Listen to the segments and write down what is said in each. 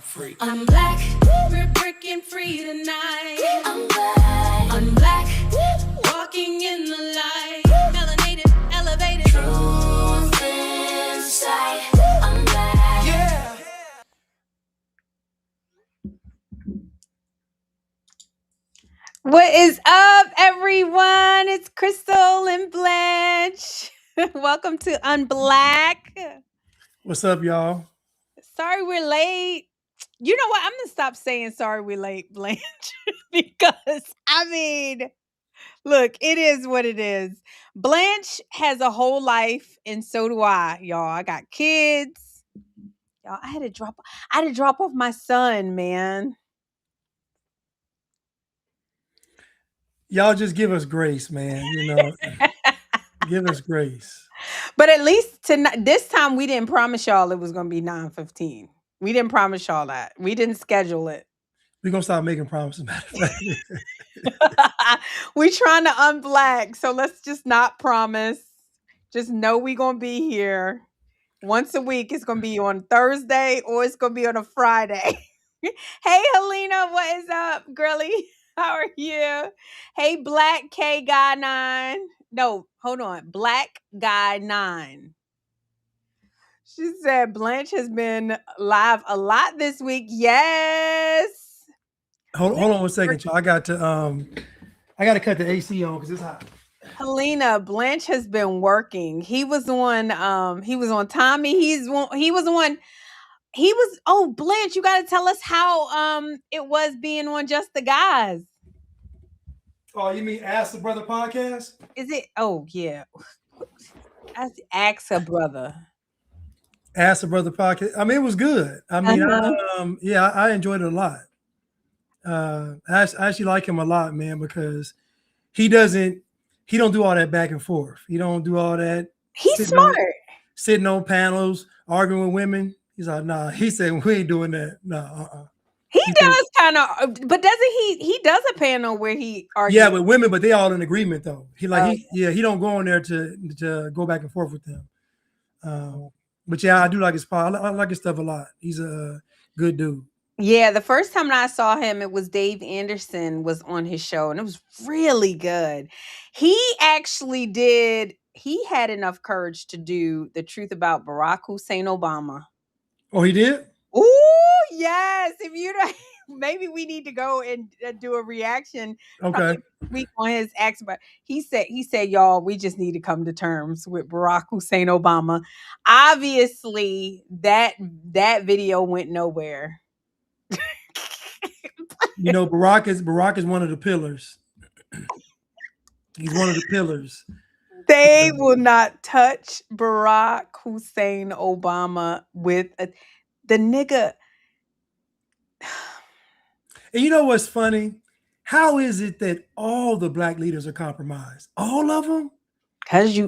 free. I'm black, we're breaking free tonight. I'm black, walking in the light. Melanated, elevated, truth inside. I'm black. Yeah. What is up, everyone? It's Crystal and Blanche. Welcome to Unblack. What's up, y'all? Sorry we're late. You know what? I'm gonna stop saying sorry we're late, Blanche, because look, it is what it is. Blanche has a whole life, and so do I, y'all. I got kids. Y'all, I had to drop off my son, man. Y'all just give us grace, man. Give us grace. But at least tonight, this time we didn't promise y'all it was gonna be 9:15. We didn't promise y'all that. We didn't schedule it. We're gonna start making promises. Matter of fact. We trying to unblack, so let's just not promise. Just know we gonna be here once a week. It's gonna be on Thursday or it's gonna be on a Friday. Hey Helena, what is up, girly? How are you? Hey Black K Guy 9. No, hold on. Black Guy 9. She said Blanche has been live a lot this week. Yes. Hold on 1 second, y'all. I got to cut the AC on because it's hot. Helena, Blanche has been working. He was on Tommy. Oh, Blanche, you gotta tell us how it was being on Just the Guys. Oh, you mean Ask the Brother podcast? Is it? Oh yeah. Ask a brother. Ask the Brother podcast. I mean, it was good. I mean, I enjoyed it a lot. I actually like him a lot, man, because he don't do all that back and forth. He don't do all that. He's smart. Sitting on panels, arguing with women. He's like, nah. He said, we ain't doing that. No, He does kind of, but doesn't he does a panel where he argues. Yeah, with women, but they all in agreement though. He don't go in there to go back and forth with them. But yeah, I do like his part. I like his stuff a lot. He's a good dude. Yeah, the first time I saw him, it was Dave Anderson was on his show, and it was really good. He had enough courage to do the truth about Barack Hussein Obama. Oh, he did? Oh, yes. If you don't, maybe we need to go and do a reaction. Okay. Week on his acts, but he said, y'all, we just need to come to terms with Barack Hussein Obama. Obviously, that video went nowhere. Barack is one of the pillars. He's one of the pillars. They will not touch Barack Hussein Obama with the nigga. And you know what's funny? How is it that all the black leaders are compromised? All of them? Because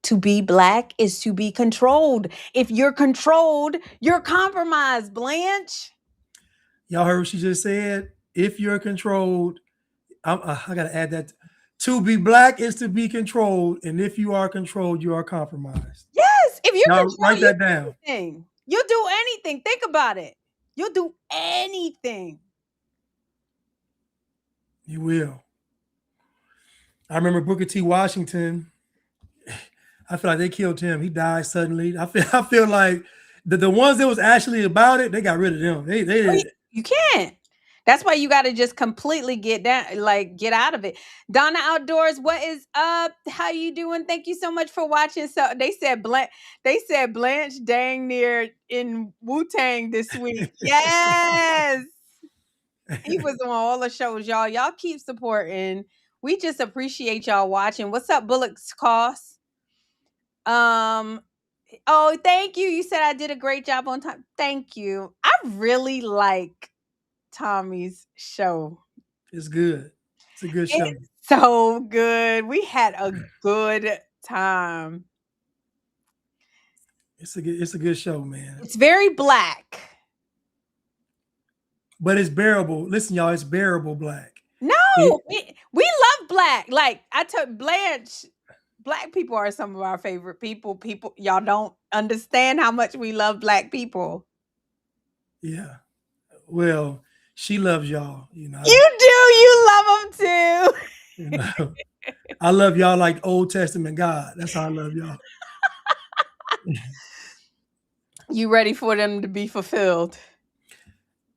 to be black is to be controlled. If you're controlled, you're compromised, Blanche. Y'all heard what she just said? If you're controlled, I got to add that. To be black is to be controlled. And if you are controlled, you are compromised. Yes. If you're controlled, write that down. You'll do anything. Think about it. You'll do anything. You will. I remember Booker T. Washington. I feel like they killed him. He died suddenly. I feel like the ones that was actually about it, they got rid of them. They you can't. That's why you got to just completely get out of it. Donna Outdoors, what is up? How you doing? Thank you so much for watching. So they said Blanche dang near in Wu-Tang this week. Yes. He was on all the shows, y'all. Y'all keep supporting. We just appreciate y'all watching. What's up, Bullock's Cost? Oh, thank you. You said I did a great job on time. Thank you. I really like Tommy's show. It's good. It's a good show. It's so good. We had a good time. It's a good show, man. It's very black. But it's bearable. Listen, y'all, it's bearable black. No, we love black. Like I told Blanche, black people are some of our favorite people. Y'all don't understand how much we love black people. Yeah. Well, she loves y'all. You know, You do. You love them too. you know. I love y'all like Old Testament God. That's how I love y'all. You ready for them to be fulfilled?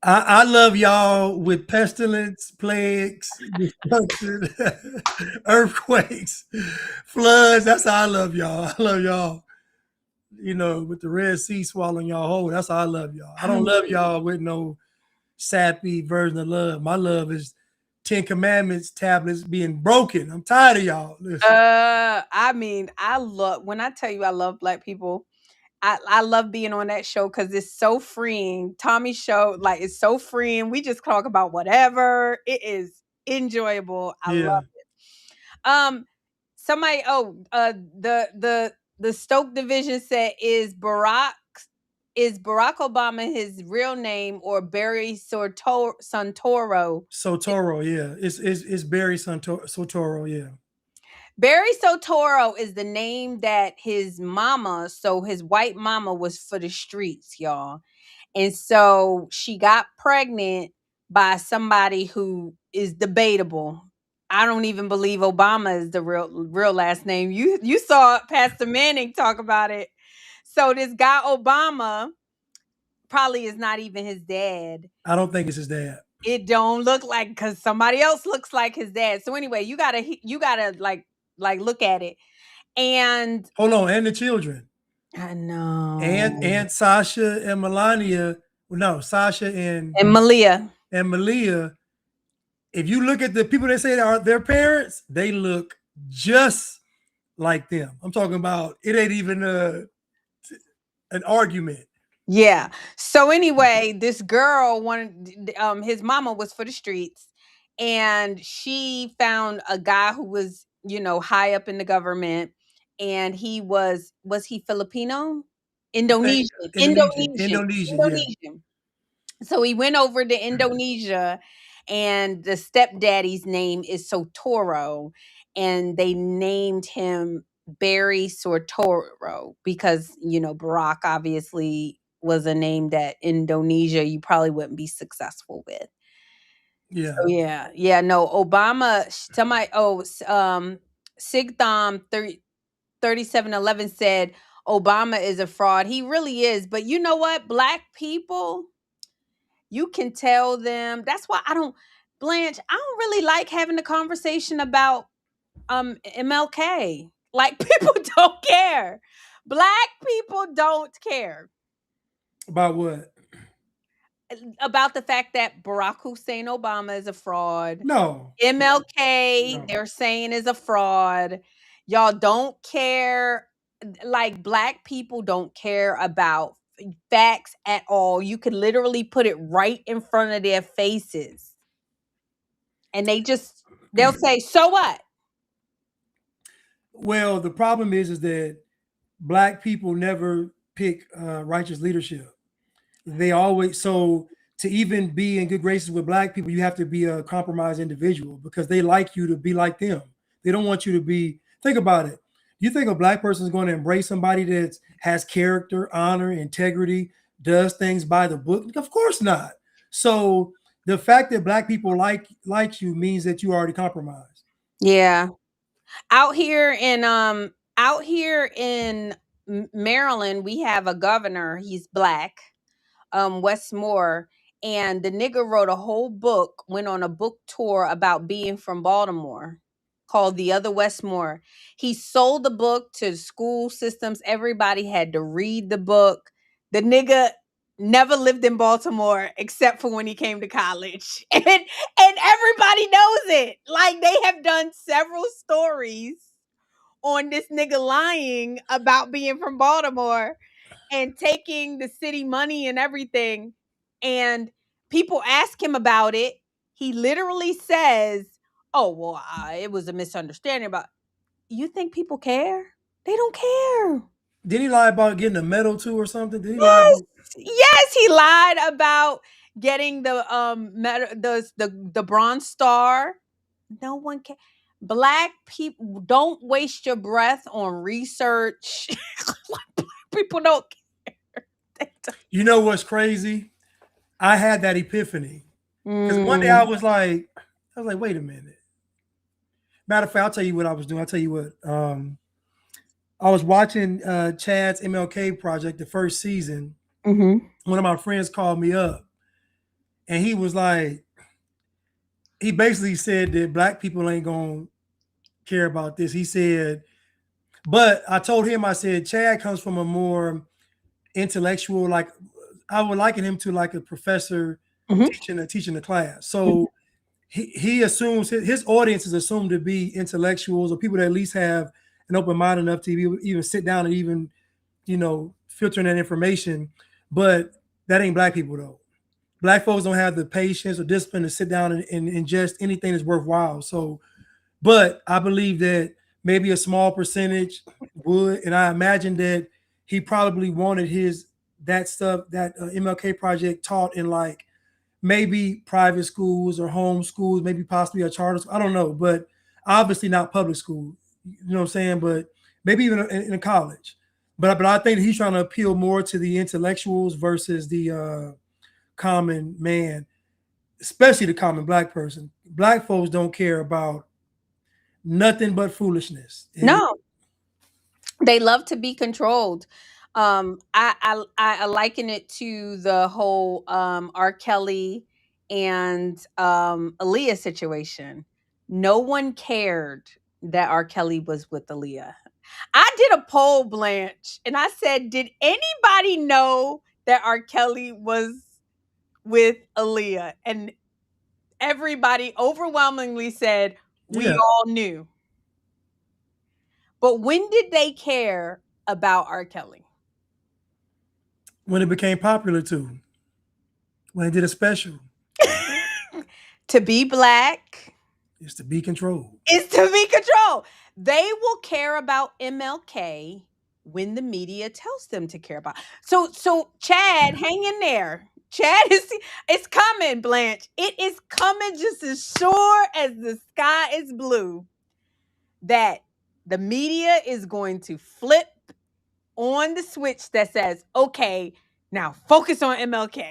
I love y'all with pestilence, plagues, destruction, earthquakes, floods. That's how I love y'all. I love y'all, with the Red Sea swallowing y'all whole. That's how I love y'all. I don't love y'all with no sappy version of love. My love is Ten Commandments tablets being broken. I'm tired of y'all. Listen, I mean, I love when I tell you I love black people. I love being on that show because it's so freeing. Tommy's show, like, it's so freeing. We just talk about whatever. It is enjoyable. I love yeah. it. Somebody, the Stoke division said, is Barack Obama his real name or Barry Santoro? Sotoro, yeah. It's Barry Sotoro, yeah. Barry Sotoro is the name that his mama, so his white mama, was for the streets, y'all. And so she got pregnant by somebody who is debatable. I don't even believe Obama is the real last name. You saw Pastor Manning talk about it. So this guy Obama probably is not even his dad. I don't think it's his dad. It don't look like, because somebody else looks like his dad. So anyway, you gotta like look at it. And Hold on, and the children. I And know. Sasha and Melania. Well, no, Sasha And Malia. and Malia. If you look at the people that say are their parents, they look just like them. I'm talking about it ain't even an argument. Yeah. So anyway, this girl wanted his mama was for the streets, and she found a guy who was, high up in the government, and he was he Filipino? I think Indonesian. Indonesian. Indonesian. Indonesian, yeah. Indonesian. So he went over to Indonesia, and the stepdaddy's name is Sotoro, and they named him Barry Sortoro because, Barack obviously was a name that Indonesia you probably wouldn't be successful with. Yeah. So yeah, yeah, no, Obama, somebody, Sigtham 3711 said Obama is a fraud. He really is, but you know what? Black people, you can tell them. That's why Blanche, I don't really like having a conversation about MLK. Like, people don't care. Black people don't care About what? about the fact that Barack Hussein Obama is a fraud. No. MLK, No. they're saying, is a fraud. Y'all don't care. Like, black people don't care about facts at all. You could literally put it right in front of their faces, and they'll say, "So what?" Well, the problem is that black people never pick righteous leadership. They always so to even be in good graces with black people, you have to be a compromised individual because they like you to be like them. They don't want you to be. Think about it. You think a black person is going to embrace somebody that has character, honor, integrity, does things by the book? Of course not. So the fact that black people like you means that you already compromised. Yeah. Out here in Maryland, we have a governor. He's black, Westmore, and the nigga wrote a whole book, went on a book tour about being from Baltimore, called The Other Westmore. He sold the book to school systems. Everybody had to read the book. The nigga never lived in Baltimore except for when he came to college. And everybody knows it. Like, they have done several stories on this nigga lying about being from Baltimore and taking the city money and everything. And people ask him about it. He literally says, "Oh, well, it was a misunderstanding about." You think people care? They don't care. Did he lie about getting a medal too or something? Did he lie Yes, about? yes, he lied about getting the Bronze Star. No one can. Black people, don't waste your breath on research. Black people don't. You know what's crazy? I had that epiphany because one day Mm. I was like, wait a minute. Matter of fact, I'll tell you what I was doing. I'll tell you what. I was watching Chad's MLK project, the first season. Mm-hmm. One of my friends called me up, and he was like, he basically said that black people ain't gonna care about this. He said, but I told him, I said, Chad comes from a more intellectual, like I would liken him to like a professor Mm-hmm. teaching a class. So he assumes his audience is assumed to be intellectuals or people that at least have an open mind enough to even sit down and even, filtering that information. But that ain't black people though. Black folks don't have the patience or discipline to sit down and ingest anything that's worthwhile. So, but I believe that maybe a small percentage would, and I imagine that he probably wanted that stuff, that MLK project taught in like maybe private schools or home schools, maybe possibly a charter school. I don't know, but obviously not public school. You know what I'm saying? But maybe even in a college. But I think he's trying to appeal more to the intellectuals versus the common man, especially the common black person. Black folks don't care about nothing but foolishness. And No, they love to be controlled. I liken it to the whole R. Kelly and Aaliyah situation. No one cared that R. Kelly was with Aaliyah. I did a poll, Blanche, and I said, "Did anybody know that R. Kelly was with Aaliyah?" And everybody overwhelmingly said, "We yeah, all knew." But when did they care about R. Kelly? when it became popular too, when they did a special, To be black it's to be controlled. is to be controlled. They will care about MLK when the media tells them to care about. So Chad, hang in there. Chad is it's coming, Blanche. It is coming just as sure as the sky is blue that the media is going to flip on the switch that says, okay, now focus on MLK.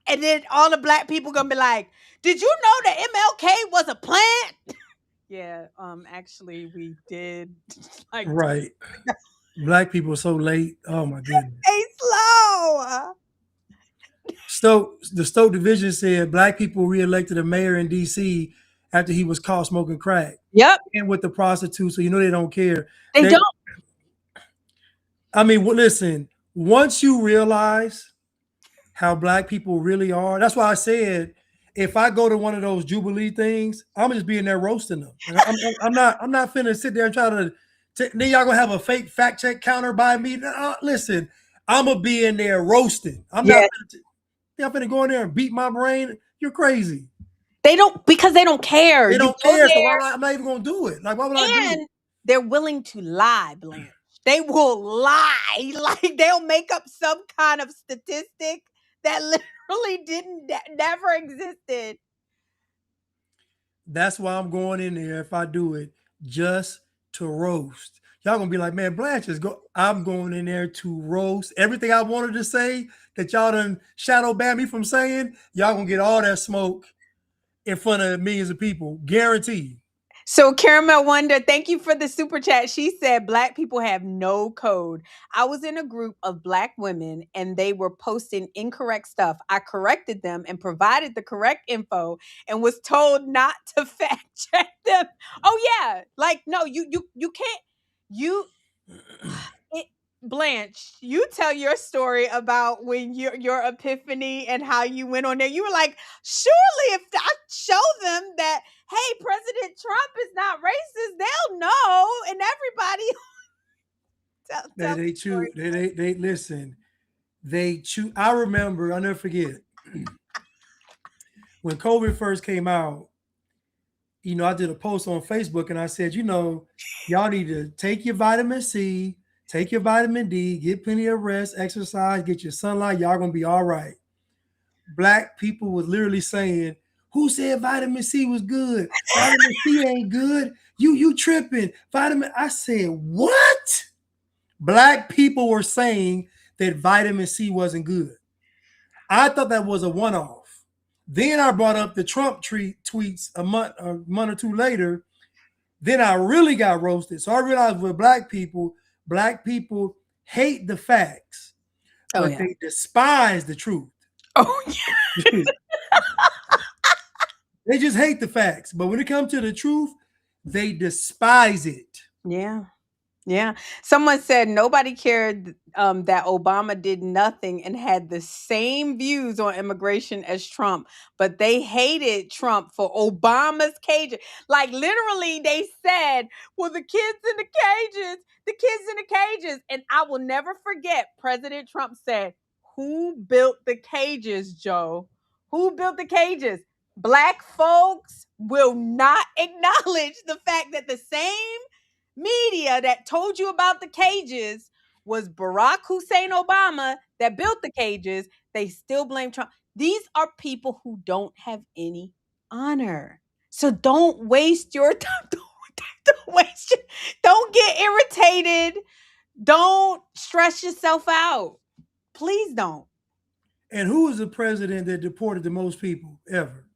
And then all the black people gonna be like, did you know that MLK was a plant? Yeah, actually we did like Right. Black people are so late. Oh my goodness. stay slow. The Stoke division said black people reelected a mayor in DC after he was caught smoking crack Yep, and with the prostitute. So you know they don't care. they They, don't. I mean, listen. Once you realize how black people really are, that's why I said if I go to one of those Jubilee things, I'm gonna just be in there roasting them. Like, I'm not finna sit there and try to. Then y'all gonna have a fake fact check counter by me. Listen, I'm gonna be in there roasting. I'm not. Yeah, Y'all finna go in there and beat my brain. You're crazy. they don't because they don't care. They You don't go care, so there I'm not even gonna do it. Like, why would I do it? and they're willing to lie, Blanche. They will lie. Like they'll make up some kind of statistic that literally didn't never existed. That's why I'm going in there if I do it just to roast. Y'all gonna be like, man, Blanche is go. I'm going in there to roast everything I wanted to say that y'all done shadow ban me from saying. Y'all gonna get all that smoke in front of millions of people, guaranteed. So Caramel Wonder, thank you for the super chat. She said black people have no code. I was in a group of black women and they were posting incorrect stuff. I corrected them and provided the correct info and was told not to fact check them. Oh yeah, like no, you can't you it, Blanche, you tell your story about when your epiphany and how you went on there. You were like, surely if I show them that, hey, President Trump is not racist, they'll know, and everybody tell They the story. chew. They listen. They chew. I remember. I'll never forget when COVID first came out. I did a post on Facebook and I said, y'all need to take your vitamin C, take your vitamin D, get plenty of rest, exercise, get your sunlight. Y'all gonna be all right. Black people was literally saying, "Who said vitamin C was good? Vitamin C ain't good. You tripping? Vitamin." I said, "What?" Black people were saying that vitamin C wasn't good. I thought that was a one-off. Then I brought up the Trump tweets a month or two later. Then I really got roasted. So I realized with black people hate the facts, Oh but yeah. they despise the truth. Oh yeah. They just hate the facts. But when it comes to the truth, they despise it. Yeah. Yeah. Someone said nobody cared that Obama did nothing and had the same views on immigration as Trump, but they hated Trump for Obama's cages. Like literally, they said, well, the kids in the cages, the kids in the cages. And I will never forget, President Trump said, who built the cages, Joe? Who built the cages? Black folks will not acknowledge the fact that the same media that told you about the cages was Barack Hussein Obama that built the cages. They still blame Trump. These are people who don't have any honor. So don't waste your time. Don't waste don't get irritated. Don't stress yourself out. Please don't. And who was the president that deported the most people ever?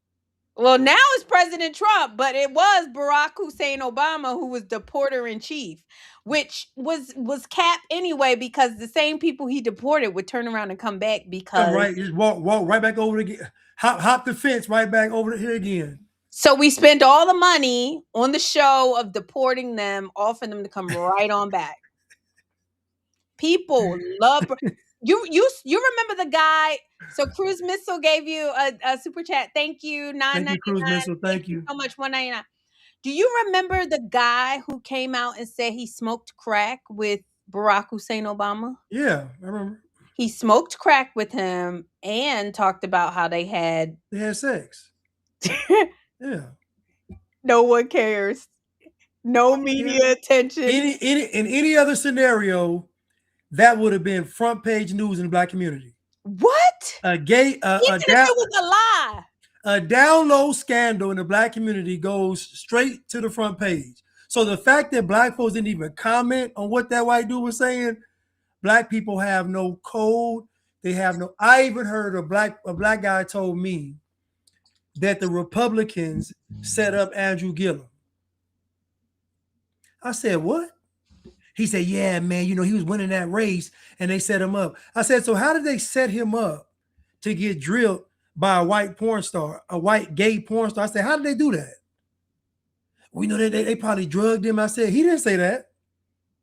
Well, now it's President Trump, but it was Barack Hussein Obama who was the porter in chief, which was cap anyway because the same people he deported would turn around and come back Come because right, just walk right back over again. Hop the fence right back over here again. so we spent all the money on the show of deporting them, all for them to come right on back. People love you remember the guy. So Cruise Missile gave you a super chat. Thank you, Thank you, Cruise 9.99. Missile. Thank Thank you you. so much, 1.99. Do you remember the guy who came out and said he smoked crack with Barack Hussein Obama? Yeah, I remember. He smoked crack with him and talked about how they had They had sex. Yeah. no one cares. No media attention. In any other scenario, that would have been front page news in the black community. What? A gay Even if it was a lie. a download scandal in the black community goes straight to the front page. So the fact that black folks didn't even comment on what that white dude was saying, black people have no code. They have no. I even heard a black guy told me that the Republicans set up Andrew Gillum. I said, what? He said, yeah, man, he was winning that race and they set him up. I said, so how did they set him up to get drilled by a white porn star, a white gay porn star? I said, how did they do that? We know that they probably drugged him. I said, he didn't say that.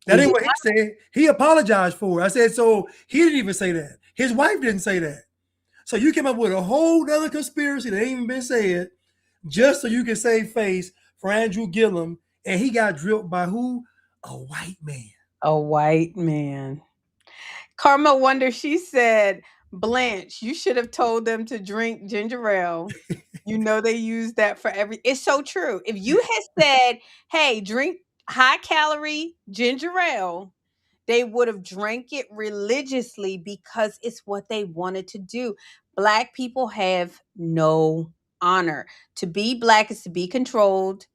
That ain't what he said. He apologized for it. I said, so he didn't even say that. His wife didn't say that. So you came up with a whole other conspiracy that ain't even been said just so you can save face for Andrew Gillum. And he got drilled by who? A white man. A white man. Karma Wonder, she said, Blanche, you should have told them to drink ginger ale. You know they use that for it's so true. If you had said, hey, drink high calorie ginger ale, they would have drank it religiously because it's what they wanted to do. Black people have no honor. To be black is to be controlled.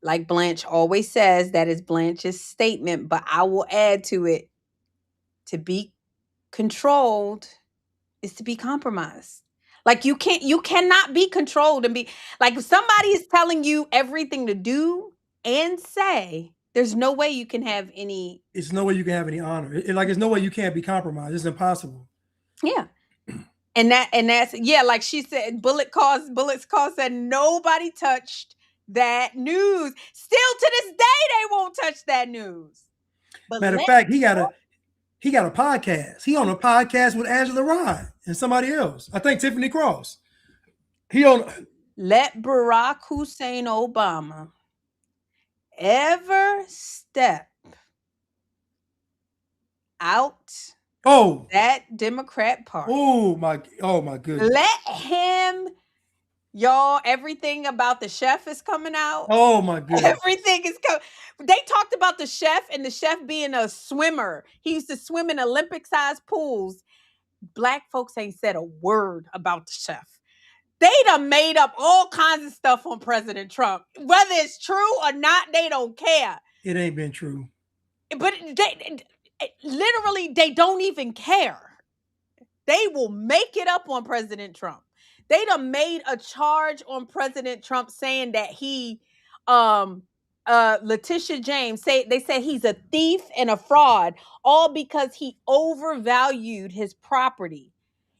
Like Blanche always says, that is Blanche's statement, but I will add to it, to be controlled is to be compromised. Like you cannot be controlled and be like if somebody is telling you everything to do and say, there's no way you can have any. It's no way you can have any honor. There's no way you can't be compromised. It's impossible. Yeah. And that's yeah, like she said, Bullets Cause said nobody touched that news. Still to this day, they won't touch that news. But matter of fact, he got a podcast. He on a podcast with Angela Rye and somebody else. I think Tiffany Cross. Let Barack Hussein Obama ever step out that Democrat Party. Oh my goodness. Let him, y'all, everything about the chef is coming out. Oh my goodness. Everything is coming. They talked about the chef and the chef being a swimmer. He used to swim in Olympic-sized pools. Black folks ain't said a word about the chef. They done made up all kinds of stuff on President Trump. Whether it's true or not, they don't care. It ain't been true. But literally, they don't even care. They will make it up on President Trump. They done made a charge on President Trump saying that he Letitia James they say he's a thief and a fraud, all because he overvalued his property.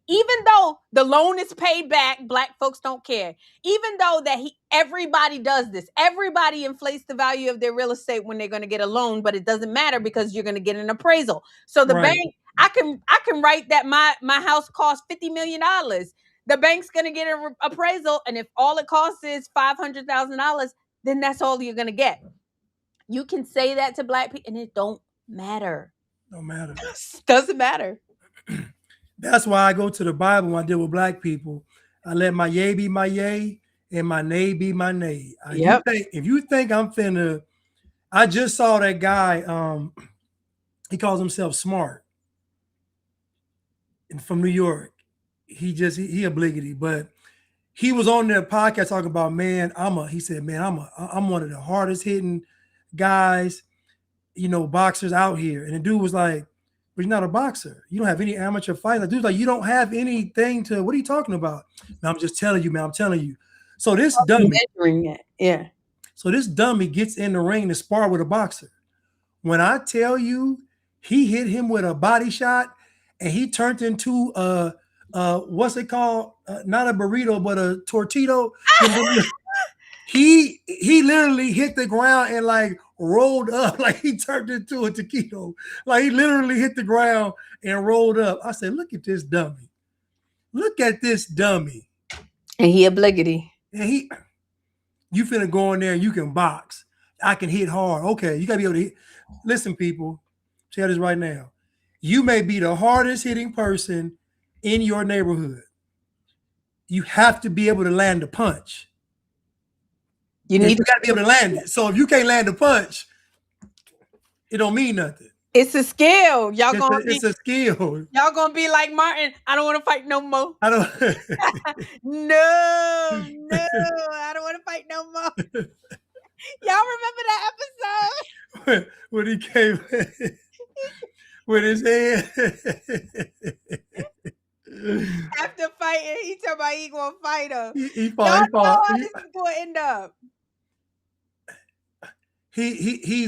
Even though the loan is paid back, black folks don't care. Even though that everybody does this. Everybody inflates the value of their real estate when they're going to get a loan, but it doesn't matter because you're going to get an appraisal. So the bank, I can write that my house costs $50 million. The bank's going to get an appraisal, and if all it costs is $500,000, then that's all you're going to get. You can say that to black people, and it don't matter. Don't matter. Doesn't matter. That's why I go to the Bible when I deal with black people. I let my yay be my yay and my nay be my nay. Yep. If you think I'm finna, I just saw that guy. He calls himself Smart, and from New York. He obligatory, but he was on their podcast talking about, man, he said, man, I'm one of the hardest hitting guys, boxers out here. And the dude was like, but you're not a boxer. You don't have any amateur fight. The dude's like, you don't have anything to, what are you talking about? Man, I'm just telling you, man, I'm telling you. So this dummy, yeah. So this dummy gets in the ring to spar with a boxer. When I tell you, he hit him with a body shot and he turned into what's it called? Not a burrito, but a tortito. He literally hit the ground and like rolled up, like he turned into a taquito. Like he literally hit the ground and rolled up. I said, look at this dummy. Look at this dummy. And he obligatory. And you finna go in there and you can box. I can hit hard. Okay, you gotta be able to hit. Listen, people, tell this right now. You may be the hardest hitting person in your neighborhood. You have to be able to land a punch. You got to be able to land it. So if you can't land a punch, it don't mean nothing. It's a skill. It's a skill. Y'all gonna be like Martin. I don't want to fight no more. I don't. No, I don't want to fight no more. Y'all remember that episode when he came with his hand? After fighting, he told me he gonna fight her. He fought. How this is gonna end up. He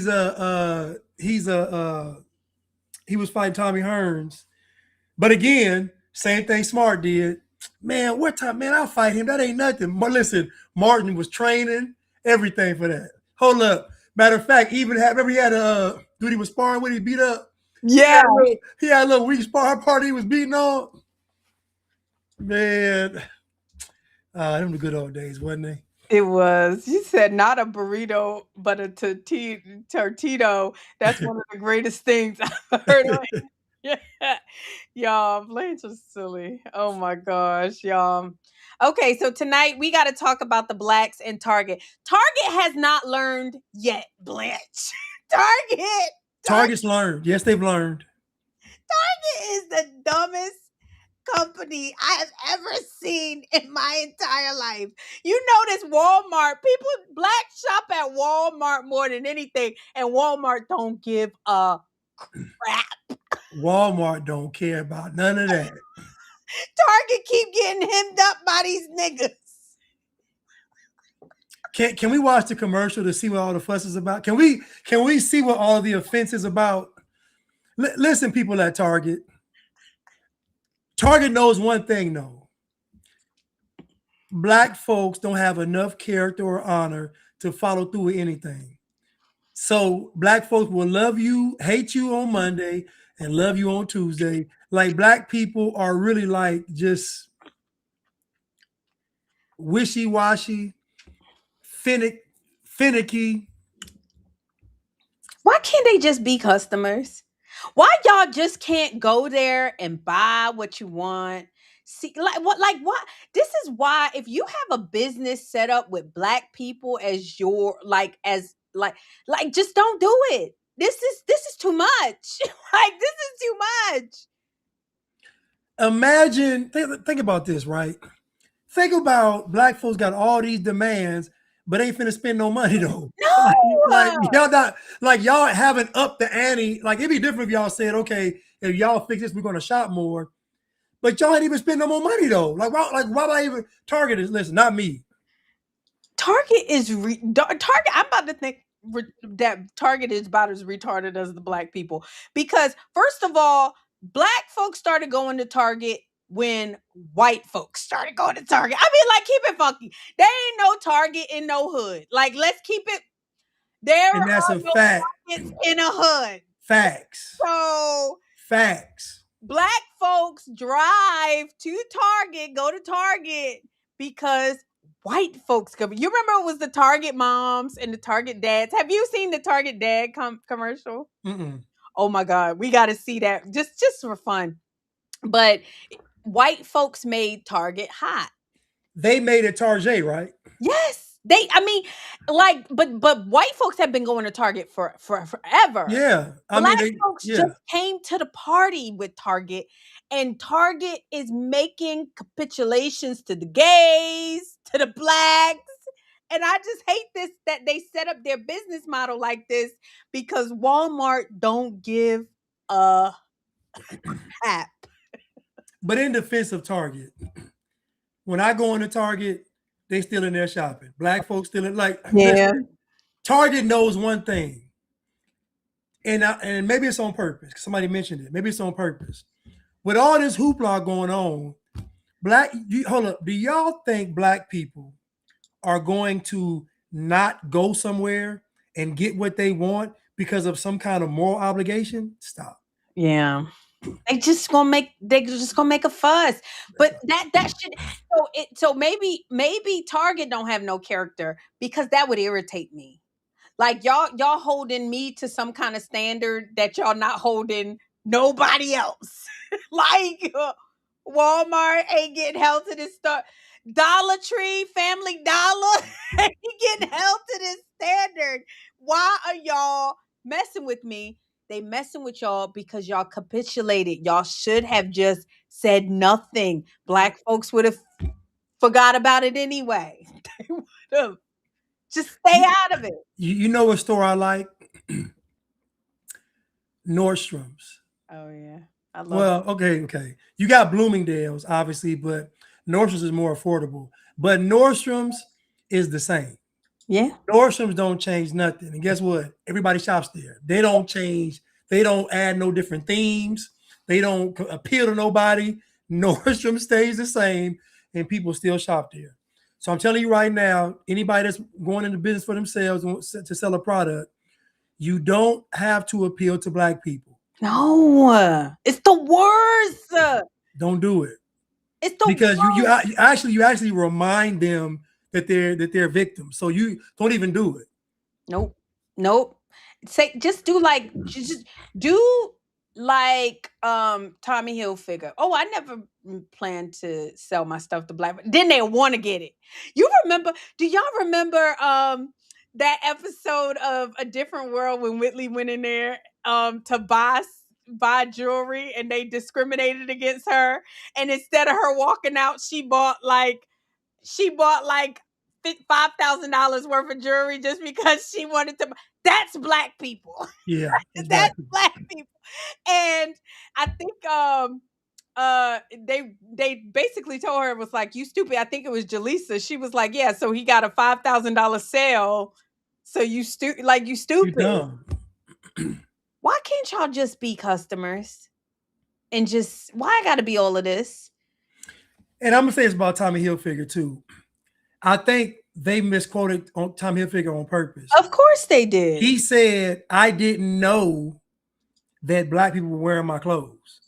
was fighting Tommy Hearns, but again, same thing Smart did. Man, what time? Man, I'll fight him. That ain't nothing. But listen, Martin was training everything for that. Hold up. Matter of fact, remember he had a dude he was sparring with. He beat up. Yeah, he had a little weak sparring party. He was beating on. Man, them the good old days, wasn't they? It was. You said not a burrito, but a tortito. That's one of the greatest things I've heard of. Yeah. Y'all, Blanche was silly. Oh my gosh, y'all. Okay, so tonight we got to talk about the blacks in Target. Target has not learned yet, Blanche. Target's learned. Yes, they've learned. Target is the dumbest company I have ever seen in my entire life. You notice Walmart, blacks shop at Walmart more than anything, and Walmart don't give a crap. Walmart don't care about none of that. Target keep getting hemmed up by these niggas. Can we watch the commercial to see what all the fuss is about? Can we see what all the offense is about? Listen, people at Target. Target knows one thing, though. Black folks don't have enough character or honor to follow through with anything. So black folks will love you, hate you on Monday, and love you on Tuesday. Like black people are really like just wishy-washy, finicky. Why can't they just be customers? Why y'all just can't go there and buy what you want? See, what? This is why if you have a business set up with black people as your just don't do it. This is too much. This is too much. Imagine, think about this, right? Think about black folks got all these demands, but ain't finna spend no money though. No. Y'all haven't upped the ante. Like it'd be different if y'all said, okay, if y'all fix this, we're gonna shop more. But y'all ain't even spend no more money though. Like why would I even Target is listen, not me. Target is Target. I'm about to think that Target is about as retarded as the black people because first of all, black folks started going to Target when white folks started going to Target. I mean, like keep it funky. There ain't no Target in no hood. Like let's keep it. There And that's are a no fact. Targets in a hood. Facts. So Facts. black folks drive to Target, go to Target because white folks come. You remember it was the Target moms and the Target dads. Have you seen the Target dad commercial? Mm-mm. Oh my God, we got to see that just for fun. But white folks made Target hot. They made it Target, right? Yes. I mean, like, but white folks have been going to Target for forever. Yeah. I Black mean, folks just came to the party with Target, and Target is making capitulations to the gays, to the blacks. And I just hate this that they set up their business model like this because Walmart don't give a crap. But in defense of Target, when I go into Target, they still in there shopping. Black folks still in listen, Target knows one thing. And maybe it's on purpose. Somebody mentioned it. Maybe it's on purpose. With all this hoopla going on, hold up. Do y'all think black people are going to not go somewhere and get what they want because of some kind of moral obligation? Stop. Yeah. They just gonna make a fuss. But that should so maybe Target don't have no character because that would irritate me. Like y'all holding me to some kind of standard that y'all not holding nobody else. Like Walmart ain't getting held to this stuff. Dollar Tree, Family Dollar ain't getting held to this standard. Why are y'all messing with me? They messing with y'all because y'all capitulated. Y'all should have just said nothing. Black folks would have forgot about it anyway. They would have just stay out of it. You know what store I like? Nordstrom's. Oh yeah, I love. Well, okay. You got Bloomingdale's, obviously, but Nordstrom's is more affordable. But Nordstrom's is the same. Yeah. Nordstrom's don't change nothing. And guess what? Everybody shops there. They don't change. They don't add no different themes. They don't appeal to nobody. Nordstrom stays the same, and people still shop there. So I'm telling you right now, anybody that's going into business for themselves to sell a product, you don't have to appeal to black people. No, it's the worst. Don't do it. It's the Because worst. you actually remind them that they're victims. So you don't even do it. Nope. Just do like just do like Tommy Hilfiger. Oh, I never planned to sell my stuff to black. Then they want to get it. You remember? Do y'all remember that episode of A Different World when Whitley went in there to buy jewelry and they discriminated against her, and instead of her walking out, she bought like $5,000 worth of jewelry just because she wanted to. That's black people. Yeah, That's exactly. black people. And I think they basically told her, it was like, you stupid. I think it was Jaleesa. She was like, yeah, so he got a $5,000 sale. So you stupid. You dumb. Why can't y'all just be customers? And just why I gotta be all of this? And I'm gonna say it's about Tommy Hilfiger too. I think they misquoted on Tommy Hilfiger on purpose. Of course they did. He said, "I didn't know that black people were wearing my clothes."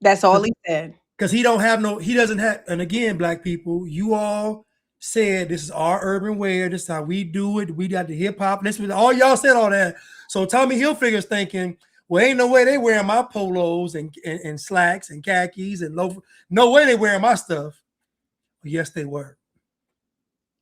That's all he said. Because he doesn't have, and again, black people, you all said this is our urban wear, this is how we do it. We got the hip hop. This was all y'all said all that. So Tommy Hilfiger's thinking, well, ain't no way they wearing my polos and slacks and khakis and loafers. No way they wearing my stuff. Yes, they were.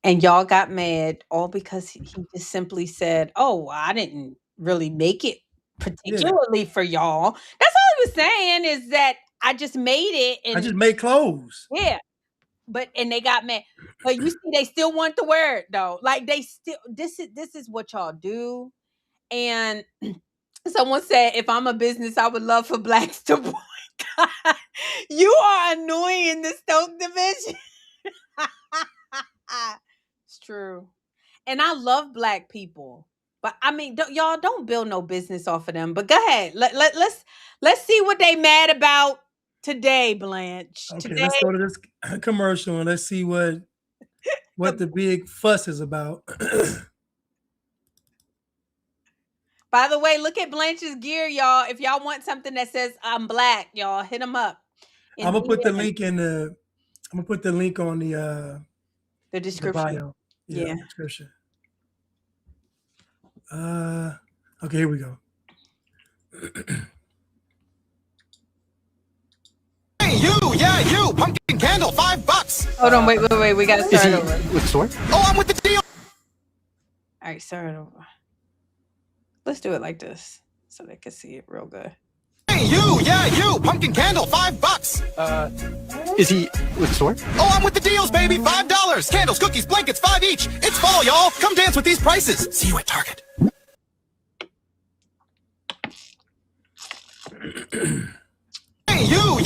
And y'all got mad all because he just simply said, oh, I didn't really make it particularly for y'all. That's all he was saying, is that I just made it. And I just made clothes. yeah. And they got mad. But you see, they still want to wear it though. Like they still, this is what y'all do. And someone said, if I'm a business, I would love for blacks to You are annoying in the Stoke division. It's true. And I love black people. But I mean, y'all don't build no business off of them. But go ahead. Let's see what they mad about today, Blanche. Okay, Today, let's go to this commercial and let's see what the big fuss is about. by the way, look at Blanche's gear, y'all. If y'all want something that says I'm black, y'all hit them up. I'm gonna put the DM. link in the. I'm gonna put the link on The the description. bio. Yeah. Description. Okay, here we go. Hey, you, pumpkin candle, $5. Hold on, wait. We gotta start over. With the sword? Oh, I'm with the deal. All right, start over. Let's do it like this so they can see it real good. Hey, you, pumpkin candle, $5. Is he with the sword? Oh, I'm with the deals, baby, $5. Candles, cookies, blankets, 5 each. It's fall, y'all. Come dance with these prices. See you at Target. Hey, you,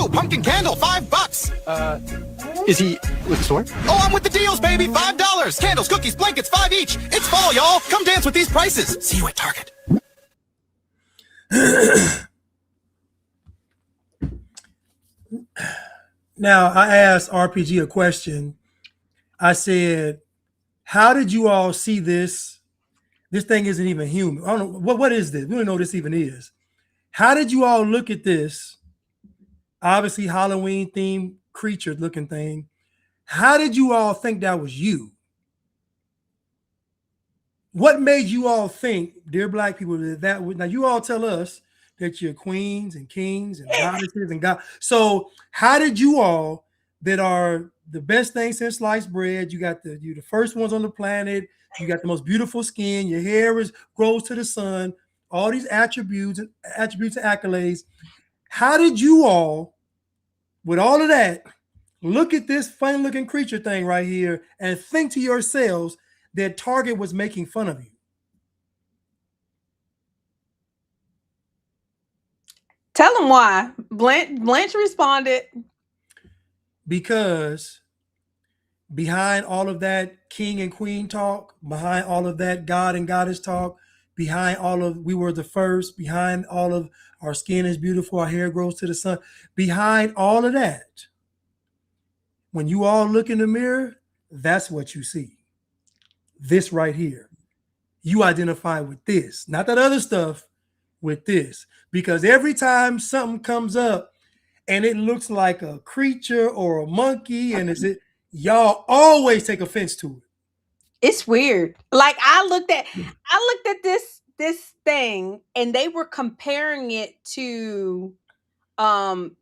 pumpkin candle, $5. Is he with the sword? Oh, I'm with the deals, baby, $5. Candles, cookies, blankets, 5 each. It's fall, y'all. Come dance with these prices. See you at Target. Now, I asked RPG a question. I said, how did you all see this? This thing isn't even human. I don't know. What is this? We don't know what this even is. How did you all look at this? Obviously, Halloween themed creature looking thing. How did you all think that was you? What made you all think, dear black people, that would, now you all tell us that you're queens and kings and goddesses and God. So how did you all that are the best thing since sliced bread? You got you're the first ones on the planet. You got the most beautiful skin. Your hair grows to the sun. All these attributes and accolades. How did you all, with all of that, look at this funny looking creature thing right here and think to yourselves that Target was making fun of you? Tell them why. Blanche responded. Because behind all of that king and queen talk, behind all of that God and goddess talk, behind all of we were the first, behind all of our skin is beautiful, our hair grows to the sun, behind all of that, when you all look in the mirror, that's what you see. This right here. You identify with this, not that other stuff, with this. Because every time something comes up and it looks like a creature or a monkey, and y'all always take offense to it. It's weird. Like I looked at this thing and they were comparing it to do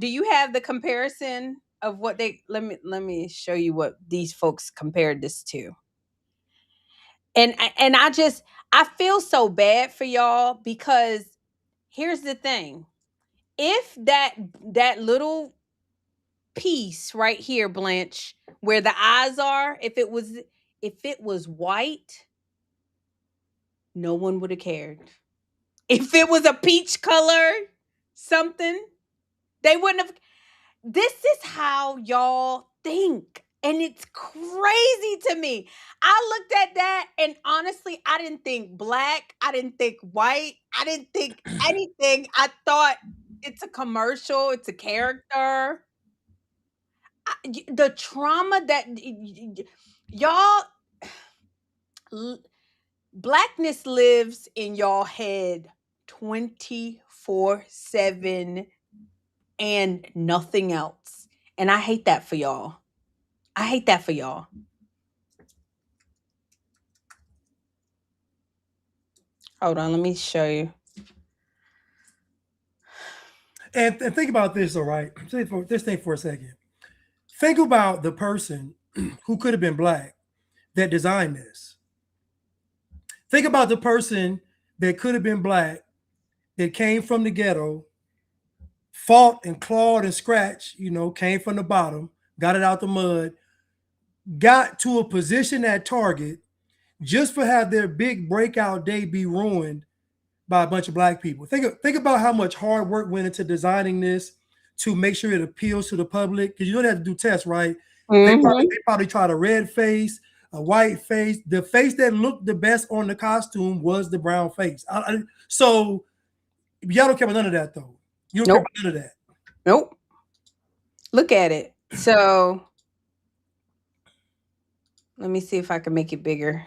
you have the comparison of what they let me show you what these folks compared this to. And I feel so bad for y'all because here's the thing. If that little piece right here, Blanche, where the eyes are, if it was white, no one would have cared. If it was a peach color something, they wouldn't have. This is how y'all think. And it's crazy to me. I looked at that and honestly, I didn't think black. I didn't think white. I didn't think anything. I thought it's a commercial. It's a character. The trauma that y'all, blackness lives in y'all head 24/7 and nothing else. And I hate that for y'all. I hate that for y'all. Hold on, let me show you. And think about this, all right? Just think for a second. Think about the person who could have been black that designed this. Think about the person that could have been black that came from the ghetto, fought and clawed and scratched, came from the bottom, got it out the mud, got to a position at Target just for have their big breakout day be ruined by a bunch of black people. Think about how much hard work went into designing this to make sure it appeals to the public. Because you don't have to do tests, right? They probably tried a red face, a white face. The face that looked the best on the costume was the brown face. So y'all don't care about none of that, though. You don't care about none of that. Nope. Look at it. So let me see if I can make it bigger.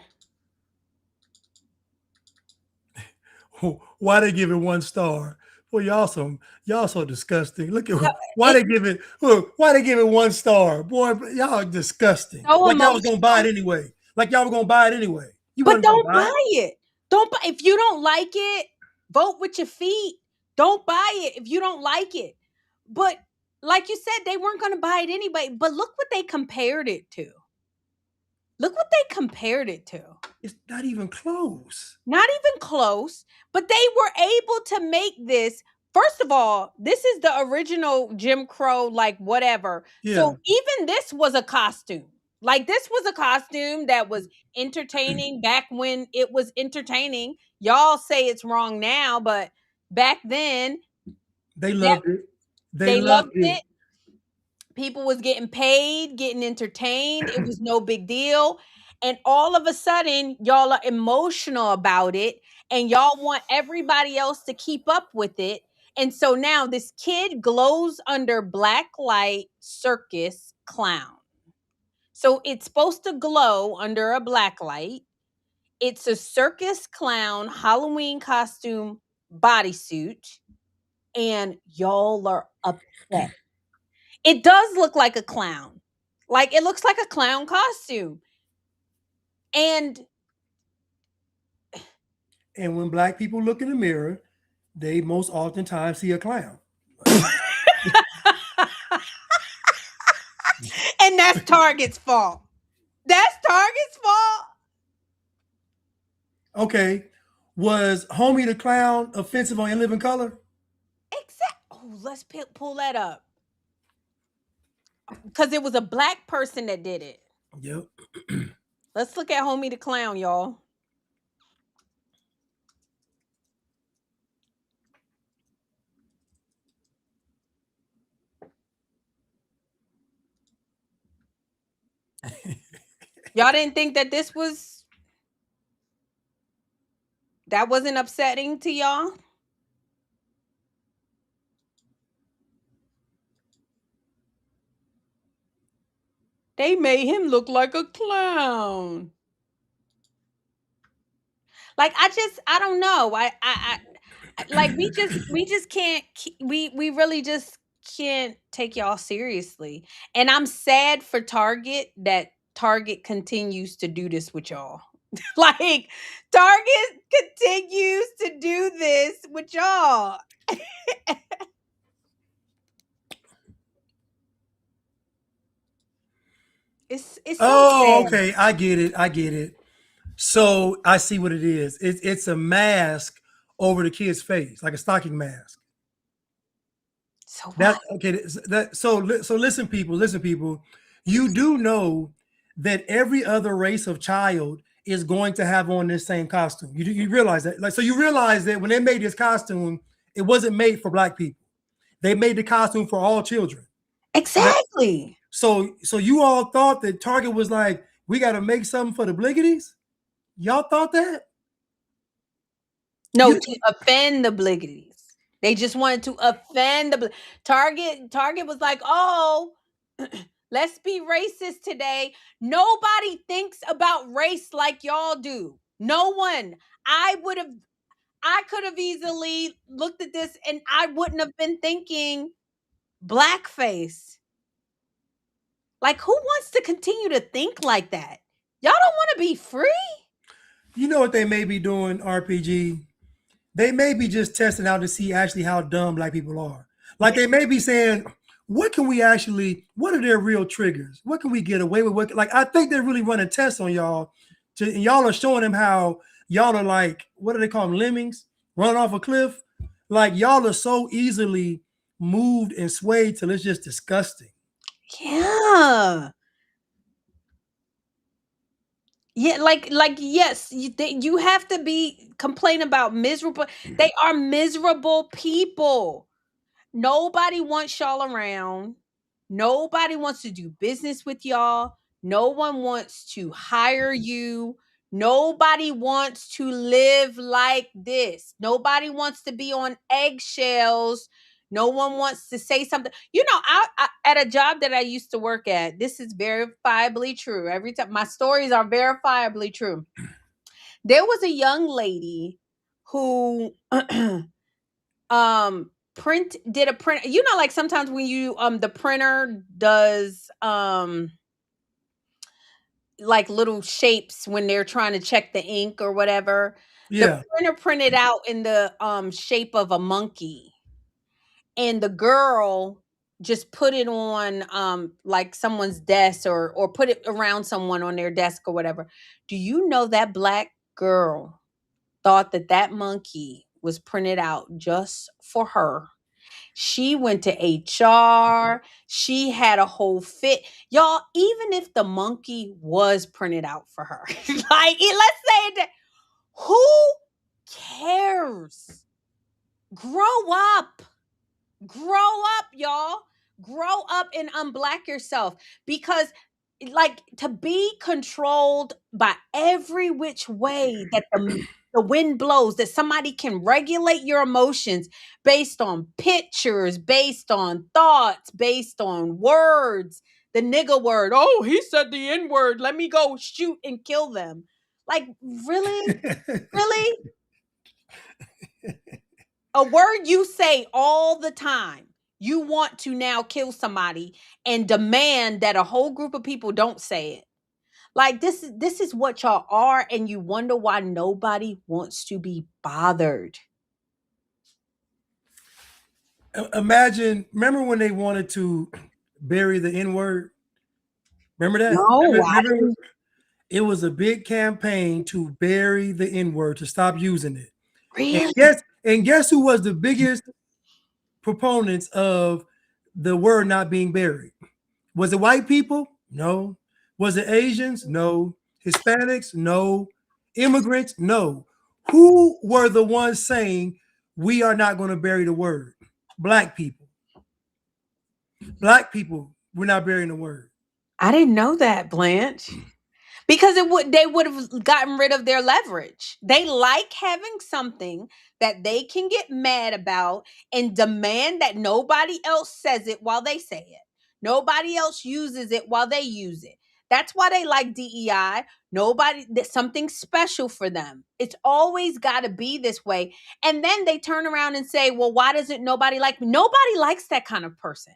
Why they give it 1 star? Well, y'all so disgusting. Look at why they give it 1 star. Boy, y'all disgusting. So like y'all was gonna buy it anyway. But don't buy it. Don't buy if you don't like it, vote with your feet. Don't buy it if you don't like it. But like you said, they weren't gonna buy it anyway. But look what they compared it to. Look what they compared it to. It's not even close. Not even close. But they were able to make this. First of all, this is the original Jim Crow, like whatever. Yeah. So even this was a costume. Like this was a costume that was entertaining back when it was entertaining. Y'all say it's wrong now, but back then they loved it. They loved it. People was getting paid, getting entertained. It was no big deal. And all of a sudden, y'all are emotional about it. And y'all want everybody else to keep up with it. And so now this kid glows under black light circus clown. So it's supposed to glow under a black light. It's a circus clown Halloween costume bodysuit. And y'all are upset. It does look like a clown. Like it looks like a clown costume. And when black people look in the mirror, they most oftentimes see a clown. And that's Target's fault. That's Target's fault. Okay. Was Homie the Clown offensive on In Living Color? Exactly. Oh, let's pull that up. Because it was a black person that did it. Yep. Let's look at Homie the Clown, y'all. Y'all didn't think that that wasn't upsetting to y'all? They made him look like a clown. Like I don't know. I like we just can't we really just can't take y'all seriously. And I'm sad for Target that Target continues to do this with y'all. Like Target continues to do this with y'all. It's so sad. Okay. I get it. So I see what it is. It's a mask over the kid's face, like a stocking mask. So so listen, people. You do know that every other race of child is going to have on this same costume. You realize that? Like, so you realize that when they made this costume, it wasn't made for black people. They made the costume for all children. Exactly. So you all thought that Target was like, we got to make something for the bliggities? Y'all thought that? No, to offend the bliggities. They just wanted to offend the Target was like, oh, let's be racist today. Nobody thinks about race like y'all do. No one. I could have easily looked at this and I wouldn't have been thinking blackface. Like, who wants to continue to think like that? Y'all don't want to be free? You know what they may be doing, RPG? They may be just testing out to see actually how dumb black people are. Like they may be saying, what are their real triggers? What can we get away with? Like, I think they're really running tests on y'all. And y'all are showing them how y'all are like, what do they call them? Lemmings running off a cliff. Like y'all are so easily moved and swayed till it's just disgusting. Yeah. Yeah, like yes, you have to be complain about miserable. They are miserable people. Nobody wants y'all around. Nobody wants to do business with y'all. No one wants to hire you. Nobody wants to live like this. Nobody wants to be on eggshells. No one wants to say something. You know, at a job that I used to work at, this is verifiably true. Every time my stories are verifiably true. There was a young lady who print did a print, you know, like sometimes when you the printer does like little shapes when they're trying to check the ink or whatever. The Yeah. printer printed out in the shape of a monkey, and the girl just put it on like someone's desk, or put it around someone on their desk or whatever. Do you know that black girl thought that that monkey was printed out just for her? She went to HR. She had a whole fit. Y'all, even if the monkey was printed out for her, like let's say that, who cares? Grow up. Grow up, y'all. Grow up and unblack yourself, because like to be controlled by every which way that the wind blows, that somebody can regulate your emotions based on pictures, based on thoughts, based on words. The nigga word, oh, he said the N word, let me go shoot and kill them. Like, really? Really? A word you say all the time, you want to now kill somebody and demand that a whole group of people don't say it. Like, this is what y'all are, and you wonder why nobody wants to be bothered. Imagine, remember when they wanted to bury the N word? Remember that? No, Remember, it was a big campaign to bury the N word, to stop using it. really. And guess who was the biggest proponents of the word not being buried? Was it white people? No. Was it Asians? No. Hispanics? No. Immigrants? No. Who were the ones saying we are not going to bury the word? Black people. Black people, we're not burying the word. I didn't know that, Blanche. Because they would have gotten rid of their leverage. They like having something that they can get mad about and demand that nobody else says it while they say it. Nobody else uses it while they use it. That's why they like DEI. Nobody, that's something special for them. It's always got to be this way. And then they turn around and say, well, why doesn't nobody like me? Nobody likes that kind of person.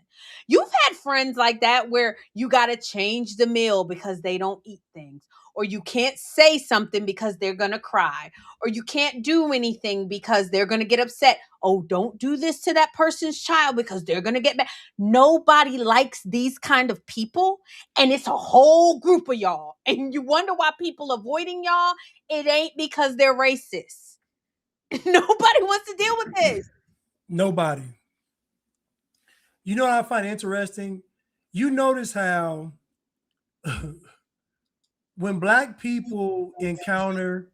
You've had friends like that where you got to change the meal because they don't eat things, or you can't say something because they're going to cry, or you can't do anything because they're going to get upset. Oh, don't do this to that person's child because they're going to get mad. Nobody likes these kind of people, and it's a whole group of y'all. And you wonder why people avoiding y'all? It ain't because they're racist. Nobody wants to deal with this. Nobody. You know what I find interesting? You notice how when black people encounter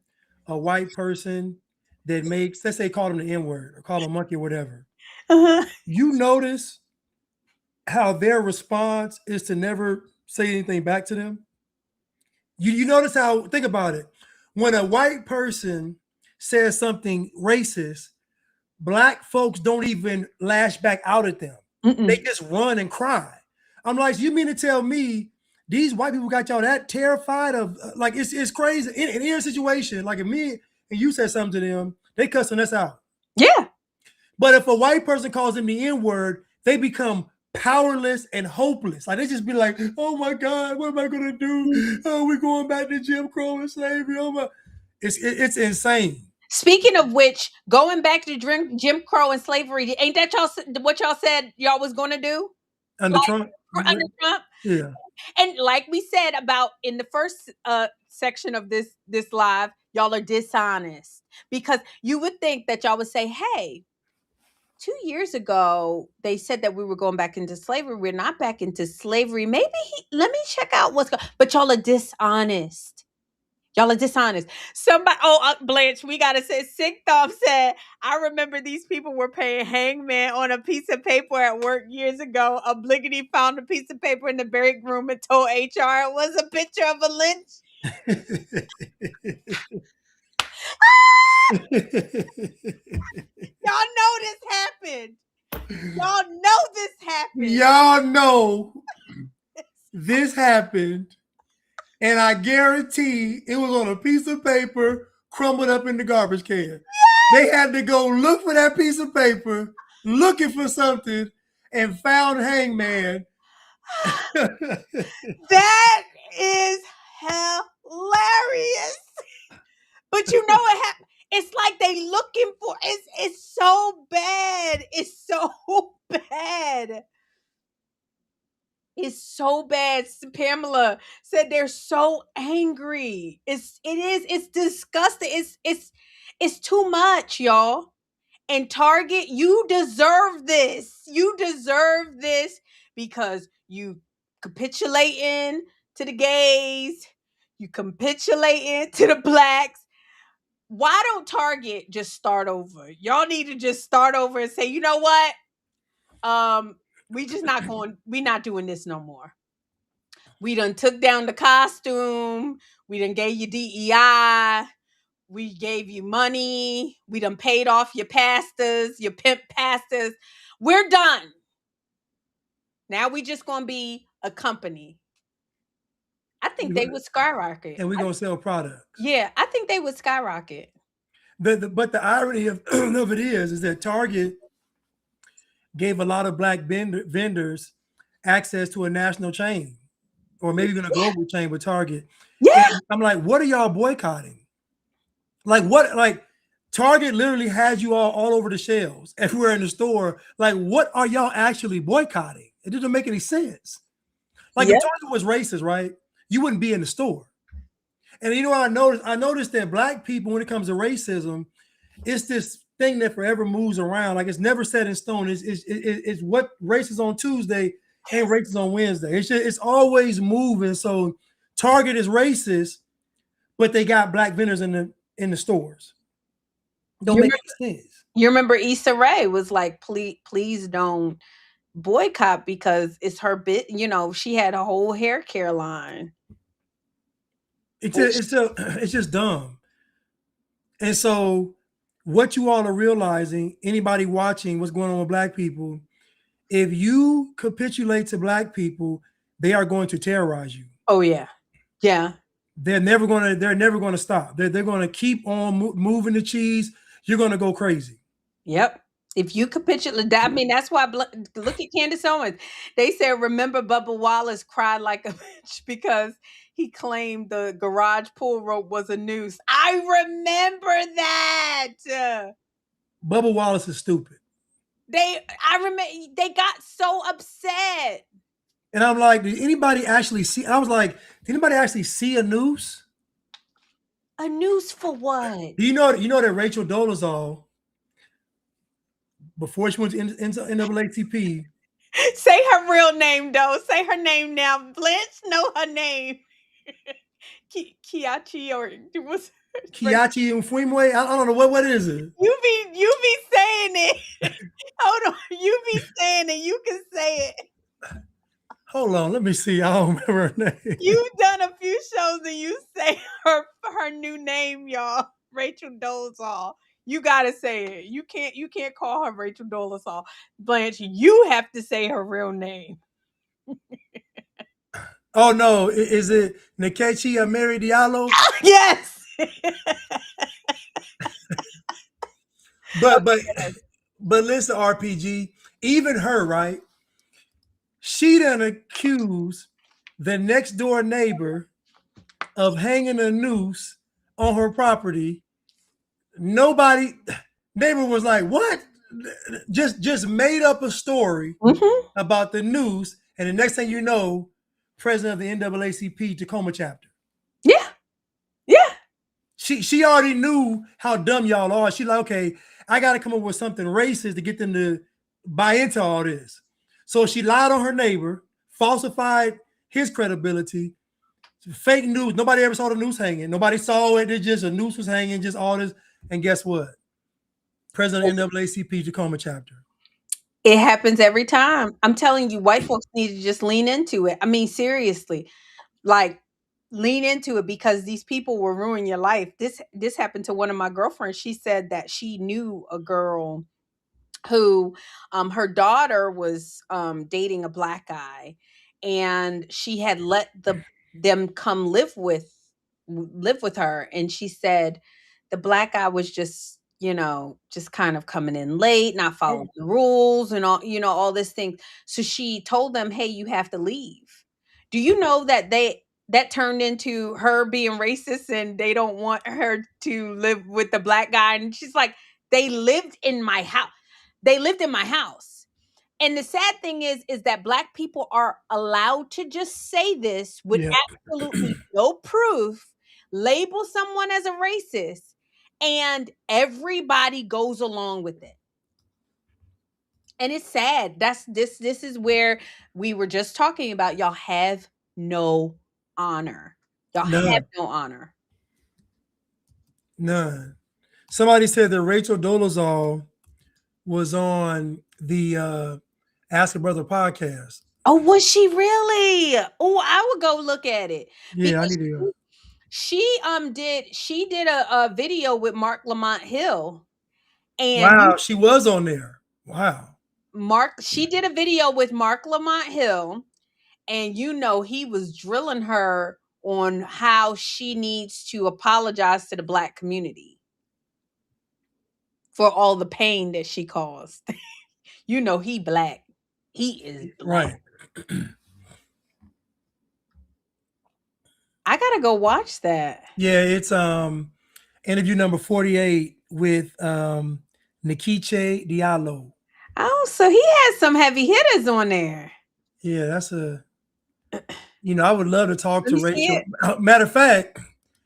a white person that makes, let's say, call them the N word or call them monkey or whatever, Uh-huh. you notice how their response is to never say anything back to them. You notice how, think about it. When a white person says something racist, black folks don't even lash back out at them. They Mm-mm. just run and cry. I'm like, you mean to tell me these white people got y'all that terrified of, like, it's crazy. In your situation, like if me and you said something to them, they cussing us out. Yeah. But if a white person calls them the N word, they become powerless and hopeless. Like they just be like, oh my God, what am I gonna do? Oh, we're going back to Jim Crow and slavery. Oh my, it's insane. Speaking of which, going back to Jim Crow and slavery, ain't that what y'all said y'all was going to do? Under Trump, Like under Trump? yeah. And like we said about in the first section of this live, y'all are dishonest, because you would think that y'all would say, hey, 2 years ago they said that we were going back into slavery. We're not back into slavery. Maybe let me check out what's going. But y'all are dishonest. Y'all are dishonest. Somebody, Blanche, we gotta say, Sick Thumb said, I remember these people were paying hangman on a piece of paper at work years ago. Obligity found a piece of paper in the break room and told HR it was a picture of a lynch. Y'all know this happened. Y'all know this happened. Y'all know this happened. And I guarantee it was on a piece of paper crumbled up in the garbage can. Yes! They had to go look for that piece of paper, looking for something, and found Hangman. That is hilarious. But you know what happened? It's like they looking for it's so bad. It's so bad. It's so bad. Pamela said they're so angry. It's disgusting. It's too much, y'all. And Target, you deserve this. You deserve this because you capitulating to the gays, you capitulating to the blacks. Why don't Target just start over? Y'all need to just start over and say, you know what? We're not doing this no more. We done took down the costume. We done gave you DEI. We gave you money. We done paid off your pastors, your pimp pastors. We're done. Now we just gonna be a company. I think they would skyrocket. And we're gonna sell products. Yeah, I think they would skyrocket. But the irony of it is that Target gave a lot of black vendors access to a national chain, or maybe even a global chain with Target. Yeah. And I'm like, what are y'all boycotting? Like what? Like Target literally has you all over the shelves, everywhere in the store. Like, what are y'all actually boycotting? It doesn't make any sense. Like if Target was racist, right? You wouldn't be in the store. And you know what I noticed? I noticed that black people, when it comes to racism, it's this thing that forever moves around. Like it's never set in stone. It's what race is on Tuesday and race is on Wednesday. It's always moving. So Target is racist, but they got black vendors in the stores. Don't make any sense. You remember Issa Rae was like, please don't boycott because it's her bit. You know, she had a whole hair care line. It's just dumb. And so what you all are realizing, anybody watching what's going on with black people, if you capitulate to black people, they are going to terrorize you. Oh yeah. Yeah. They're never going to stop. They're going to keep on moving the cheese. You're going to go crazy. Yep. If you capitulate, I mean, that's why, look at Candace Owens. They said, remember Bubba Wallace cried like a bitch because he claimed the garage pull rope was a noose. I remember that. Bubba Wallace is stupid. I remember they got so upset. And I'm like, did anybody actually see? I was like, did anybody actually see a noose? A noose for what? You know that Rachel Dolezal, before she went to NAACP. Say her real name, though. Say her name now. Blanche know her name. Kiachi or was Kiachi Mfwimwe? I don't know what is it. You be saying it. Hold on. You be saying it. You can say it. Hold on, let me see. I don't remember her name. You've done a few shows and you say her new name, y'all. Rachel Dolezal. You gotta say it. You can't call her Rachel Dolezal. Blanche, you have to say her real name. Oh no, is it Nkechi Amiri Diallo? Yes. but listen, RPG, even her, right? She done accused the next door neighbor of hanging a noose on her property. Neighbor was like, what? Just made up a story about the noose. And the next thing you know, president of the NAACP Tacoma chapter. Yeah. Yeah. She already knew how dumb y'all are. She's like, okay, I got to come up with something racist to get them to buy into all this. So she lied on her neighbor, falsified his credibility, Fake news. Nobody ever saw the noose hanging. Nobody saw it. It just a noose was hanging, just all this. And guess what? President of NAACP Tacoma chapter. It happens every time. I'm telling you, white folks need to just lean into it. I mean, seriously, like lean into it because these people will ruin your life. This happened to one of my girlfriends. She said that she knew a girl who her daughter was dating a black guy, and she had let them come live with her, and she said the black guy was just, just kind of coming in late, not following the rules and all, all this thing. So she told them, hey, you have to leave. Do you know that that turned into her being racist, and they don't want her to live with the black guy? And she's like, they lived in my house. They lived in my house. And the sad thing is that black people are allowed to just say this with absolutely no proof, label someone as a racist, and everybody goes along with it. And it's sad. This is where we were just talking about. Y'all have no honor. Y'all have no honor. None. Somebody said that Rachel Dolezal was on the Ask a Brother podcast. Oh, was she really? Oh, I would go look at it. Yeah, I need to go. She did a video with Mark Lamont Hill. And wow, she was on there. Wow. She did a video with Mark Lamont Hill, and he was drilling her on how she needs to apologize to the black community for all the pain that she caused. He black. He is black. Right. I gotta go watch that. Yeah, it's interview number 48 with Nikiche Diallo. Oh, so he has some heavy hitters on there. Yeah, that's I would love to talk to Rachel. Matter of fact,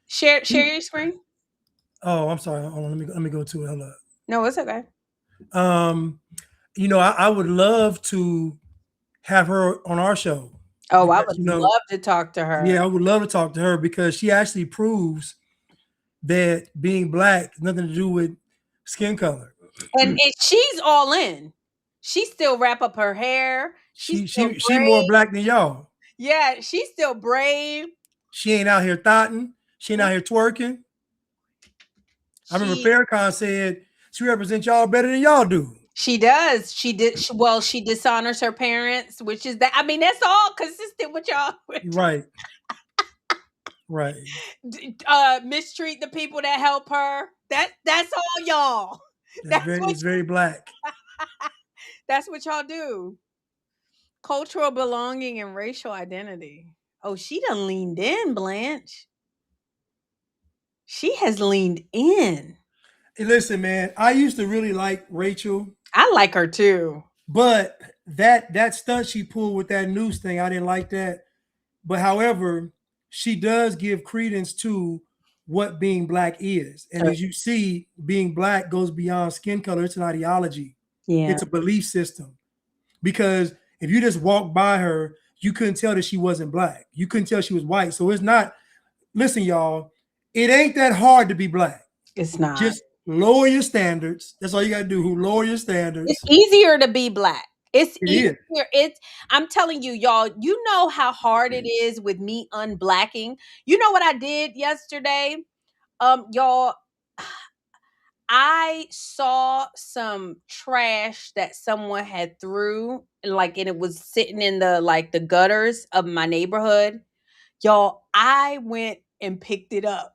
share your screen. Oh, I'm sorry. Hold on, let me go to it. Hold up. No, it's okay. I would love to have her on our show. Oh, because, I would love to talk to her. Yeah, I would love to talk to her because she actually proves that being black has nothing to do with skin color. And she's all in. She still wrap up her hair. She more black than y'all. Yeah, she's still brave. She ain't out here thotting. She ain't out here twerking. I remember Farrakhan said she represents y'all better than y'all do. She does. She dishonors her parents, which is that. I mean, that's all consistent with y'all. Right. Right. Mistreat the people that help her. That's all y'all. It's very black. That's what y'all do. Cultural belonging and racial identity. Oh, she done leaned in, Blanche. She has leaned in. Hey, listen, man, I used to really like Rachel. I like her too. But that stunt she pulled with that news thing, I didn't like that. But however, she does give credence to what being black is. And as you see, being black goes beyond skin color. It's an ideology. Yeah. It's a belief system. Because if you just walk by her, you couldn't tell that she wasn't black. You couldn't tell she was white. So it's not, listen, y'all, it ain't that hard to be black. It's not. Just lower your standards. That's all you got to do. Lower your standards. It's easier to be black. It's easier. I'm telling you, y'all, you know how hard it is with me unblacking. You know what I did yesterday? Y'all, I saw some trash that someone had threw, and it was sitting in the gutters of my neighborhood. Y'all, I went and picked it up.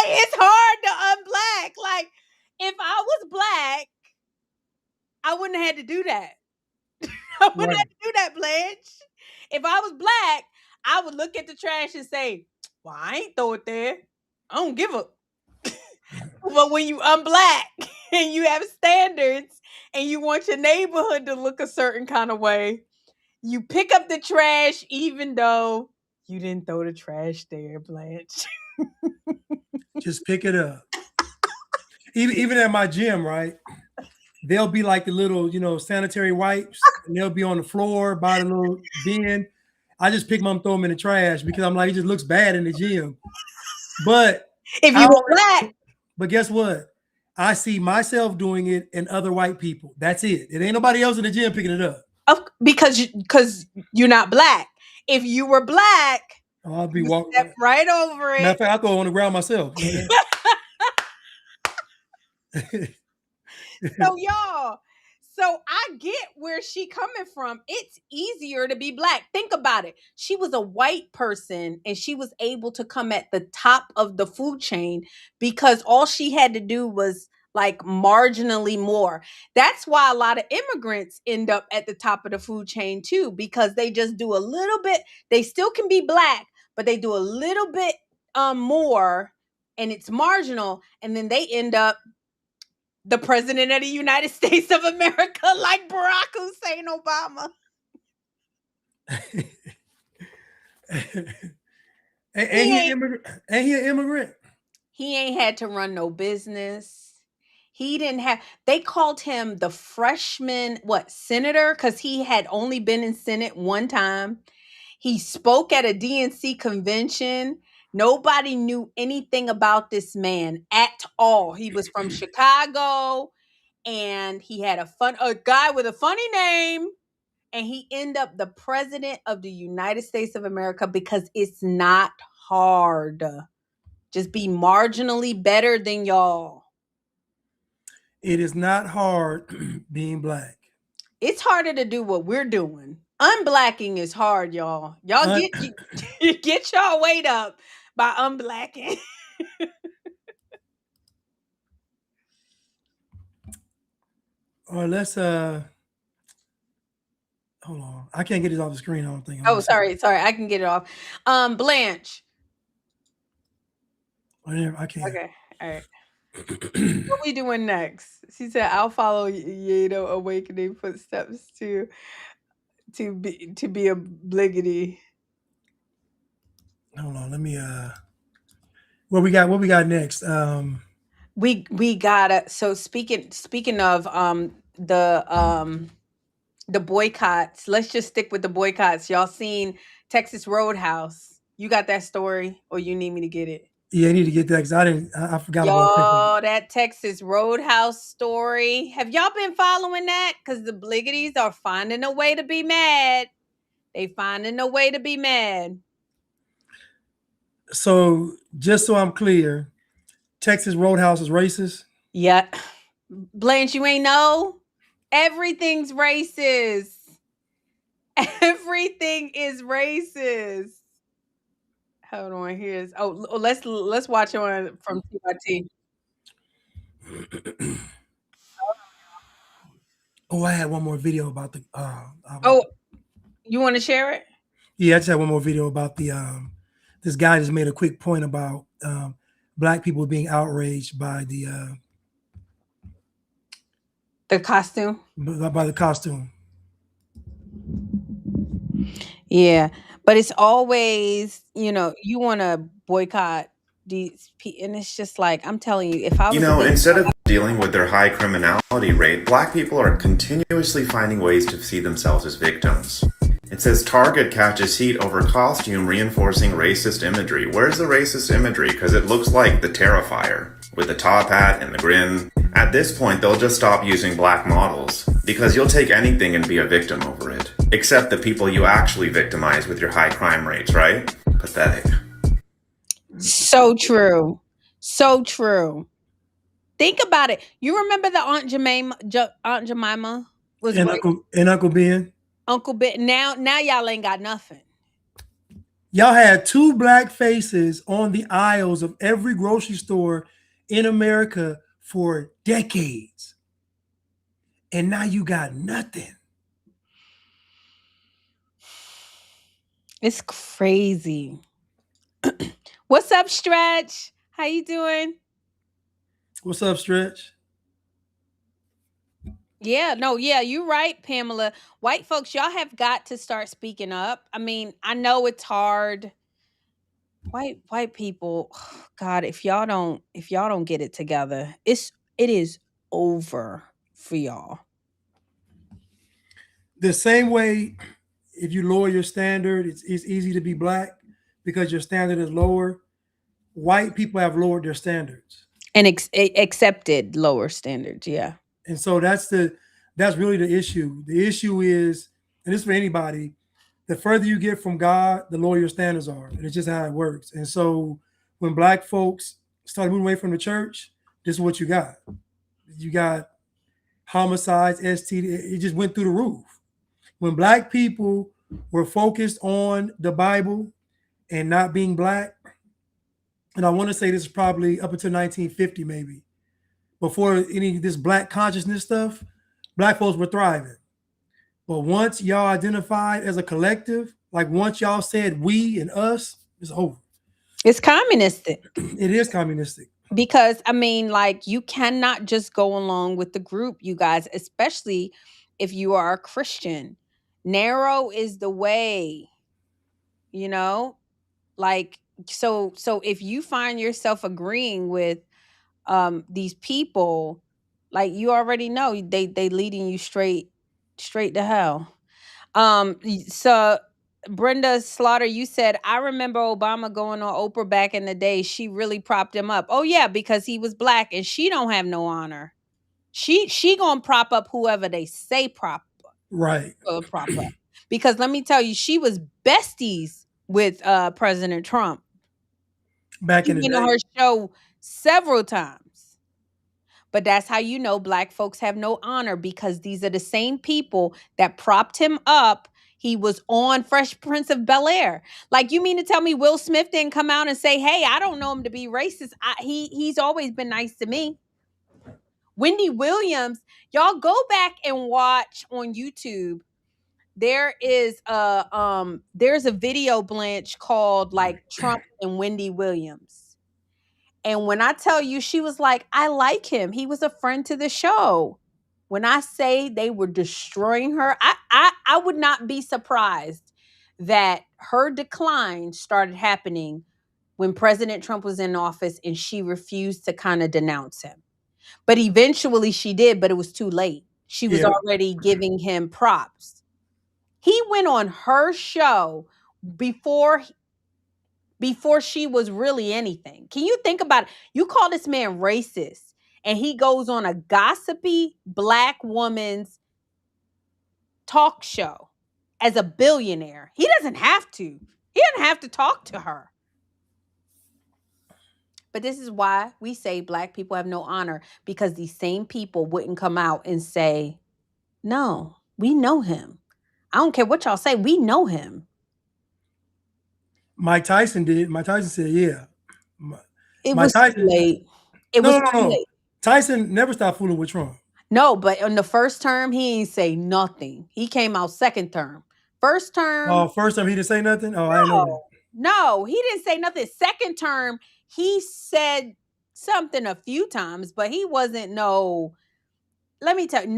It's hard to unblack. If I was black, I wouldn't have had to do that. I wouldn't have to do that, Blanche. If I was black, I would look at the trash and say, well, I ain't throw it there. I don't give a. But when you unblack and you have standards and you want your neighborhood to look a certain kind of way, you pick up the trash even though you didn't throw the trash there, Blanche. Just pick it up. Even at my gym, right? They'll be like the little, sanitary wipes, and they'll be on the floor by the little bin. I just pick him up and throw him in the trash because I'm like, he just looks bad in the gym. But If you were black, but guess what? I see myself doing it and other white people. That's it. It ain't nobody else in the gym picking it up. because you're not black. If you were black, I'll be you walking step right over Matter of it. fact, I'll throw it on the ground myself. So y'all, so I get where she coming from. It's easier to be black. Think about it. She was a white person and she was able to come at the top of the food chain because all she had to do was like marginally more. That's why a lot of immigrants end up at the top of the food chain too, because they just do a little bit. They still can be black, but they do a little bit more and it's marginal. And then they end up the president of the United States of America, like Barack Hussein Obama. Ain't he an immigrant? He ain't had to run no business. He didn't have, they called him the freshman, senator? Because he had only been in Senate one time. He spoke at a DNC convention. Nobody knew anything about this man at all. He was from Chicago. And he had a guy with a funny name, and he ended up the president of the United States of America because it's not hard. Just be marginally better than y'all. It is not hard being black. It's harder to do what we're doing. Unblacking is hard, y'all. Y'all get y'all weight up by unblacking. Or let's hold on. I can't get it off the screen. I don't think. Oh, sorry. I can get it off. Blanche. Whatever. I can't. Okay. All right. What we doing next? She said, "I'll follow Yedo awakening footsteps to be a bliggity." Hold on. Let me. What we got next? We gotta. So speaking of the boycotts. Let's just stick with the boycotts. Y'all seen Texas Roadhouse? You got that story, or you need me to get it? Yeah, I need to get that because I forgot about about that Texas Roadhouse story. Have y'all been following that? Because the bliggities are finding a way to be mad. They finding a way to be mad. So just so I'm clear, Texas Roadhouse is racist? Yeah. Blanche, you ain't know? Everything's racist. Everything is racist. Hold on, let's watch one from TYT. Oh, I had one more video about the you want to share it? Yeah, I just had one more video about the this guy just made a quick point about black people being outraged by the costume. By the costume. Yeah, but it's always, you want to boycott these people, and it's just like, I'm telling you, if I was instead of dealing with their high criminality rate, black people are continuously finding ways to see themselves as victims. It says Target catches heat over costume reinforcing racist imagery. Where's the racist imagery? Because it looks like the Terrifier with the top hat and the grin. At this point, they'll just stop using black models because you'll take anything and be a victim over it. Except the people you actually victimize with your high crime rates, right? Pathetic. So true. So true. Think about it. You remember the Aunt Jemima was and Uncle Ben? Uncle Ben. Now y'all ain't got nothing. Y'all had two black faces on the aisles of every grocery store in America for decades. And now you got nothing. It's crazy. What's up, Stretch? How you doing? What's up, Stretch? Yeah, you're right, Pamela. White folks, y'all have got to start speaking up. I mean, I know it's hard. White people, God, if y'all don't get it together, it is over for y'all. The same way if you lower your standard, it's easy to be black because your standard is lower. White people have lowered their standards, And accepted lower standards. Yeah. and so that's really the issue. The issue is, and this is for anybody, the further you get from God, the lower your standards are. And it's just how it works. And so when black folks started moving away from the church, this is what you got. You got homicides, STD, it just went through the roof. When black people were focused on the Bible and not being black, and I want to say this is probably up until 1950, maybe, before any of this black consciousness stuff, black folks were thriving. But once y'all identified as a collective, like once y'all said we and us, it's over. It's communistic. It is communistic. Because I mean, like, you cannot just go along with the group, you guys, especially if you are a Christian. Narrow is the way, you know? Like, so if you find yourself agreeing with these people, like, you already know they leading you straight to hell. So Brenda Slaughter, you said, I remember Obama going on Oprah back in the day. She really propped him up. Oh yeah, because he was black, and she don't have no honor. She gonna prop up whoever they say prop Right. prop up. Because let me tell you, she was besties with President Trump. Back She in the been on day. her show several times. But that's how you know black folks have no honor, because these are the same people that propped him up. He was on Fresh Prince of Bel-Air. Like, you mean to tell me Will Smith didn't come out and say, hey, I don't know him to be racist. He's always been nice to me. Wendy Williams, y'all go back and watch on YouTube. There's a video, Blanche, called like Trump and Wendy Williams. And when I tell you, she was like, I like him. He was a friend to the show. When I say they were destroying her, I would not be surprised that her decline started happening when President Trump was in office and she refused to kind of denounce him. But eventually she did, but it was too late. She was Yeah. already giving him props. He went on her show before she was really anything. Can you think about it? You call this man racist, and he goes on a gossipy black woman's talk show as a billionaire. He doesn't have to. He doesn't have to talk to her. But this is why we say black people have no honor, because these same people wouldn't come out and say, no, we know him. I don't care what y'all say. We know him. Mike Tyson did. Mike Tyson said, yeah. It Mike was Tyson, too late. It no, was no, too no. late. Tyson never stopped fooling with Trump. No, but in the first term, he ain't say nothing. He came out second term. First term, Oh, first time he didn't say nothing? Oh, I didn't know that. no, he didn't say nothing. Second term, he said something a few times, but he wasn't let me tell you,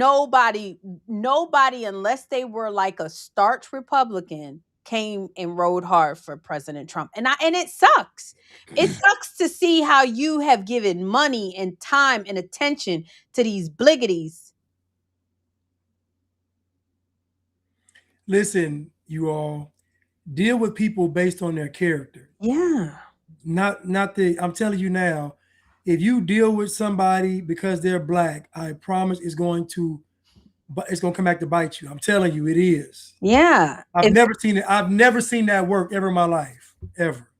nobody, unless they were like a starch Republican, came and rode hard for President Trump. And it sucks. It sucks to see how you have given money and time and attention to these bliggities. Listen, you all, deal with people based on their character. Yeah. Not I'm telling you now, if you deal with somebody because they're black, I promise it's going to come back to bite you. I'm telling you, it is. Yeah. I've never seen it. I've never seen that work ever in my life, ever.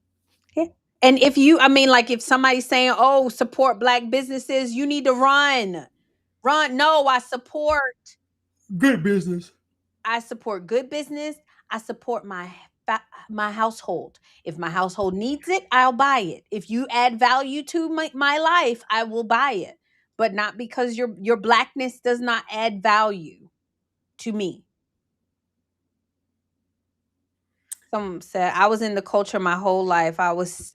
Yeah. And if somebody's saying, oh, support black businesses, you need to run. No, I support Good business. good business. I support my household. If my household needs it, I'll buy it. If you add value to my life, I will buy it. But not because your blackness does not add value to me. Someone said, I was in the culture my whole life. I was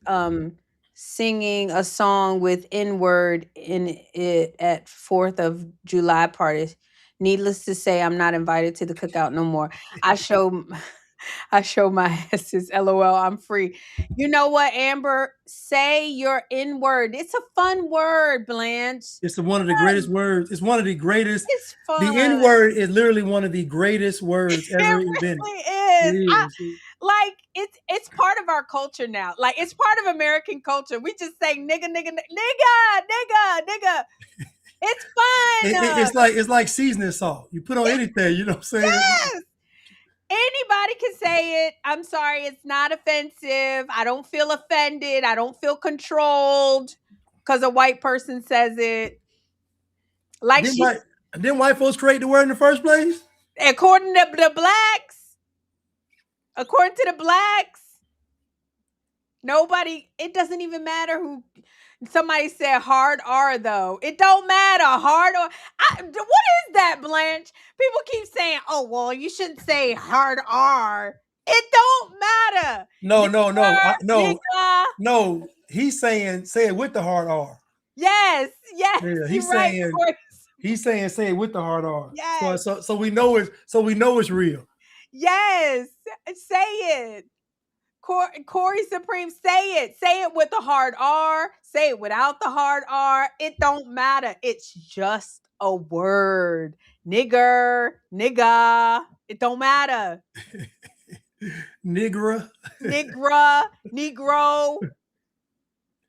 singing a song with N-word in it at 4th of July parties. Needless to say, I'm not invited to the cookout no more. I show I show my asses. LOL. I'm free. You know what, Amber? Say your N word. It's a fun word, Blanche. It's one of the greatest words. It's one of the greatest. It's The fun. N word is literally one of the greatest words It ever invented. really It is. is. Like it's part of our culture now. Like it's part of American culture. We just say nigga, nigga, nigga, nigga, nigga. It's fun. It's like seasoning salt. You put on anything, you know what I'm saying? Yes. Anybody can say it. I'm sorry, it's not offensive. I don't feel offended. I don't feel controlled because a white person says it. Like Didn't she's white, didn't white folks create the word in the first place? according to the blacks, according to the blacks, nobody, it doesn't even matter who. Somebody said hard R though. It don't matter. Hard R. What is that, Blanche? People keep saying, oh, well, you shouldn't say hard R. It don't matter. No, Nigga. no. He's saying say it with the hard R. Yes, Yeah, you're right. Corey. he's saying say it with the hard R. Yes, So we know it's real. yes. Say it. Corey Supreme, say it. Say it with the hard R. Say it without the hard R. It don't matter. It's just a word. Nigger, nigga. It don't matter. Nigra. Nigra, Negro.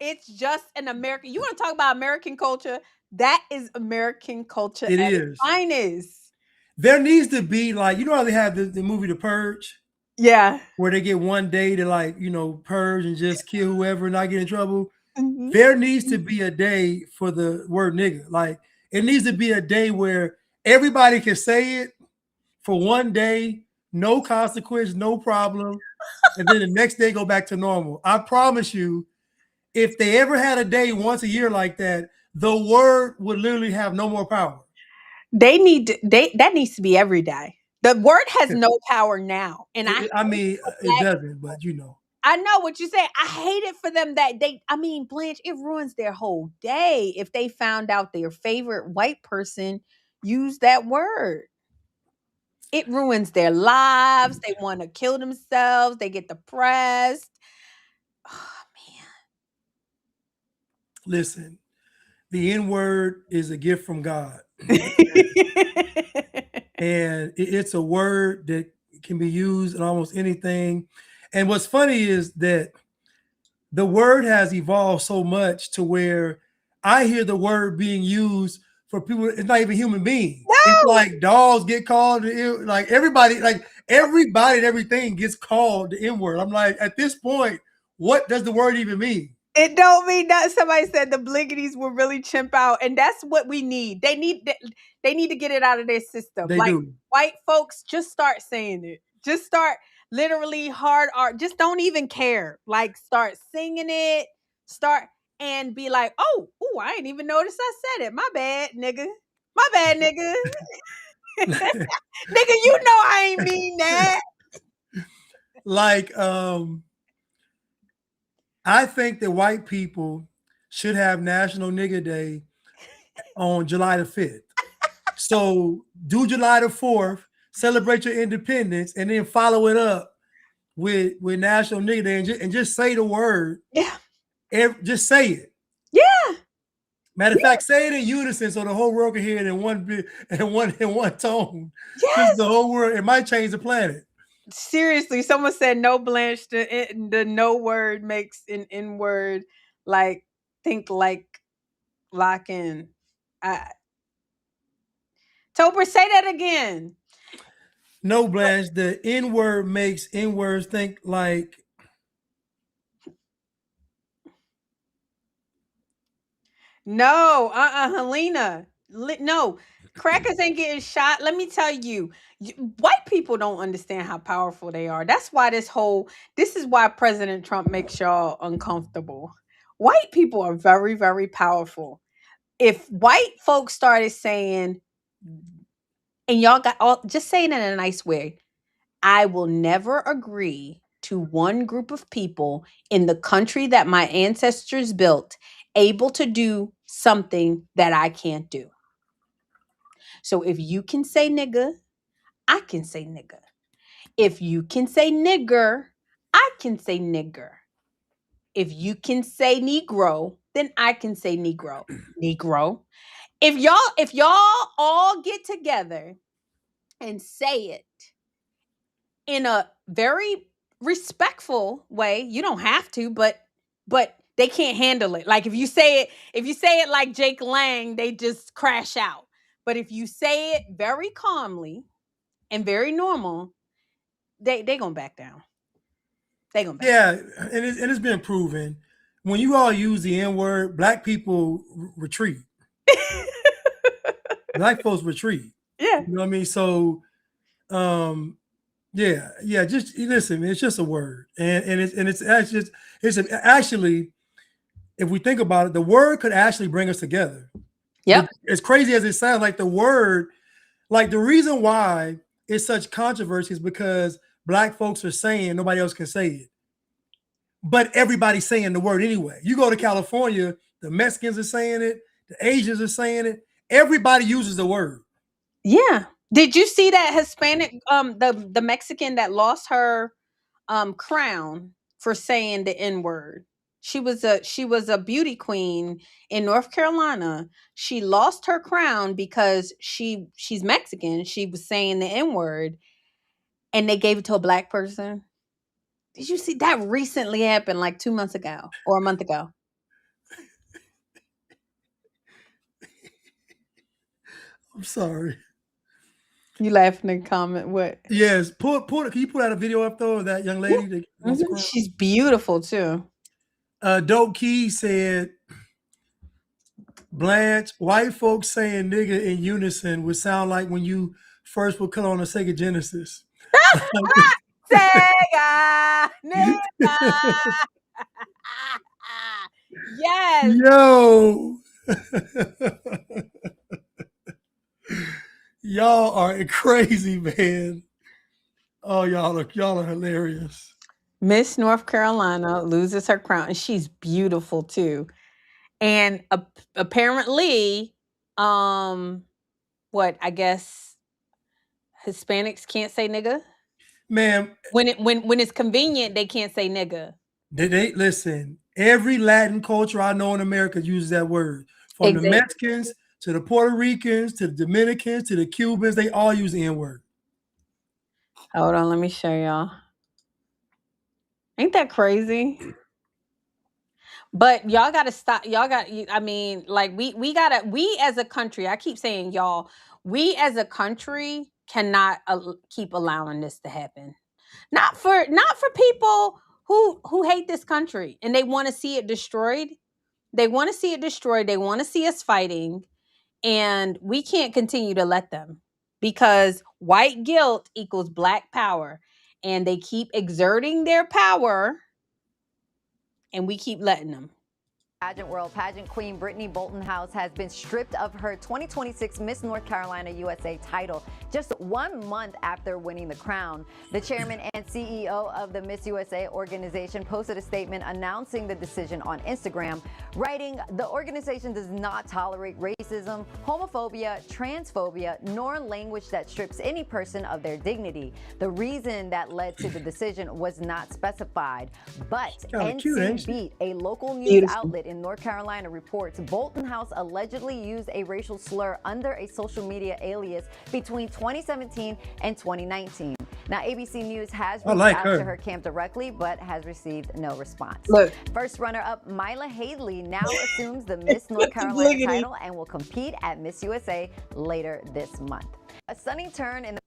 It's just an American. You want to talk about American culture? That is American culture It at its is. finest. There needs to be like, you know how they have the movie The Purge? Yeah. Where they get one day to like, purge and just kill whoever and not get in trouble. Mm-hmm. There needs to be a day for the word nigga. Like it needs to be a day where everybody can say it for one day, no consequence, no problem. And then the next day go back to normal. I promise you, if they ever had a day once a year like that, the word would literally have no more power. That needs to be every day. The word has no power now. And It doesn't, but I know what you say. I hate it for them that Blanche, it ruins their whole day if they found out their favorite white person used that word. It ruins their lives. They want to kill themselves. They get depressed. Oh, listen, the N-word is a gift from God. man. And it's a word that can be used in almost anything. And what's funny is that the word has evolved so much to where I hear the word being used for people. It's not even human beings. No. It's like dogs get called. Like everybody and everything gets called the N-word. I'm like, at this point, what does the word even mean? It don't mean that. Somebody said the blinkities will really chimp out, and that's what we need. They need to get it out of their system. They like do. white folks, just start saying it. Just start literally hard art. Just don't even care. Like start singing it. Start and be like, oh, I didn't even notice I said it. My bad, nigga. My bad, nigga. Nigga, you know I ain't mean that. Like, I think that white people should have National Nigga Day on July the 5th. So do July the 4th, celebrate your independence, and then follow it up with National Nigga Day and just say the word. Yeah. Just say it. Yeah. Matter of fact, say it in unison so the whole world can hear it in one tone. Yes. The whole world, it might change the planet. Seriously, someone said no, Blanche. The no word makes an N word like think like lock in. Tober, say that again. No, Blanche, the N word makes N words think like. No, Helena. No, crackers ain't getting shot. Let me tell you, white people don't understand how powerful they are. That's why this is why President Trump makes y'all uncomfortable. White people are very, very powerful. If white folks started saying, and y'all got all just saying it in a nice way, I will never agree to one group of people in the country that my ancestors built able to do something that I can't do. So if you can say nigga, I can say nigga. If you can say nigger, I can say nigger. If you can say Negro, then I can say Negro. Negro. If y'all all get together and say it in a very respectful way, you don't have to, but they can't handle it. Like if you say it like Jake Lang, they just crash out. But if you say it very calmly and very normal, they gonna back down. They gonna back down. Yeah, and it's been proven when you all use the N word, black people retreat. Black folks retreat. Yeah. You know what I mean? So, yeah. Just listen, it's just a word, and actually, if we think about it, the word could actually bring us together. Yep. As crazy as it sounds, like the word, like the reason why it's such controversy is because black folks are saying nobody else can say it, but everybody's saying the word anyway. You go to California, the Mexicans are saying it, the Asians are saying it. Everybody uses the word. Yeah. Did you see that Hispanic the Mexican that lost her crown for saying the N-word? She was a beauty queen in North Carolina. She lost her crown because she's Mexican. She was saying the N-word and they gave it to a black person. Did you see that recently happened like 2 months ago or a month ago? I'm sorry. You laughing in the comment what? Yes, can you pull out a video up though of that young lady that lost the crown? She's beautiful too. Dope Key said, Blanche, white folks saying nigga in unison would sound like when you first would cut on a Sega Genesis. Sega, nigga. Yes. Yo. Y'all are crazy, man. Oh, y'all are hilarious. Miss North Carolina loses her crown, and she's beautiful too. And apparently, what I guess Hispanics can't say nigga. Man, When it's convenient, they can't say nigga. They listen. Every Latin culture I know in America uses that word. From Exactly. the Mexicans to the Puerto Ricans to the Dominicans to the Cubans, they all use the N word. Hold on, let me show y'all. Ain't that crazy? But y'all got to stop. I mean, like we as a country, I keep saying y'all, we as a country cannot keep allowing this to happen. Not for people who hate this country and they want to see it destroyed. They want to see it destroyed. They want to see us fighting. And we can't continue to let them, because white guilt equals black power. And they keep exerting their power and we keep letting them. Pageant world, pageant queen Brittany Bolton-House has been stripped of her 2026 Miss North Carolina USA title just 1 month after winning the crown. The chairman and CEO of the Miss USA organization posted a statement announcing the decision on Instagram, writing, "The organization does not tolerate racism, homophobia, transphobia, nor language that strips any person of their dignity. The reason that led to the decision was not specified, but NC Beat, a local news outlet in North Carolina, reports Bolton-House allegedly used a racial slur under a social media alias between 2017 and 2019. Now, ABC News has reached out to her camp directly, but has received no response. Look. First runner-up Mila Haley now assumes the Miss North Carolina title and will compete at Miss USA later this month. A stunning turn in the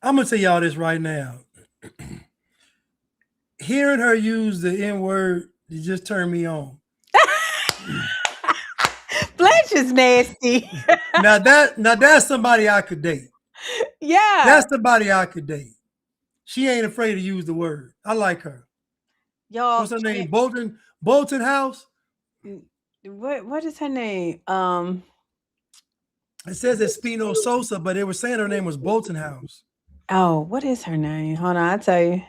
I'm gonna tell y'all this right now. Hearing her use the N word, it just turned me on. Blanche is nasty. now that's somebody I could date. Yeah. That's somebody I could date. She ain't afraid to use the word. I like her. Y'all, what's her name? Bolton-House? What is her name? It says Espino Sosa, but they were saying her name was Bolton-House. Oh, what is her name? Hold on, I'll tell you.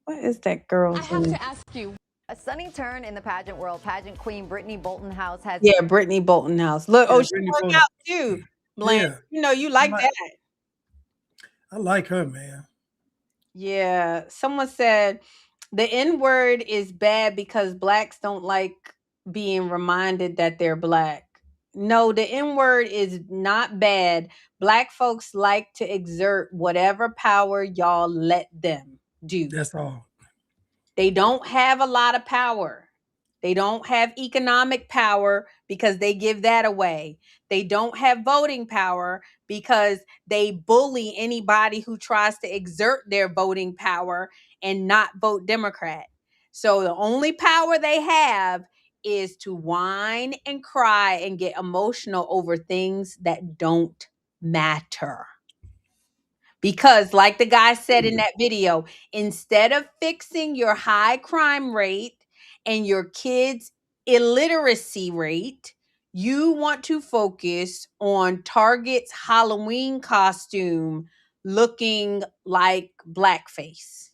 What is that girl's name? I have to ask you. A stunning turn in the pageant world. Pageant queen Brittany Bolton-House has... Yeah, Brittany Bolton-House. Look, she worked out too. Blanche. Yeah. You know, you like that. I like her, man. Yeah. Someone said the N word is bad because blacks don't like being reminded that they're black. No, the N word is not bad. Black folks like to exert whatever power y'all let them do. That's all. They don't have a lot of power. They don't have economic power because they give that away. They don't have voting power because they bully anybody who tries to exert their voting power and not vote Democrat. So the only power they have is to whine and cry and get emotional over things that don't matter. Because, like the guy said in that video, instead of fixing your high crime rate and your kids' illiteracy rate, you want to focus on Target's Halloween costume looking like blackface.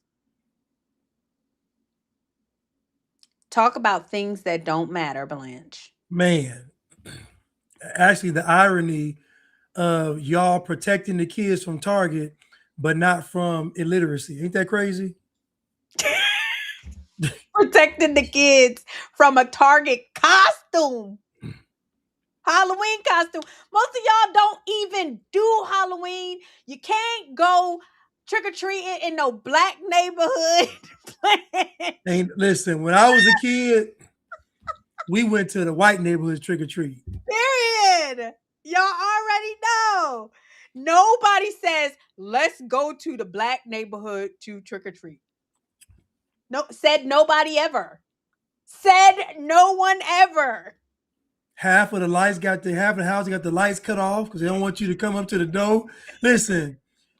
Talk about things that don't matter, Blanche. Man, actually, the irony of y'all protecting the kids from Target, but not from illiteracy. Ain't that crazy? Protecting the kids from a Target costume. Halloween costume. Most of y'all don't even do Halloween. You can't go trick or treating in no black neighborhood. And listen, when I was a kid, we went to the white neighborhood trick or treat. Period. Y'all already know. Nobody says, let's go to the black neighborhood to trick or treat. No, said nobody ever. Said no one ever. Half of the house got the lights cut off because they don't want you to come up to the door. Listen,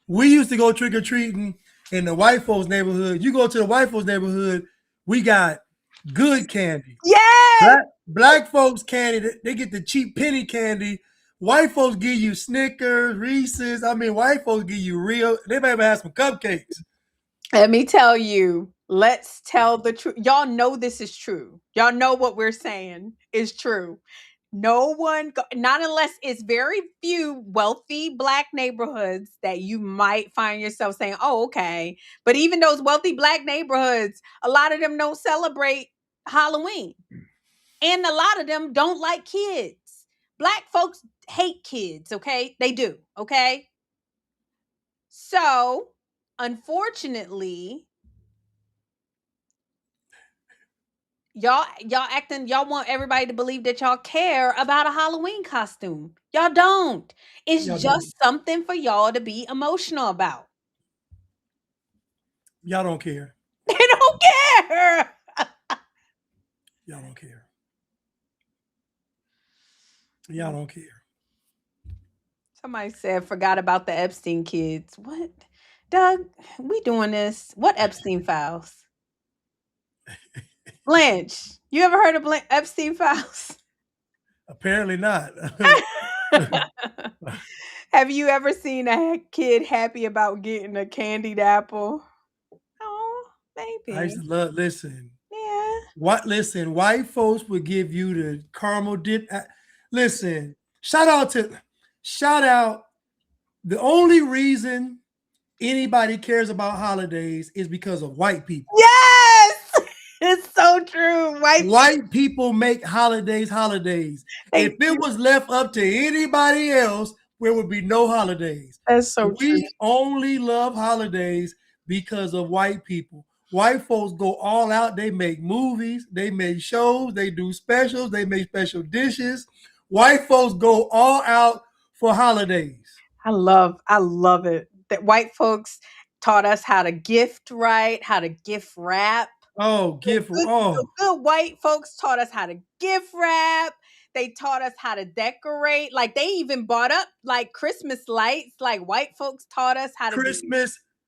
we used to go trick or treating in the white folks neighborhood. You go to the white folks neighborhood, we got good candy. Yes. Black folks candy, they get the cheap penny candy. White folks give you Snickers, Reese's. I mean, white folks give you real. They might even have some cupcakes. Let me tell you, let's tell the truth. Y'all know this is true. Y'all know what we're saying is true. No one, not unless it's very few wealthy black neighborhoods that you might find yourself saying, oh, okay. But even those wealthy black neighborhoods, a lot of them don't celebrate Halloween. And a lot of them don't like kids. Black folks hate kids, okay? They do, okay? So, unfortunately, y'all want everybody to believe that y'all care about a Halloween costume. Y'all don't. It's Y'all just something for y'all to be emotional about. Y'all don't care. They don't care. Y'all don't care. Y'all don't care. Somebody said forgot about the Epstein kids. What? Doug, we doing this. What Epstein files? Blanche, you ever heard of Epstein files? Apparently not. Have you ever seen a kid happy about getting a candied apple? Oh, baby. I used to love, listen. Yeah. Listen, white folks would give you the caramel dip. Listen, shout out. The only reason anybody cares about holidays is because of white people. Yes. It's so true. White people make holidays. If it was left up to anybody else, there would be no holidays. That's so true. We only love holidays because of white people. White folks go all out. They make movies, they make shows, they do specials, they make special dishes. White folks go all out for holidays. I love it. That white folks taught us how to gift right, how to gift wrap. Oh, The good white folks taught us how to gift wrap. They taught us how to decorate. Like they even bought up like Christmas lights. Like white folks taught us how to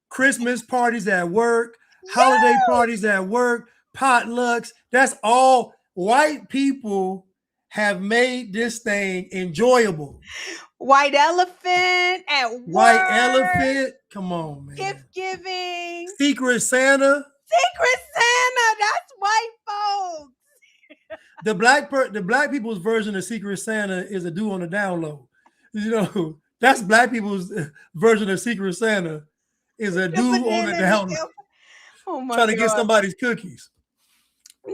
Christmas parties at work, holiday parties at work, potlucks. That's all white people have made this thing enjoyable. White elephant at work. White elephant. Come on, man. Gift giving. Secret Santa. Secret Santa. That's white folks. The black people's version of Secret Santa is a do on the down low. You know, that's black people's version of Secret Santa. Is a dude on the down Oh my trying to get God. somebody's cookies.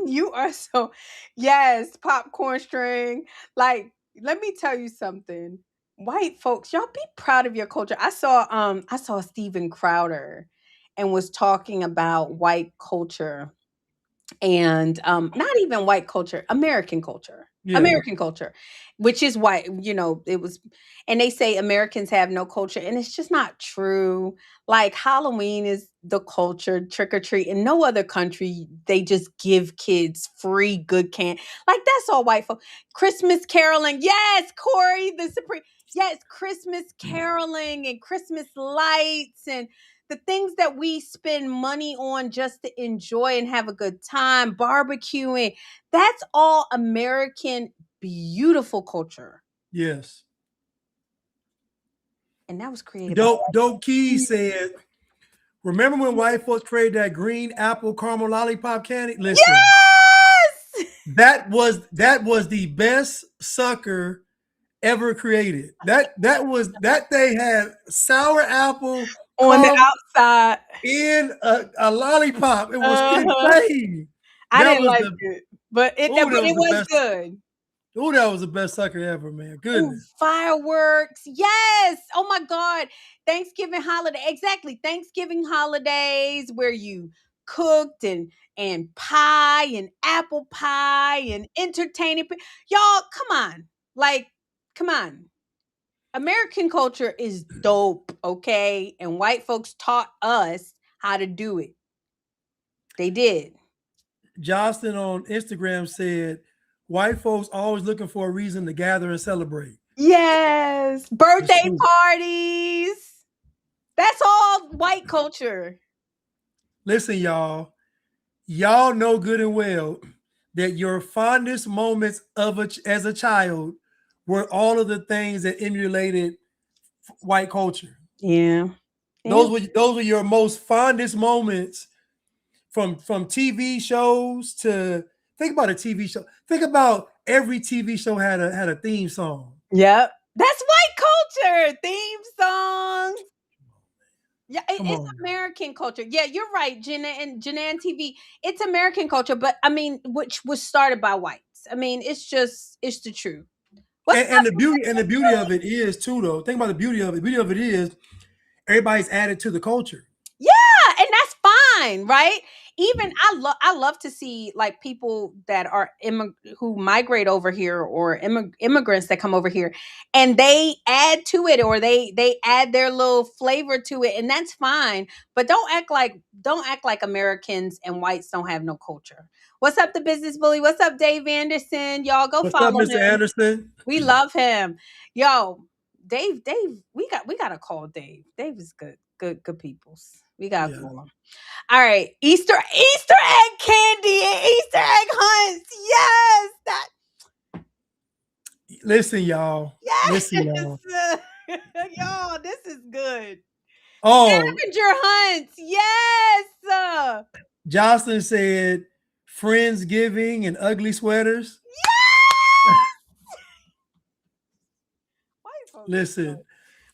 You are so, yes, popcorn string. Like, let me tell you something. White folks, y'all be proud of your culture. I saw Steven Crowder and was talking about white culture and not even white culture, Yeah. American culture, which is why, it was, and they say Americans have no culture, and it's just not true. Like, Halloween is the culture, trick or treat. In no other country, they just give kids free good candy. Like, that's all white folk. Christmas caroling, yes, Corey, the supreme, yes, Christmas caroling and Christmas lights and the things that we spend money on just to enjoy and have a good time, barbecuing, that's all American beautiful culture. Yes. And that was created by Dope Key said, remember when white folks created that green apple caramel lollipop candy? Listen, Yes! that was the best sucker ever created. That they had sour apple On the come outside. in a lollipop. It was Uh-huh. insane. I That didn't was like the it. But it oh, that was the was best. good. Oh, that was the best sucker ever, man. Ooh, Goodness. fireworks. Yes. Oh my God. Thanksgiving holiday. Exactly. Thanksgiving holidays where you cooked and pie and apple pie and entertaining. Y'all, come on. Like, come on. American culture is dope, okay? And white folks taught us how to do it. They did. Justin on Instagram said, white folks always looking for a reason to gather and celebrate. Yes. It's Birthday true. parties. That's all white culture. Listen, y'all know good and well that your fondest moments as a child were all of the things that emulated white culture. Yeah. Those were your most fondest moments from TV shows to think about a TV show. Think about every TV show had a theme song. Yep. That's white culture. Theme songs. Yeah, Come it's on. American culture. Yeah, you're right, Jenan TV. It's American culture, but I mean, which was started by whites. I mean, it's the truth. What's And the beauty of it is too, though. Think about the beauty of it. The beauty of it is everybody's added to the culture. Yeah, and that's fine, right? Even I love to see like people that are who migrate over here or immigrants that come over here and they add to it or they add their little flavor to it and that's fine, but don't act like Americans and whites don't have no culture. What's up the business bully? What's up Dave Anderson? Y'all go What's up, follow Mr. him. Anderson? We love him. Yo, Dave, we gotta call Dave. Dave is good peoples. We gotta call him. All right, Easter egg candy and Easter egg hunts. Yes, that. Listen, y'all. Yes, Listen, y'all. y'all, this is good. Oh, Scavenger hunts. Yes. Jocelyn said Friendsgiving and ugly sweaters. White folks. Listen,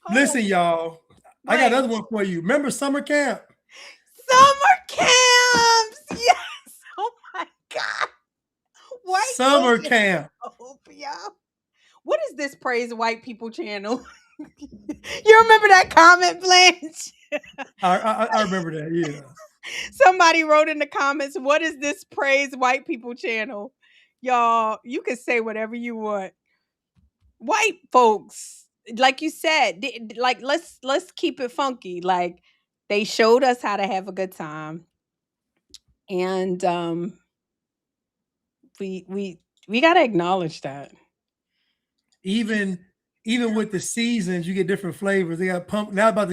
Hold on. y'all. I got another one for you. Remember summer camp? Summer camps. Yes. Oh my God. White Summer culture. camp. Oh, y'all. What is this Praise White People channel? You remember that comment, Blanche? I remember that. Yeah. Somebody wrote in the comments, what is this Praise White People channel? Y'all, you can say whatever you want. White folks, like you said, like let's keep it funky. Like they showed us how to have a good time. And we gotta acknowledge that. Even with the seasons, you get different flavors. They got now we about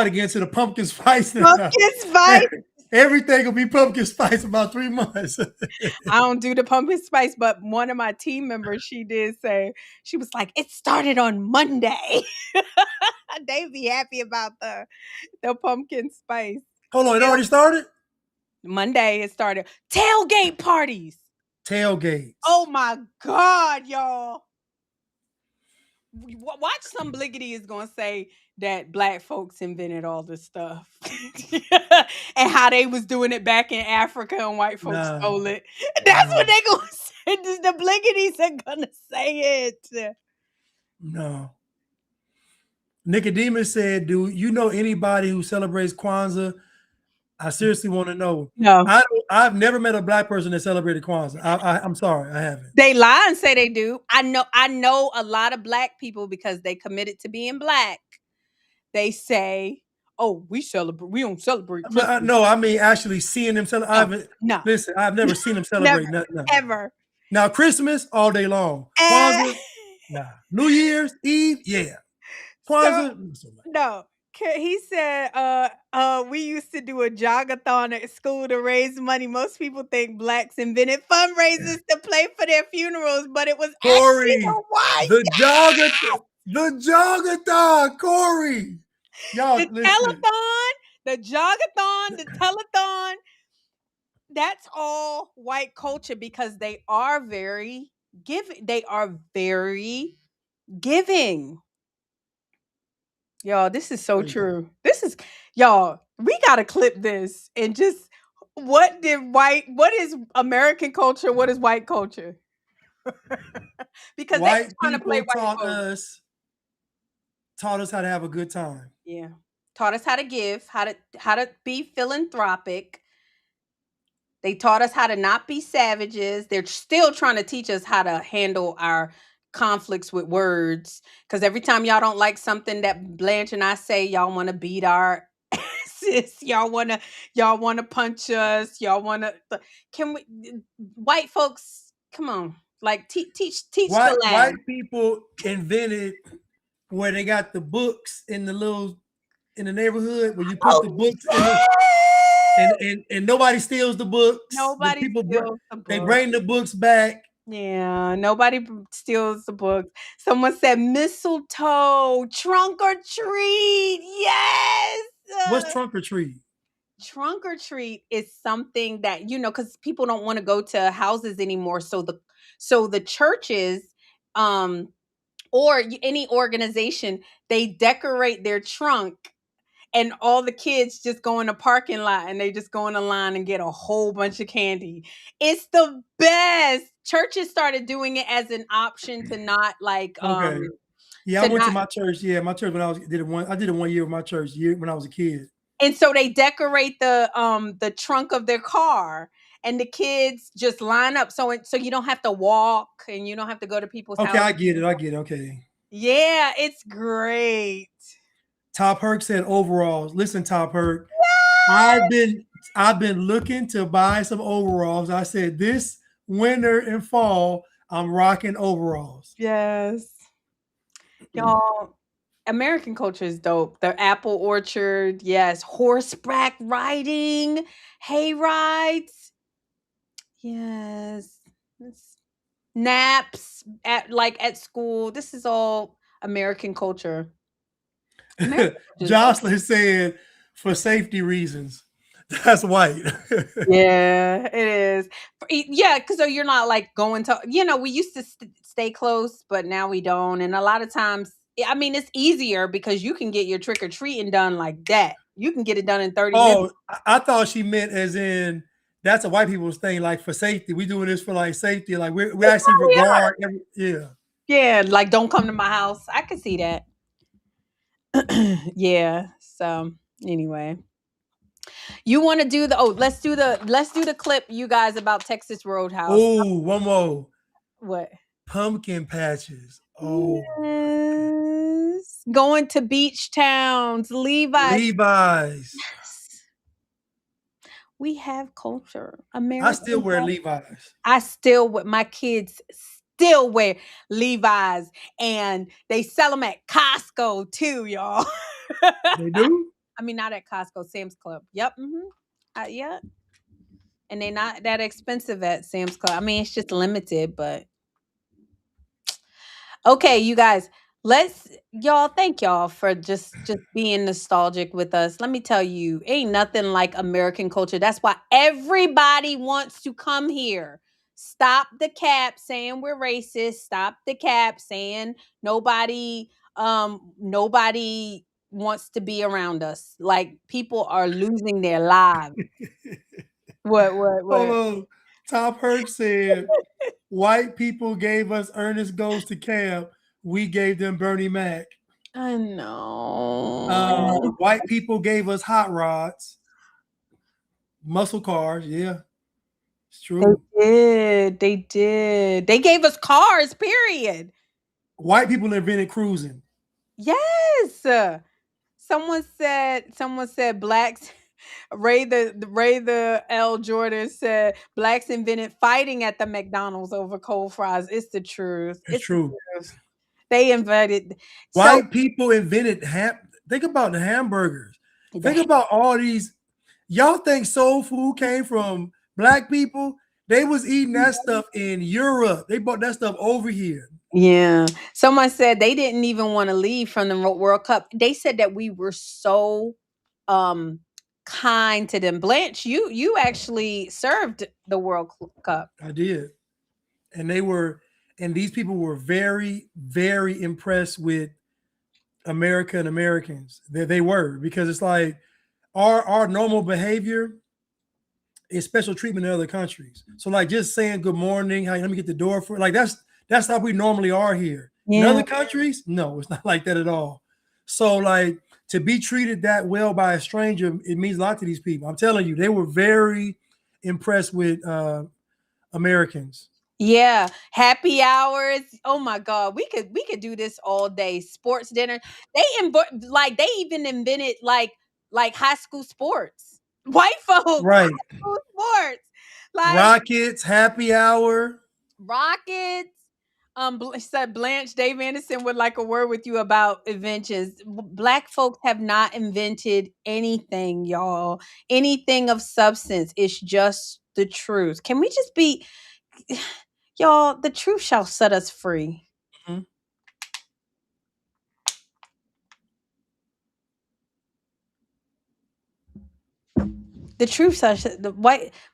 to get into the pumpkin spice now. Pumpkin spice. Everything will be pumpkin spice about 3 months. I don't do the pumpkin spice, but one of my team members, she did say, she was like, it started on Monday. They be happy about the pumpkin spice. Hold on, it already started? Monday it started. Tailgate parties. Tailgates. Oh my God, y'all. Watch some bliggity is gonna say that black folks invented all this stuff and how they was doing it back in Africa and white folks Nah, stole it. That's what no, they gonna say. The bliggities are gonna say it. no. Nicodemus said, "Do you know anybody who celebrates Kwanzaa?" I seriously want to know. No. I've never met a black person that celebrated Kwanzaa. I'm sorry, I haven't. They lie and say they do. I know a lot of black people because they committed to being black. They say, "Oh, we don't celebrate But Christmas." no, I mean actually seeing them celebrate. I No, haven't. no, Listen, I've never seen them never, celebrate nothing. No. ever. Now Christmas all day long. Eh, Kwanzaa, nah. New Year's Eve, yeah. so Kwanzaa, not so much. no. He said, we used to do a jogathon at school to raise money. Most people think blacks invented fundraisers to play for their funerals, but it was actually the Corey, white. the jogathon, Corey. Y'all The listen. telethon, the jogathon, the telethon. That's all white culture because they are very giving. They are very giving. Y'all, this is so Crazy. true. This is y'all, we gotta clip this and just what is American culture? What is white culture? Because they White was trying to play people white folks. taught us how to have a good time. Yeah. Taught us how to give, how to be philanthropic. They taught us how to not be savages. They're still trying to teach us how to handle our conflicts with words. Because every time y'all don't like something that Blanche and I say, y'all want to beat our asses. Y'all wanna punch us. Y'all wanna can we white folks come on. Like teach the White lad. people invented where they got the books in the neighborhood where you put the Oh, books in the yes! and nobody steals the books. The Nobody people steals the they book. bring the books back. Yeah, nobody steals the book. Someone said mistletoe, trunk or treat. Yes. What's trunk or treat? Trunk or treat is something that because people don't want to go to houses anymore. So the churches, um, or any organization, they decorate their trunk and all the kids just go in the parking lot and they just go in a line and get a whole bunch of candy. It's the best. Churches started doing it as an option to not Okay. Yeah, I to went to not my church. Yeah, my church when I did it 1 year with my church when I was a kid. and so they decorate the trunk of their car and the kids just line up so you don't have to walk and you don't have to go to people's Okay, I houses. get it. I get it. Okay. Yeah, it's great. Top Herc said overalls. Listen, Top Herc, I've been looking to buy some overalls. I said this winter and fall, I'm rocking overalls. Yes. Y'all, American culture is dope. The apple orchard, yes. Horseback riding, hay rides, yes. It's- Naps at school. This is all American culture. American culture is dope. Jocelyn said for safety reasons. That's white. Yeah, it is. Yeah, because so you're not like going to, we used to stay close, but now we don't. And a lot of times, I mean, it's easier because you can get your trick or treating done like that. You can get it done in 30 minutes. Oh, I thought she meant as in that's a white people's thing, like for safety. We doing this for like safety, like we actually regard yeah. Yeah, like don't come to my house. I could see that. Yeah. So anyway, you want to do let's do the clip, you guys, about Texas Roadhouse. Oh, one more. What? Pumpkin patches. Oh, Yes. Going to beach towns, Levi's. Levi's. Yes. We have culture. I still American wear culture. Levi's. I still with my kids still wear Levi's and they sell them at Costco too, y'all. They do? I mean, not at Costco, Sam's Club. Yep. Yeah. And they're not that expensive at Sam's Club. I mean, it's just limited, but okay, you guys. Thank y'all for just being nostalgic with us. Let me tell you, ain't nothing like American culture. That's why everybody wants to come here. Stop the cap saying we're racist. Stop the cap saying nobody wants to be around us. Like people are losing their lives. What? Hold on. Top Herc said, white people gave us Ernest Goes to Camp. We gave them Bernie Mac. I know. White people gave us hot rods, muscle cars. Yeah, it's true. They did. They gave us cars, period. White people invented cruising. Yes. Someone said blacks Ray the L Jordan said blacks invented fighting at the McDonald's over cold fries. It's the truth. It's true. Truth. They invented White people invented think about the hamburgers. Think about all these. Y'all think soul food came from black people? They was eating that stuff in Europe. They brought that stuff over here. Yeah. Someone said they didn't even want to leave from the World Cup. They said that we were so kind to them. Blanche, you actually served the World Cup. I did. And these people were very, very impressed with America and Americans. They were, because it's like our normal behavior is special treatment in other countries. So like just saying good morning, hey, let me get the door for like that's how we normally are here. Yeah. In other countries, no, it's not like that at all. So like to be treated that well by a stranger, it means a lot to these people. I'm telling you, they were very impressed with Americans. Yeah, happy hours. Oh my God, we could do this all day. Sports dinner. They even invented like high school sports. White folks, right? High school sports, like Rockets, happy hour, Rockets. Said Blanche Dave Anderson would like a word with you about inventions. Black folks have not invented anything, y'all. Anything of substance. It's just the truth. Can we just be? Y'all, the truth shall set us free. Mm-hmm. The truth shall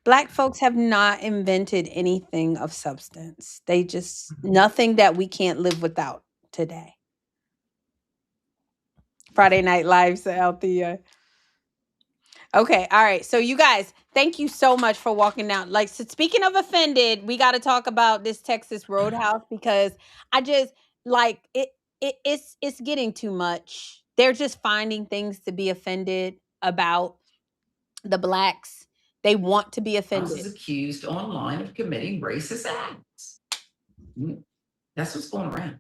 black folks have not invented anything of substance. They just nothing that we can't live without today. Friday Night Lives out the Okay, all right. So you guys, thank you so much for walking down. Like, so speaking of offended, we got to talk about this Texas Roadhouse because I just like it's getting too much. They're just finding things to be offended about the blacks. They want to be offended. Is accused online of committing racist acts. That's what's going around.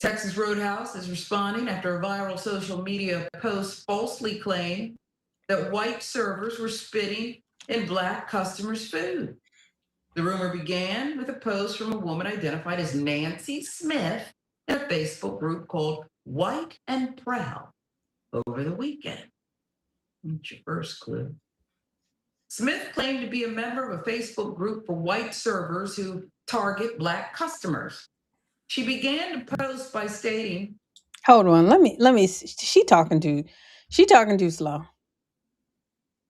Texas Roadhouse is responding after a viral social media post falsely claimed that white servers were spitting in black customers' food. The rumor began with a post from a woman identified as Nancy Smith in a Facebook group called White and Proud over the weekend. That's your first clue. Smith claimed to be a member of a Facebook group for white servers who target black customers. She began to post by stating, "Hold on, let me. She talking too slow.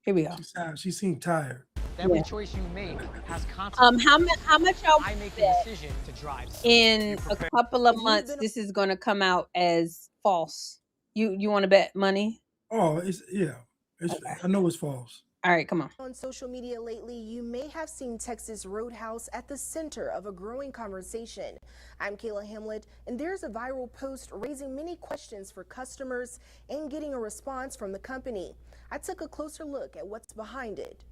Here we go. She seemed tired. Every choice you make has consequences. How much y'all I make the decision to drive in a couple of months? This is going to come out as false. You want to bet money? Oh, I know it's false. All right, come on. On social media lately, you may have seen Texas Roadhouse at the center of a growing conversation. I'm Kayla Hamlet, and there's a viral post raising many questions for customers and getting a response from the company. I took a closer look at what's behind it.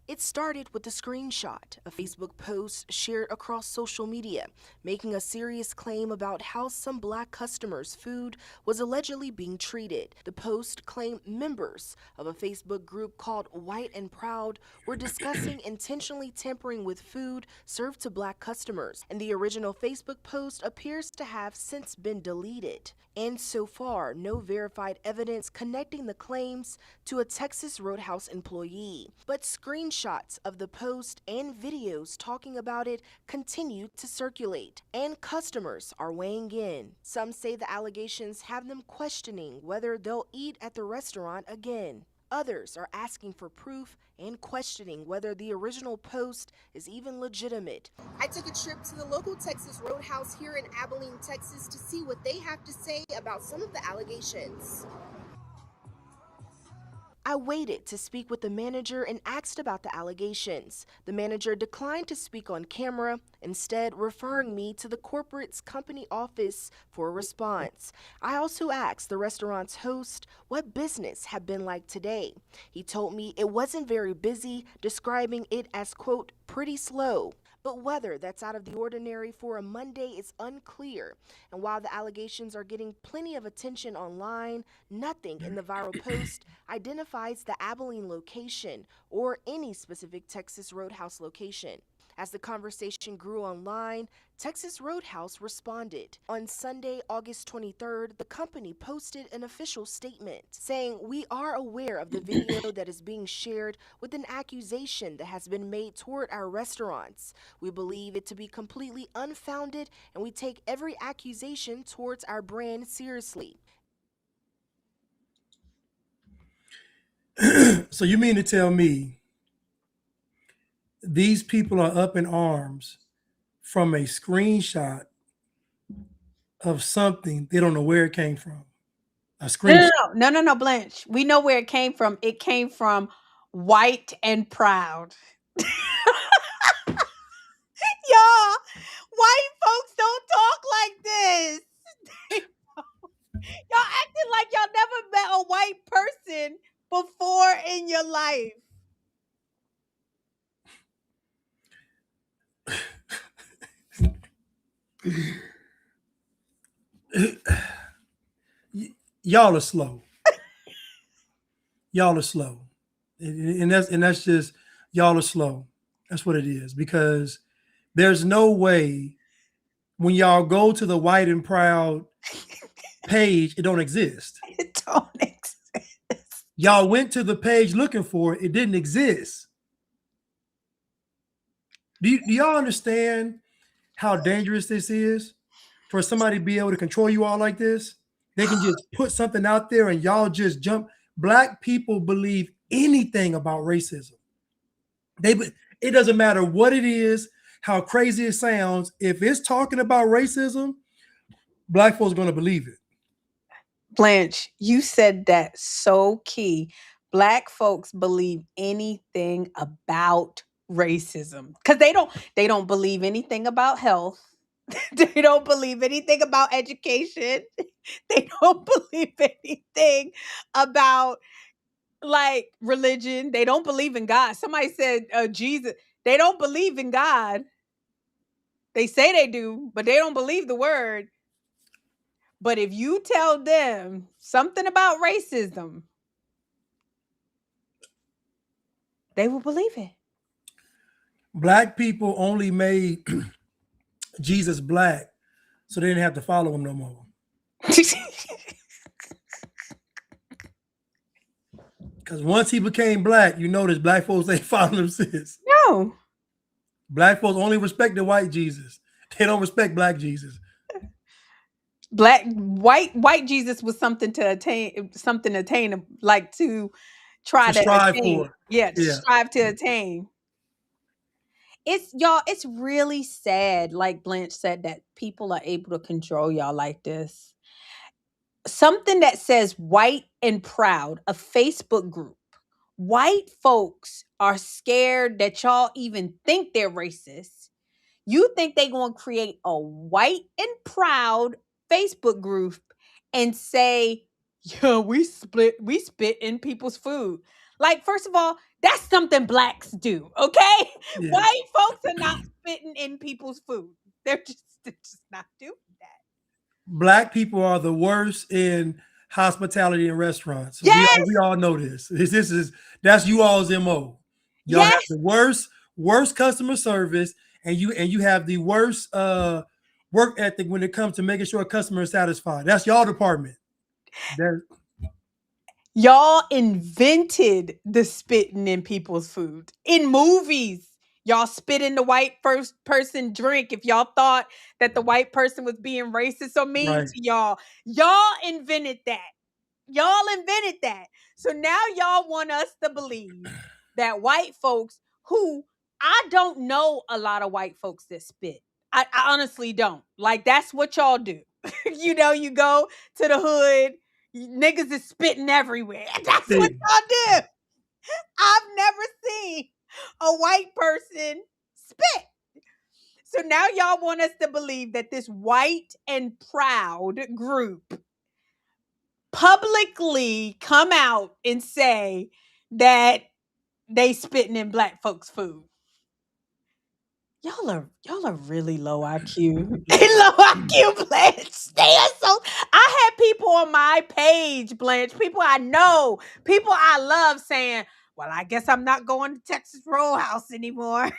It started with a screenshot, a Facebook post shared across social media, making a serious claim about how some black customers' food was allegedly being treated. The post claimed members of a Facebook group called White and Proud were discussing intentionally tampering with food served to black customers, and the original Facebook post appears to have since been deleted. And so far, no verified evidence connecting the claims to a Texas Roadhouse employee. But screenshots of the post and videos talking about it continue to circulate, and customers are weighing in. Some say the allegations have them questioning whether they'll eat at the restaurant again. Others are asking for proof and questioning whether the original post is even legitimate. I took a trip to the local Texas Roadhouse here in Abilene, Texas to see what they have to say about some of the allegations. I waited to speak with the manager and asked about the allegations. The manager declined to speak on camera, instead referring me to the corporate's company office for a response. I also asked the restaurant's host what business had been like today. He told me it wasn't very busy, describing it as, quote, pretty slow. But whether that's out of the ordinary for a Monday is unclear. And while the allegations are getting plenty of attention online, nothing in the viral post identifies the Abilene location or any specific Texas Roadhouse location. As the conversation grew online, Texas Roadhouse responded. On Sunday, August 23rd, the company posted an official statement saying, "We are aware of the video that is being shared with an accusation that has been made toward our restaurants. We believe it to be completely unfounded, and we take every accusation towards our brand seriously." So you mean to tell me these people are up in arms from a screenshot of something they don't know where it came from? A screenshot. No, Blanche. We know where it came from. It came from White and Proud. Y'all, white folks don't talk like this. Y'all acting like y'all never met a white person before in your life. Y'all are slow. Y'all are slow. And that's just, y'all are slow. That's what it is. Because there's no way when y'all go to the White and Proud page, it don't exist. It don't exist. Y'all went to the page looking for it. It didn't exist. Do y'all understand how dangerous this is for somebody to be able to control you all like this? They can just put something out there and y'all just jump. Black people believe anything about racism. It doesn't matter what it is, how crazy it sounds. If it's talking about racism, Black folks are going to believe it. Blanche, you said that so key. Black folks believe anything about racism because they don't believe anything about health. They don't believe anything about education. They don't believe anything about like religion. They don't believe in God. Somebody said Jesus. They don't believe in God. They say they do, but they don't believe the word. But if you tell them something about racism, they will believe it. Black people only made Jesus black so they didn't have to follow him no more. Because once he became black, you notice Black folks ain't following him since. No. Black folks only respect the white Jesus. They don't respect Black Jesus. White Jesus was something to attain, like to try to strive attain. for. Yeah, to strive to attain. It's really sad, like Blanche said, that people are able to control y'all like this. Something that says White and Proud, a Facebook group. White folks are scared that y'all even think they're racist. You think they're going to create a White and Proud Facebook group and say, "Yeah, we spit in people's food." Like, first of all, that's something Blacks do, okay? Yeah. White folks are not spitting in people's food. They're just not doing that. Black people are the worst in hospitality and restaurants. So Yes! we all know this. That's you all's MO. Y'all have the worst customer service, and you have the worst work ethic when it comes to making sure a customer is satisfied. That's y'all department. Y'all invented the spitting in people's food. In movies, y'all spit in the white first person drink if y'all thought that the white person was being racist or mean to y'all. Y'all invented that. Y'all invented that. So now y'all want us to believe that white folks who I don't know a lot of white folks that spit. I honestly don't. Like that's what y'all do. You know, you go to the hood, niggas is spitting everywhere. That's what y'all do. I've never seen a white person spit. So now y'all want us to believe that this white and proud group publicly come out and say that they spitting in black folks' food. Y'all are really low IQ. Low IQ, Blanche. They are so. I had people on my page, Blanche, people I know, people I love, saying, "Well, I guess I'm not going to Texas Roadhouse anymore."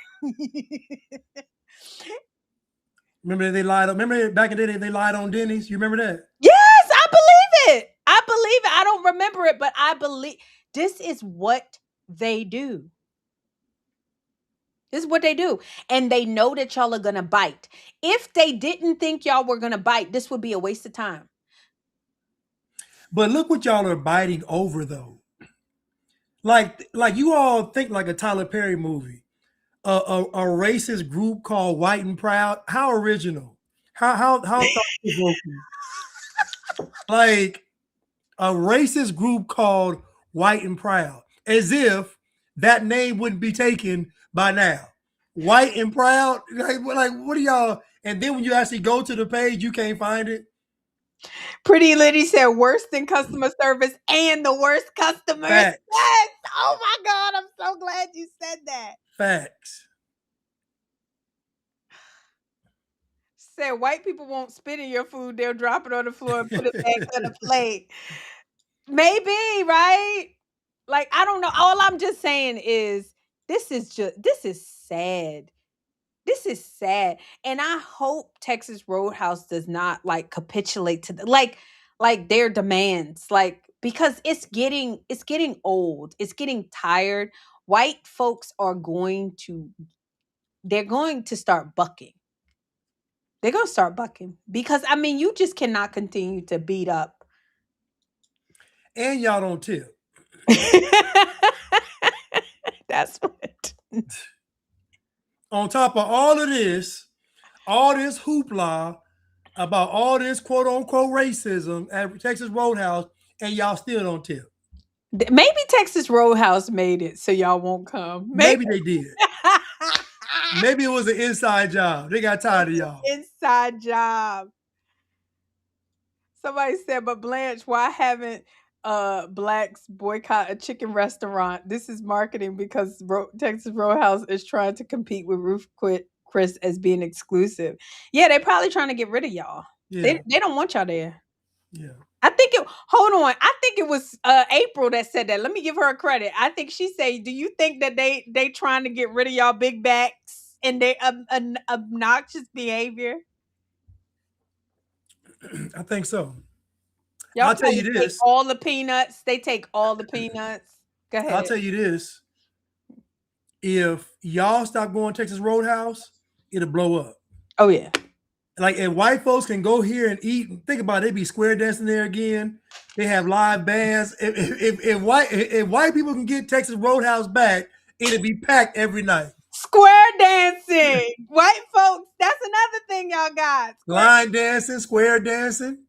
Remember they lied on. Remember back in the day they lied on Denny's. You remember that? Yes, I believe it. I believe it. I don't remember it, but I believe this is what they do. This is what they do. And they know that y'all are going to bite. If they didn't think y'all were going to bite, this would be a waste of time. But look what y'all are biting over, though. Like you all think like a Tyler Perry movie. A racist group called White and Proud. How original. How thought-provoking. Like a racist group called White and Proud. As if that name wouldn't be taken by now. White and Proud. Like what are y'all? And then when you actually go to the page, you can't find it. Pretty Liddy said worse than customer service and the worst customers. Facts. Yes. Oh my God. I'm so glad you said that. Facts. Said white people won't spit in your food. They'll drop it on the floor and put it back on the plate. Maybe, right? Like, I don't know. All I'm just saying is this is sad. This is sad. And I hope Texas Roadhouse does not like capitulate to like their demands. Like, because it's getting old. It's getting tired. White folks are going to start bucking. They're going to start bucking because I mean, you just cannot continue to beat up. And y'all don't tip. That's what. On top of all this hoopla about all this quote unquote racism at Texas Roadhouse, and y'all still don't tip. Maybe Texas Roadhouse made it so y'all won't come. Maybe they did. Maybe it was an inside job. They got tired of y'all. Inside job. Somebody said, but Blanche, why haven't blacks boycott a chicken restaurant? This is marketing because Texas Roadhouse is trying to compete with Ruth Chris as being exclusive. Yeah, they're probably trying to get rid of y'all. Yeah. They don't want y'all there. Yeah. I think it was April that said that. Let me give her a credit. I think she said, do you think that they trying to get rid of y'all big backs and their obnoxious behavior? I think so. Y'all I'll tell you this. Take all the peanuts. They take all the peanuts. Go ahead. I'll tell you this. If y'all stop going to Texas Roadhouse, it'll blow up. Oh, yeah. Like, if white folks can go here and eat, and think about it, they be square dancing there again. They have live bands. If white people can get Texas Roadhouse back, it'll be packed every night. Square dancing. White folks, that's another thing y'all got. Line dancing, square dancing.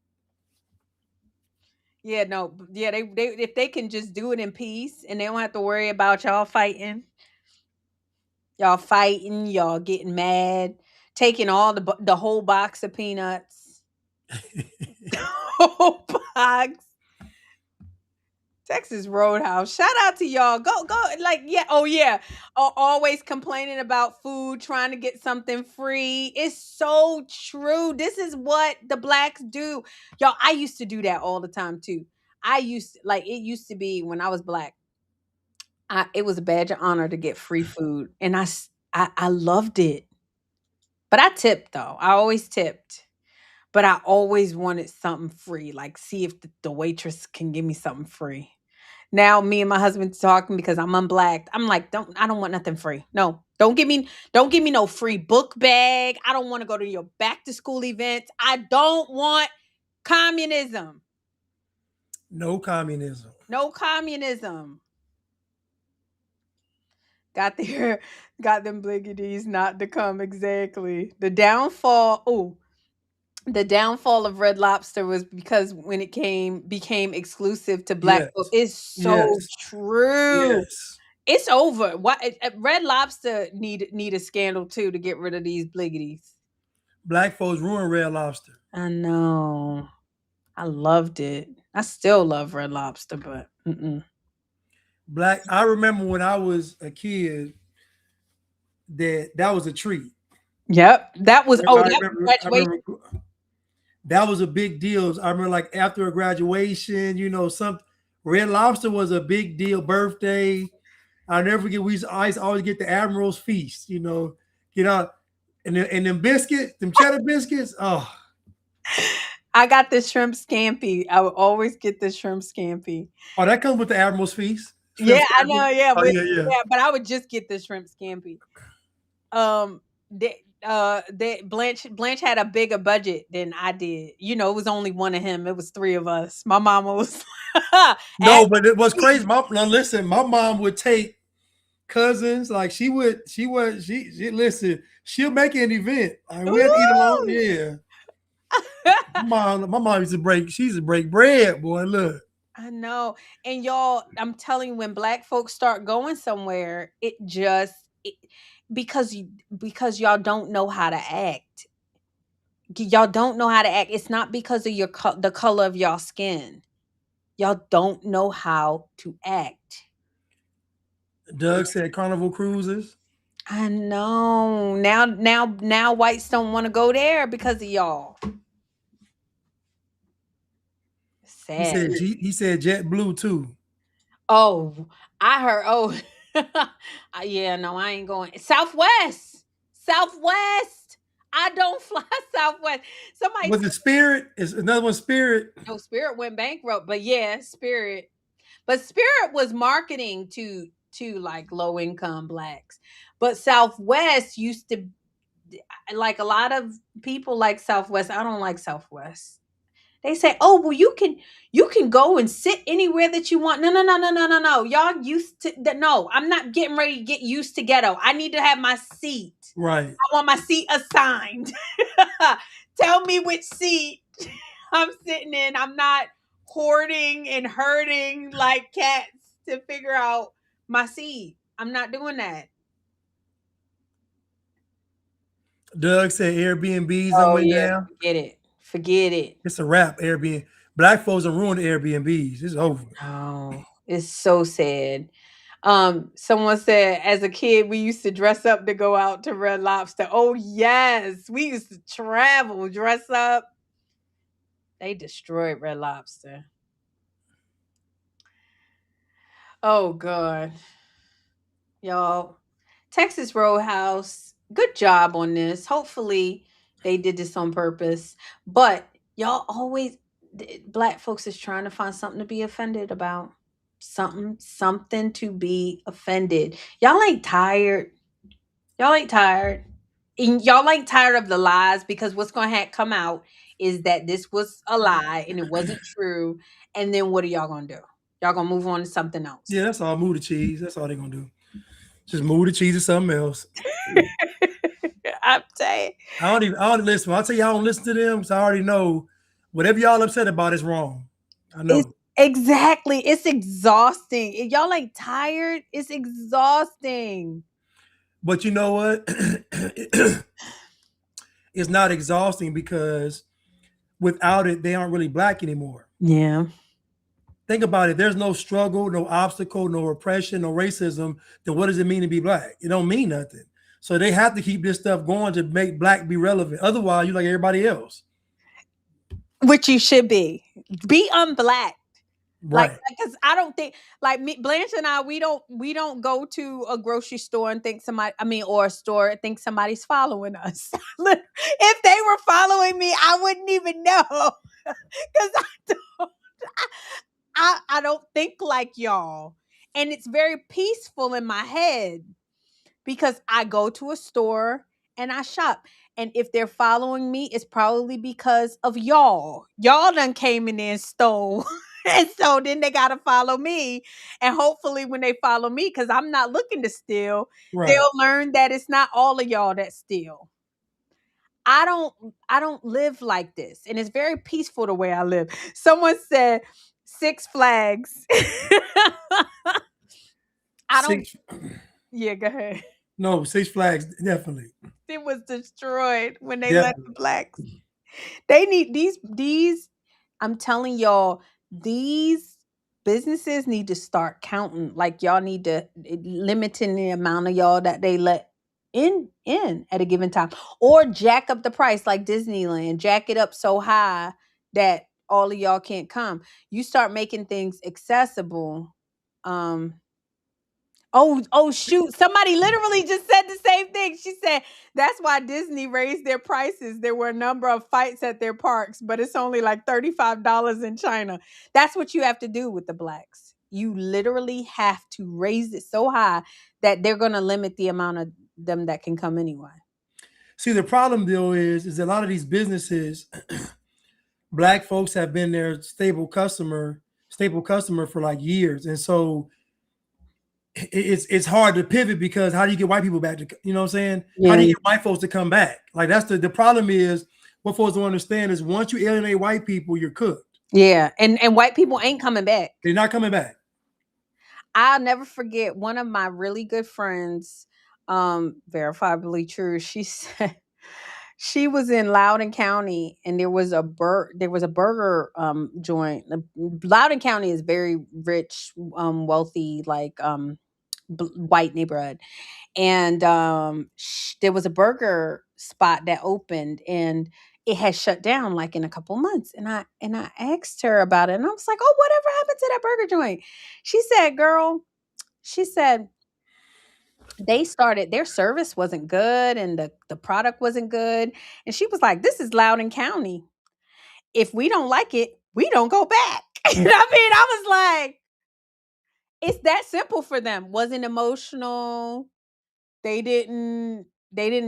Yeah, no. Yeah, they if they can just do it in peace and they don't have to worry about y'all fighting. Y'all getting mad, taking all the whole box of peanuts. Whole box. Texas Roadhouse. Shout out to y'all. Go. Like, yeah. Oh, yeah. Always complaining about food, trying to get something free. It's so true. This is what the blacks do. Y'all, I used to do that all the time, too. It used to be when I was black. It was a badge of honor to get free food. And I loved it. But I tipped, though. I always tipped. But I always wanted something free. Like, see if the waitress can give me something free. Now me and my husband talking because I'm unblacked. I'm like, I don't want nothing free. No, don't give me no free book bag. I don't want to go to your back to school events. I don't want communism. No communism. No communism. Got there, got them bliggities not to come exactly. The downfall. Oh, the downfall of Red Lobster was because when it became exclusive to black Yes. folks. It's so Yes. true. Yes. It's over. Red Lobster need a scandal too to get rid of these bliggities. Black folks ruined Red Lobster. I know. I loved it. I still love Red Lobster, but I remember when I was a kid that was a treat. yep, that was I that was remember. I graduation. remember that was a big deal. I remember like after a graduation, some Red Lobster was a big deal. Birthday. I'll never forget. I used to always get the Admiral's Feast. Get out and them biscuits, them cheddar biscuits. Oh, I got the shrimp scampi. I would always get the shrimp scampi. oh, that comes with the Admiral's Feast. Shrimp Yeah, I scampi? know. Yeah, Oh but yeah. but I would just get the shrimp scampi. Blanche had a bigger budget than I did. It was only one of him. It was three of us. My mama was No, but it was crazy. Now listen, my mom would take cousins, like she listen, she'll make an event. Like we had to eat alone. Woo! Yeah. My mom she used to break bread, boy. Look. I know. And y'all, I'm telling you, when black folks start going somewhere, because y'all don't know how to act. Y'all don't know how to act. It's not because of the color of y'all skin. Y'all don't know how to act. Doug said Carnival Cruises. I know. Now whites don't want to go there because of y'all. Sad. He said JetBlue too. Oh, I heard. Oh, yeah. No, I ain't going. Southwest. Southwest. I don't fly Southwest. Somebody Was it Spirit? Is another one Spirit? no, Spirit went bankrupt, but yeah, Spirit. But Spirit was marketing to like low income blacks. But Southwest used to, like, a lot of people like Southwest. I don't like Southwest. They say, "Oh, well, you can go and sit anywhere that you want." No, no, no, no, no, no, no. Y'all used to no. I'm not getting ready to get used to ghetto. I need to have my seat. Right. I want my seat assigned. Tell me which seat I'm sitting in. I'm not hoarding and herding like cats to figure out my seat. I'm not doing that. Doug said Airbnbs Oh went yeah, down. forget it. Forget it. It's a wrap. Airbnb. Black folks are ruined Airbnbs. It's over. Oh, it's so sad. Someone said as a kid we used to dress up to go out to Red Lobster. Oh yes, we used to travel, dress up. They destroyed Red Lobster. Oh god. Y'all, Texas Roadhouse, good job on this. Hopefully they did this on purpose. But y'all always black folks is trying to find something to be offended about. Something to be offended. Y'all ain't tired. Y'all ain't tired. And y'all ain't tired of the lies because what's going to come out is that this was a lie and it wasn't true. And then what are y'all going to do? Y'all going to move on to something else. Yeah, that's all. Move the cheese. That's all they're gonna do. Just move the cheese to something else. I'm saying. I don't listen. When I tell you I don't listen to them, so I already know whatever y'all upset about is wrong. I know. Exactly. It's exhausting. If y'all ain't tired, it's exhausting. But you know what? It's not exhausting because without it, they aren't really black anymore. Yeah. Think about it. There's no struggle, no obstacle, no oppression, no racism. Then what does it mean to be black? It don't mean nothing. So they have to keep this stuff going to make black be relevant. Otherwise, you're like everybody else. Which you should be. Be unblack. Right. Like, because I don't think like me, Blanche and I, we don't go to a grocery store and think or a store and think somebody's following us. If they were following me, I wouldn't even know. Because I don't think like y'all. And it's very peaceful in my head because I go to a store and I shop. And if they're following me, it's probably because of y'all. Y'all done came in there and stole. And so then they got to follow me. And hopefully when they follow me, because I'm not looking to steal, Right. they'll learn that it's not all of y'all that steal. I don't live like this. And it's very peaceful the way I live. Someone said Six Flags. I don't Six, yeah, go ahead. no, Six Flags, definitely. It was destroyed when they let the Definitely. blacks. They need these I'm telling y'all, these businesses need to start counting. Like y'all need to limiting the amount of y'all that they let in at a given time, or jack up the price like Disneyland. Jack it up so high that all of y'all can't come. You start making things accessible. Um, oh shoot. Somebody literally just said the same thing. She said that's why Disney raised their prices. There were a number of fights at their parks, but it's only like $35 in China. That's what you have to do with the blacks. You literally have to raise it so high that they're going to limit the amount of them that can come anyway. See, the problem though is a lot of these businesses, black folks have been their staple customer for like years, and so it's hard to pivot because how do you get white people back to, you know what I'm saying? How do you get white folks to come back? Like that's the problem is what folks don't understand is once you alienate white people, you're cooked. Yeah, and white people ain't coming back. They're not coming back. I'll never forget one of my really good friends, verifiably true. She said she was in Loudoun County and there was a burger joint. Loudoun County is very rich, wealthy, like white neighborhood. And there was a burger spot that opened and it had shut down like in a couple months. And I asked her about it and I was like, "Oh, whatever happened to that burger joint?" She said, "Girl," she said, their service wasn't good and the product wasn't good. And she was like, "This is Loudoun County. If we don't like it, we don't go back." You know what I mean? I was like, it's that simple for them. Wasn't emotional. They didn't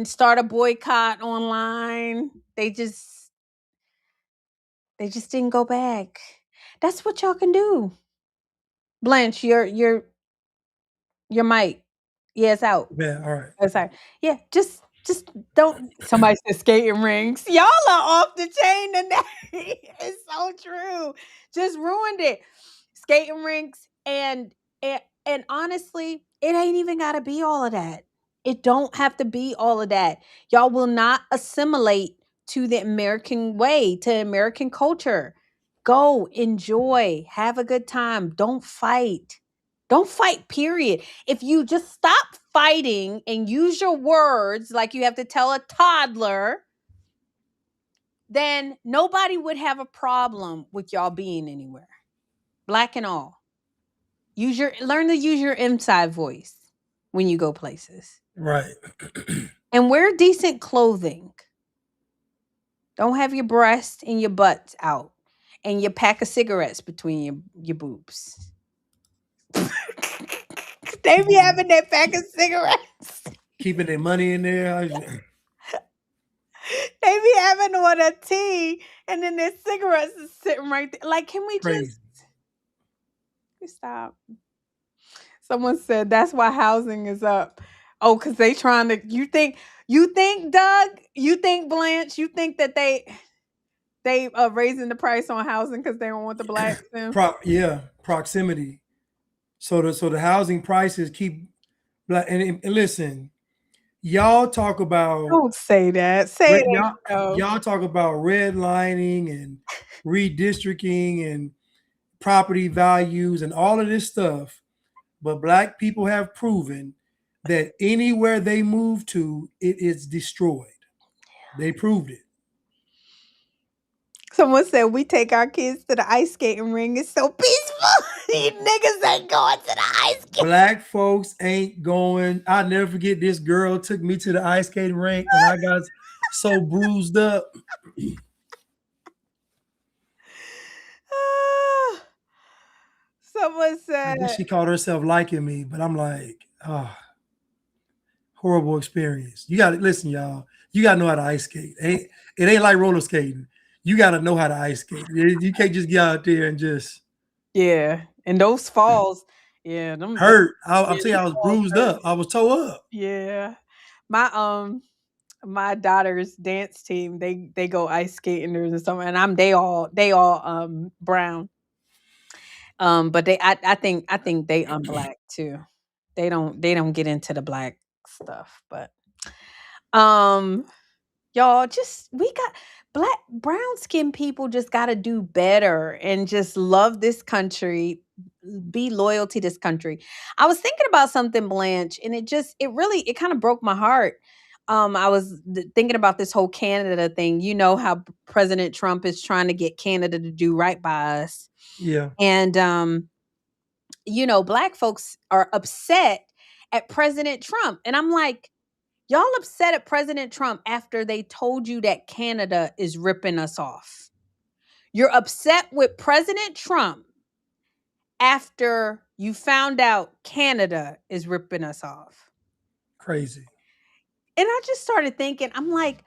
start a boycott online. They just didn't go back. That's what y'all can do. Blanche, your mic. Yeah, it's out. Yeah, all right. Oh, sorry. Yeah, just don't. Somebody said skating rings. Y'all are off the chain tonight. It's so true. Just ruined it. Skating rinks and honestly, it ain't even gotta be all of that. It don't have to be all of that. Y'all will not assimilate to the American way, to American culture. Go, enjoy, have a good time. Don't fight. Don't fight, period. If you just stop fighting and use your words like you have to tell a toddler, then nobody would have a problem with y'all being anywhere. Black and all. Learn to use your inside voice when you go places. Right. And wear decent clothing. Don't have your breasts and your butts out and your pack of cigarettes between your boobs. They be having that pack of cigarettes. Keeping their money in there. They be having on a tea and then their cigarettes is sitting right there. Like, can we Crazy. just stop? Someone said that's why housing is up. Oh, because they trying to you think Doug, you think Blanche, you think that they raising the price on housing because they don't want the blacks in? Proximity. So the housing prices keep black and listen, y'all talk about Don't say that. Say it. y'all talk about redlining and redistricting and property values and all of this stuff, but black people have proven that anywhere they move to, it is destroyed. They proved it. Someone said we take our kids to the ice skating ring. It's so peaceful. You niggas ain't going to the ice skating. Black folks ain't going. I'll never forget this girl took me to the ice skating rink and I got so bruised up. Someone said she called herself liking me, but I'm like, oh, horrible experience. You got to listen, y'all. You got to know how to ice skate. It ain't like roller skating. You got to know how to ice skate. You can't just get out there and just. Yeah, and those falls, yeah, them Hurt. yeah, I'm telling you, them I was falls bruised hurt. up. I was tore up. Yeah. My daughter's dance team, they go ice skating or something, and they all brown. But I think they unblack too. They don't get into the black stuff, but um y'all just we got brown skinned people just got to do better and just love this country, be loyal to this country. I was thinking about something, Blanche, and it kind of broke my heart. I was thinking about this whole Canada thing. You know how President Trump is trying to get Canada to do right by us. Yeah. And black folks are upset at President Trump. And I'm like, y'all upset at President Trump after they told you that Canada is ripping us off. You're upset with President Trump after you found out Canada is ripping us off. Crazy. And I just started thinking, I'm like,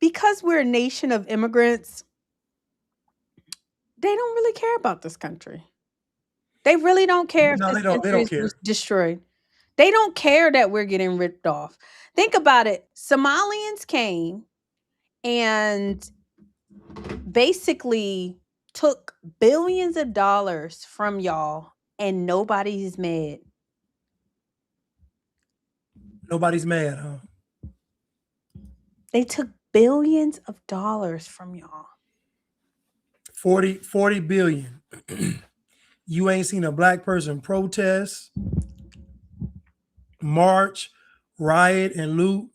because we're a nation of immigrants, they don't really care about this country. They really don't care if No, this they don't. They country don't is care. destroyed. They don't care that we're getting ripped off. Think about it. Somalians came and basically took billions of dollars from y'all, and nobody's mad. Nobody's mad, huh? They took billions of dollars from y'all. 40 billion. You ain't seen a black person protest, march, riot, and loot.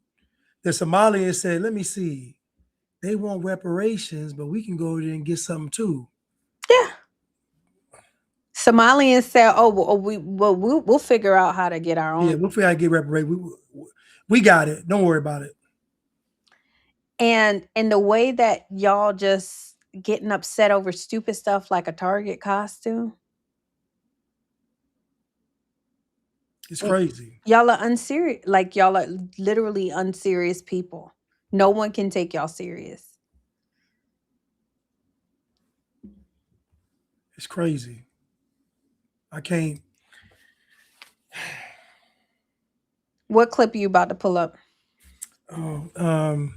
The Somalians said, let me see. They want reparations, but we can go there and get something too. Yeah. Somalians said, "Oh, we'll figure out how to get our own." Yeah, we'll figure out how to get reparations. We got it. Don't worry about it. And the way that y'all just getting upset over stupid stuff like a Target costume, It's crazy. y'all are unserious. Like y'all are literally unserious people. No one can take y'all serious. It's crazy. I can't. What clip are you about to pull up? Oh,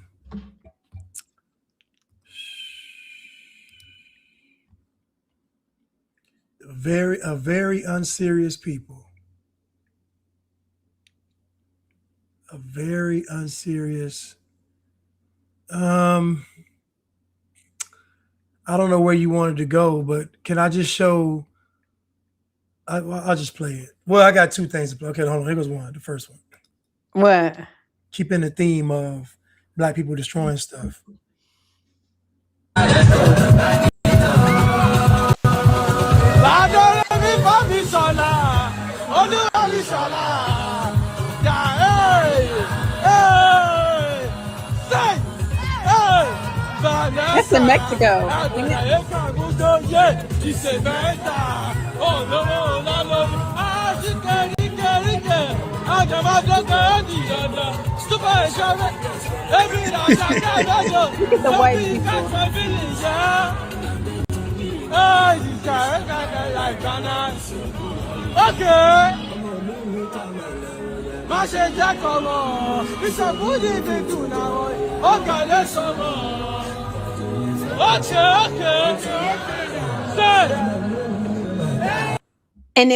very unserious people. A very unserious. I don't know where you wanted to go, but can I just show? I'll just play it. Well, I got two things to play. Okay, hold on. Here goes one. The first one. What? Keeping the theme of black people destroying stuff. That's in Mexico. Look at the white people. And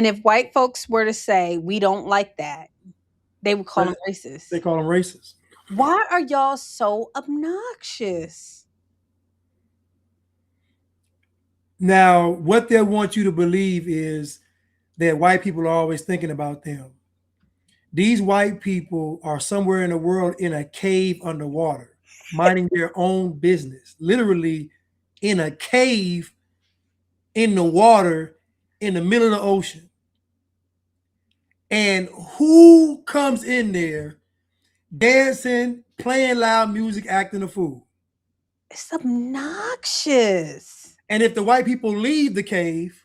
if white folks were to say we don't like that, they would call them racist. They call them racist. Why are y'all so obnoxious? Now, what they want you to believe is that white people are always thinking about them. These white people are somewhere in the world in a cave underwater, minding their own business, literally in a cave in the water in the middle of the ocean. And who comes in there dancing, playing loud music, acting a fool? It's obnoxious. And if the white people leave the cave,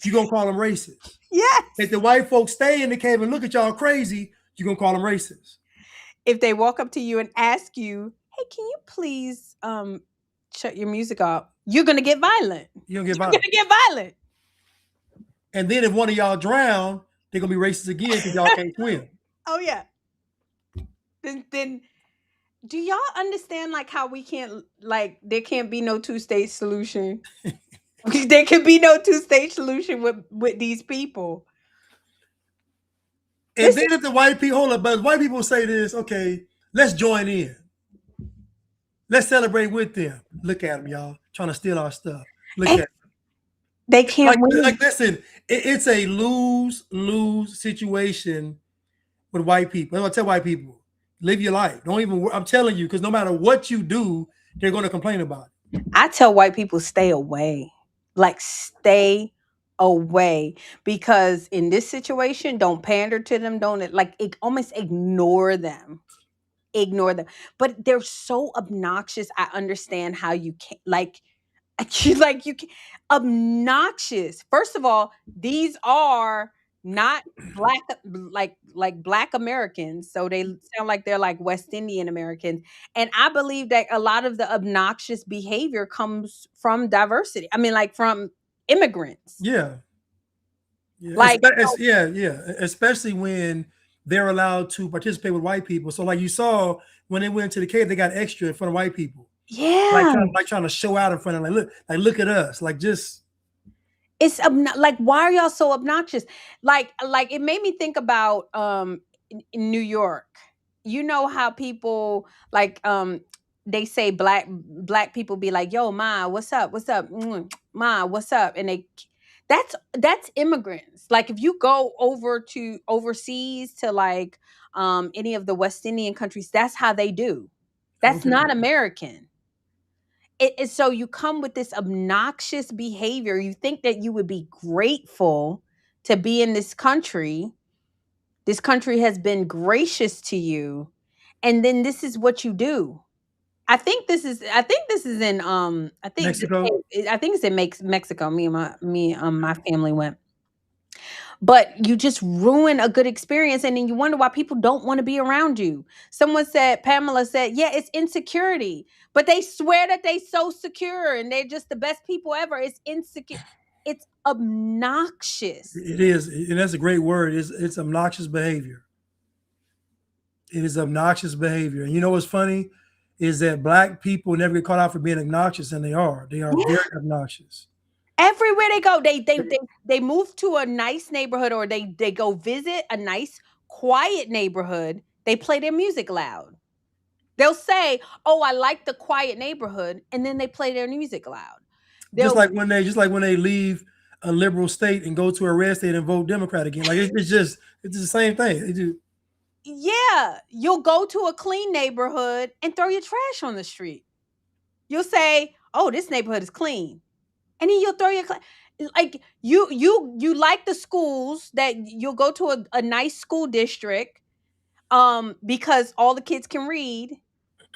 you're going to call them racist. Yes. If the white folks stay in the cave and look at y'all crazy, you're going to call them racist. If they walk up to you and ask you, hey, can you please shut your music off? you're gonna get violent. You're gonna get You're violent. gonna get violent. And then if one of y'all drown, they're gonna be racist again because y'all can't swim. Oh yeah. Then do y'all understand like how we can't like there can't be no two-state solution? There can be no two-state solution with these people. And then if the white people hold up, but white people say this, okay, let's join in. Let's celebrate with them. Look at them, y'all, trying to steal our stuff. Look at them. They can't win. Like listen, it's a lose-lose situation with white people. I tell white people, live your life. Don't even. I'm telling you, because no matter what you do, they're going to complain about it. I tell white people stay away. Like stay away, because in this situation, don't pander to them. Don't like almost ignore them. Ignore them. But they're so obnoxious. I understand how you can like you can obnoxious. First of all, these are not black like black Americans. So they sound like they're like West Indian Americans. And I believe that a lot of the obnoxious behavior comes from diversity. I mean, like from immigrants. Yeah. Yeah. Like Yeah. Especially when they're allowed to participate with white people. So like you saw when they went to the cave, they got extra in front of white people. yeah. Like trying to show out in front of them. Like look at us. Like just It's like why are y'all so obnoxious? Like it made me think about in New York. You know how people like they say black people be like, "Yo, ma, what's up? What's up? Ma, what's up?" And that's immigrants. Like if you go over to overseas to like any of the West Indian countries, that's how they do. That's okay. not American. So you come with this obnoxious behavior. You think that you would be grateful to be in this country. This country has been gracious to you, and then this is what you do. I think this is in I think Mexico. I think it's in Mexico. My family went. But you just ruin a good experience, and then you wonder why people don't want to be around you. Pamela said, yeah, it's insecurity, but they swear that they so secure and they're just the best people ever. It's insecure. It's obnoxious. It is, and that's a great word. It's obnoxious behavior. It is obnoxious behavior. And you know what's funny is that black people never get caught out for being obnoxious, and they are. They are very obnoxious. Everywhere they go, they move to a nice neighborhood, or they go visit a nice quiet neighborhood. They play their music loud. They'll say, "Oh, I like the quiet neighborhood," and then they play their music loud. Just like when they leave a liberal state and go to a red state and vote Democrat again. Like it's just the same thing. Yeah, you'll go to a clean neighborhood and throw your trash on the street. You'll say, "Oh, this neighborhood is clean," and then you'll throw your like you like the schools that you'll go to a nice school district, because all the kids can read,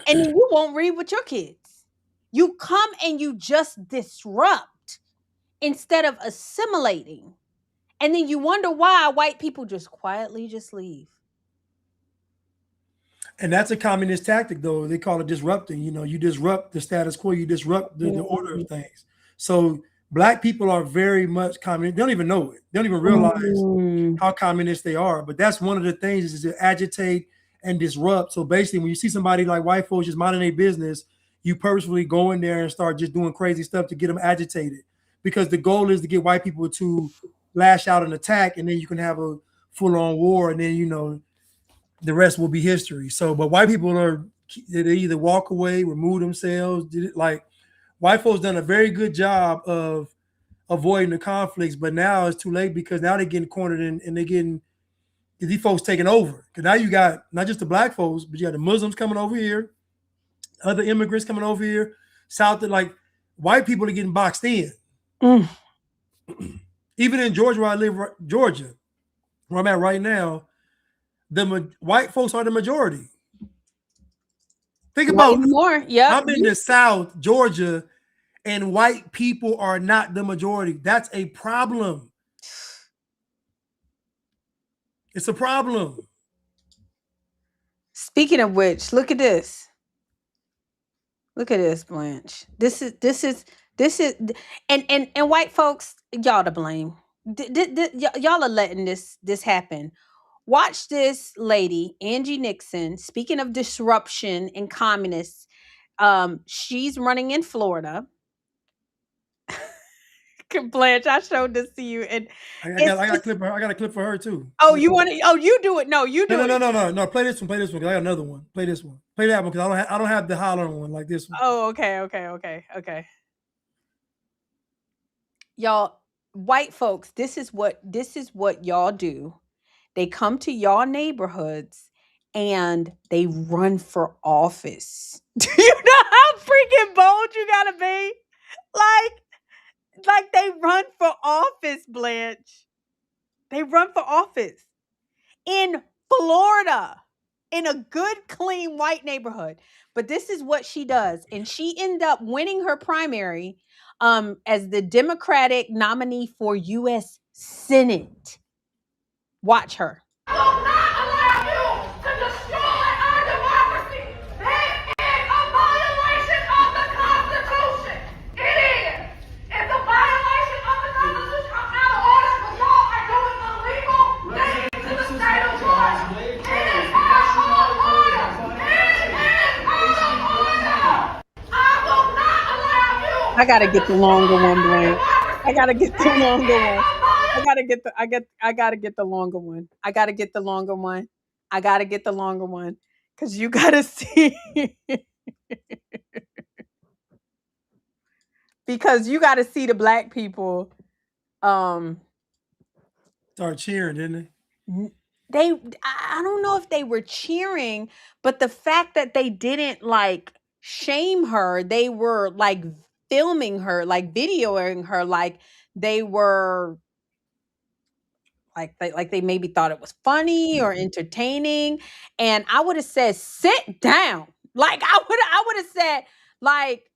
and then you won't read with your kids. You come and you just disrupt instead of assimilating, and then you wonder why white people just quietly just leave. And that's a communist tactic, though. They call it disrupting. You know, you disrupt the status quo, you disrupt the order of things. So black people are very much communist. They don't even know it. They don't even realize how communist they are. But that's one of the things is to agitate and disrupt. So basically, when you see somebody like white folks just minding their business, you purposefully go in there and start just doing crazy stuff to get them agitated. Because the goal is to get white people to lash out and attack, and then you can have a full-on war, and then, you know, the rest will be history. So, but white people they either walk away, remove themselves. Like white folks done a very good job of avoiding the conflicts, but now it's too late because now they're getting cornered and they're getting these folks taking over. Because now you got not just the black folks, but you got the Muslims coming over here, other immigrants coming over here, South. Like white people are getting boxed in. Even in Georgia, where I live, Georgia, where I'm at right now, the white folks are the majority. Think about more. Yeah, I'm in the South, Georgia, and white people are not the majority. That's a problem. It's a problem. Speaking of which, look at this. Look at this, Blanche. This This is and white folks, y'all to blame. Y'all are letting this happen. Watch this lady, Angie Nixon. Speaking of disruption and communists, she's running in Florida. Blanche, I showed this to you, and I got a clip. I got a clip for her too. oh, you want to? Oh, you do it. No, you do it. No. Play this one. Play this one. 'Cause I got another one. Play this one. Play that one because I don't have the hollering one like this one. Oh, okay. Y'all, white folks, this is what y'all do. They come to y'all neighborhoods and they run for office. Do you know how freaking bold you gotta be? Like they run for office, Blanche. They run for office in Florida, in a good, clean white neighborhood. But this is what she does. And she ended up winning her primary as the Democratic nominee for U.S. Senate. Watch her. I will not allow you to destroy our democracy. That is a violation of the Constitution. It is. It's a violation of the Constitution. I'm out of order, but y'all are doing illegal things to the state of Georgia. It is out of order. It is out of order. I will not allow you. I gotta get the longer one, Blanche. I gotta get the longer one. I gotta get the longer one. I gotta get the longer one. I gotta get the longer one. Cause you gotta see. Because you gotta see the black people. Start cheering, didn't they I don't know if they were cheering, but the fact that they didn't like shame her, they were like filming her, like videoing her, like they were like they maybe thought it was funny or entertaining. And I would have said, sit down. Like I would have said, like,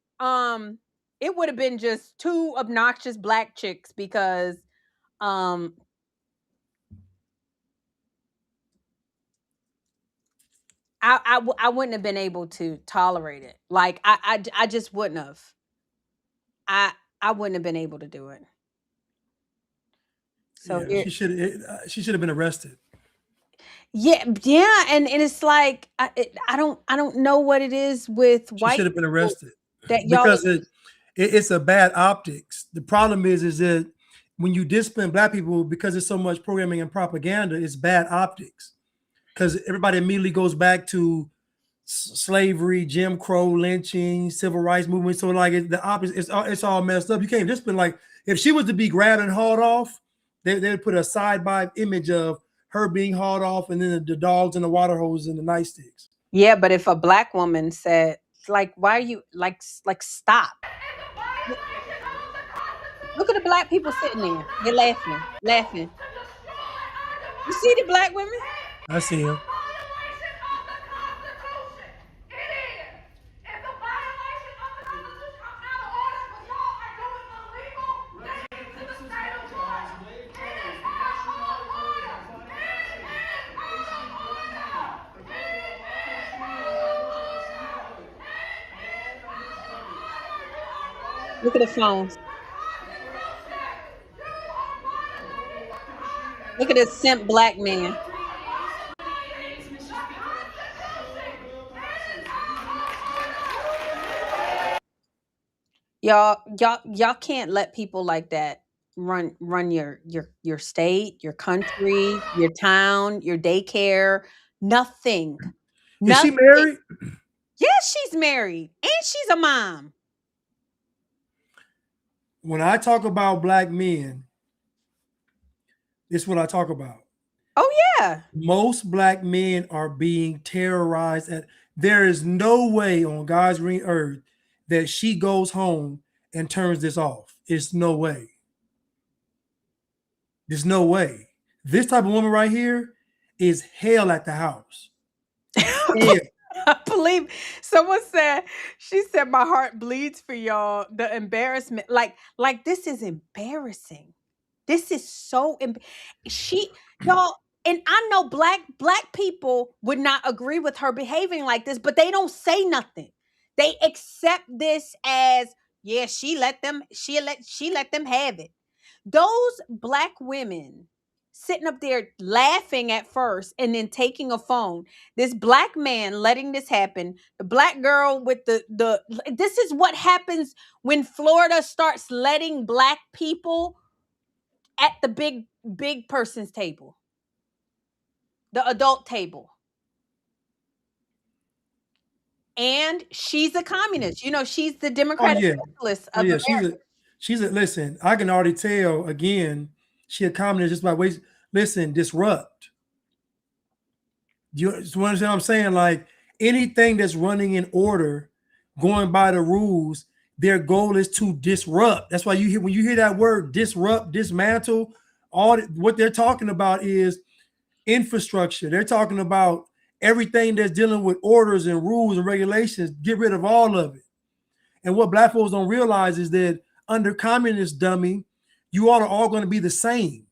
it would have been just two obnoxious black chicks because I wouldn't have been able to tolerate it. Like I just wouldn't have. I wouldn't have been able to do it. So yeah, here, she should have been arrested. yeah, and it's like I don't know what it is with She white should have been people arrested that y'all. because it's a bad optics. The problem is that when you discipline black people because there's so much programming and propaganda, it's bad optics because everybody immediately goes back to slavery, Jim Crow, lynching, civil rights movement. So like the opposite, it's all messed up. You can't just been like if she was to be grabbed and hauled off, they'd put a side by image of her being hauled off and then the dogs and the water hoses and the nightsticks. Yeah, but if a black woman said, like, why are you like stop? Look at the black people sitting there. They're laughing. You see the black women? I see him. Look at the phones. Look at this simp black man. Y'all can't let people like that run your state, your country, your town, your daycare, nothing. Is she married? Yes, she's married and she's a mom. When I talk about black men, this is what I talk about. Oh yeah. Most black men are being terrorized. There is no way on God's green earth that she goes home and turns this off. It's no way. There's no way. This type of woman right here is hell at the house. Hell. I believe someone said, she said, my heart bleeds for y'all. The embarrassment, like this is embarrassing. This is so y'all, and I know black people would not agree with her behaving like this, but they don't say nothing. They accept this as Yeah, she let them have it. Those black women sitting up there laughing at first and then taking a phone. This black man letting this happen. The black girl with the this is what happens when Florida starts letting black people at the big person's table. The adult table. And she's a communist. You know, she's the Oh Democratic yeah. Socialist Oh of yeah. America. Listen, I can already tell again, she a communist just by ways. Listen, disrupt. You understand what I'm saying? Like anything that's running in order, going by the rules, their goal is to disrupt. That's why when you hear that word disrupt, dismantle, what they're talking about is infrastructure. They're talking about everything that's dealing with orders and rules and regulations. Get rid of all of it. And what black folks don't realize is that under communist dummy, you all are all going to be the same.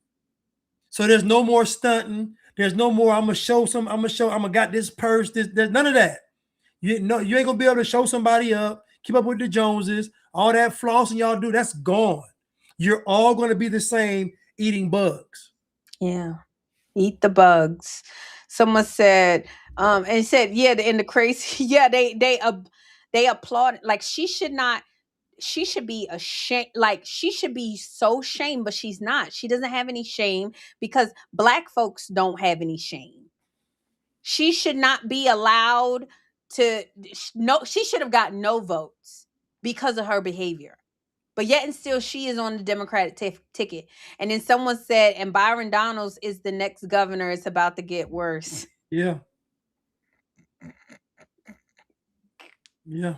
So there's no more stunting. There's no more. I'm gonna got this purse. There's none of that. You ain't gonna be able to show somebody up, keep up with the Joneses, all that flossing y'all do. That's gone. You're all going to be the same, eating bugs. Yeah. Eat the bugs. Someone said, and said, yeah, in the crazy, yeah, they applaud. Like she should be ashamed. Like she should be so shamed, but she's not. She doesn't have any shame because black folks don't have any shame. She should not be allowed to. No, she should have got no votes because of her behavior. But yet and still, she is on the Democratic ticket. And then someone said, and Byron Donalds is the next governor. It's about to get worse. Yeah. Yeah.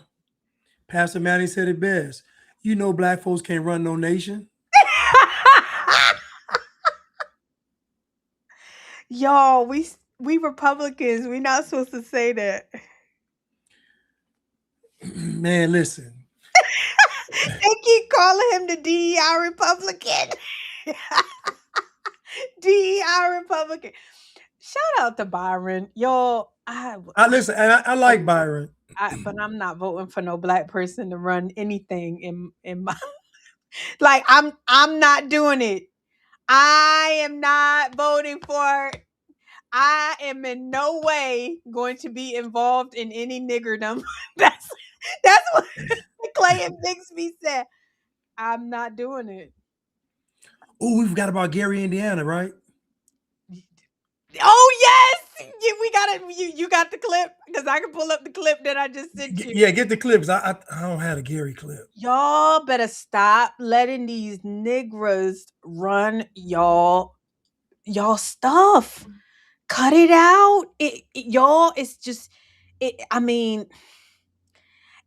Pastor Manning said it best. You know, black folks can't run no nation. Y'all, we Republicans, we not supposed to say that. Man, listen. They keep calling him the DEI Republican. DEI Republican. Shout out to Byron. Y'all, I listen, and I like Byron. but I'm not voting for no black person to run anything in my like I'm not doing it. I am not voting for it. I am in no way going to be involved in any niggerdom. That's what Clay and Bixby said. I'm not doing it. Oh, we forgot about Gary, Indiana, right? Oh yes, we got it. You got the clip because I can pull up the clip that I just sent you. Yeah, get the clips. I don't have a Gary clip. Y'all better stop letting these niggas run y'all stuff. Cut it out. Y'all, it's just I mean,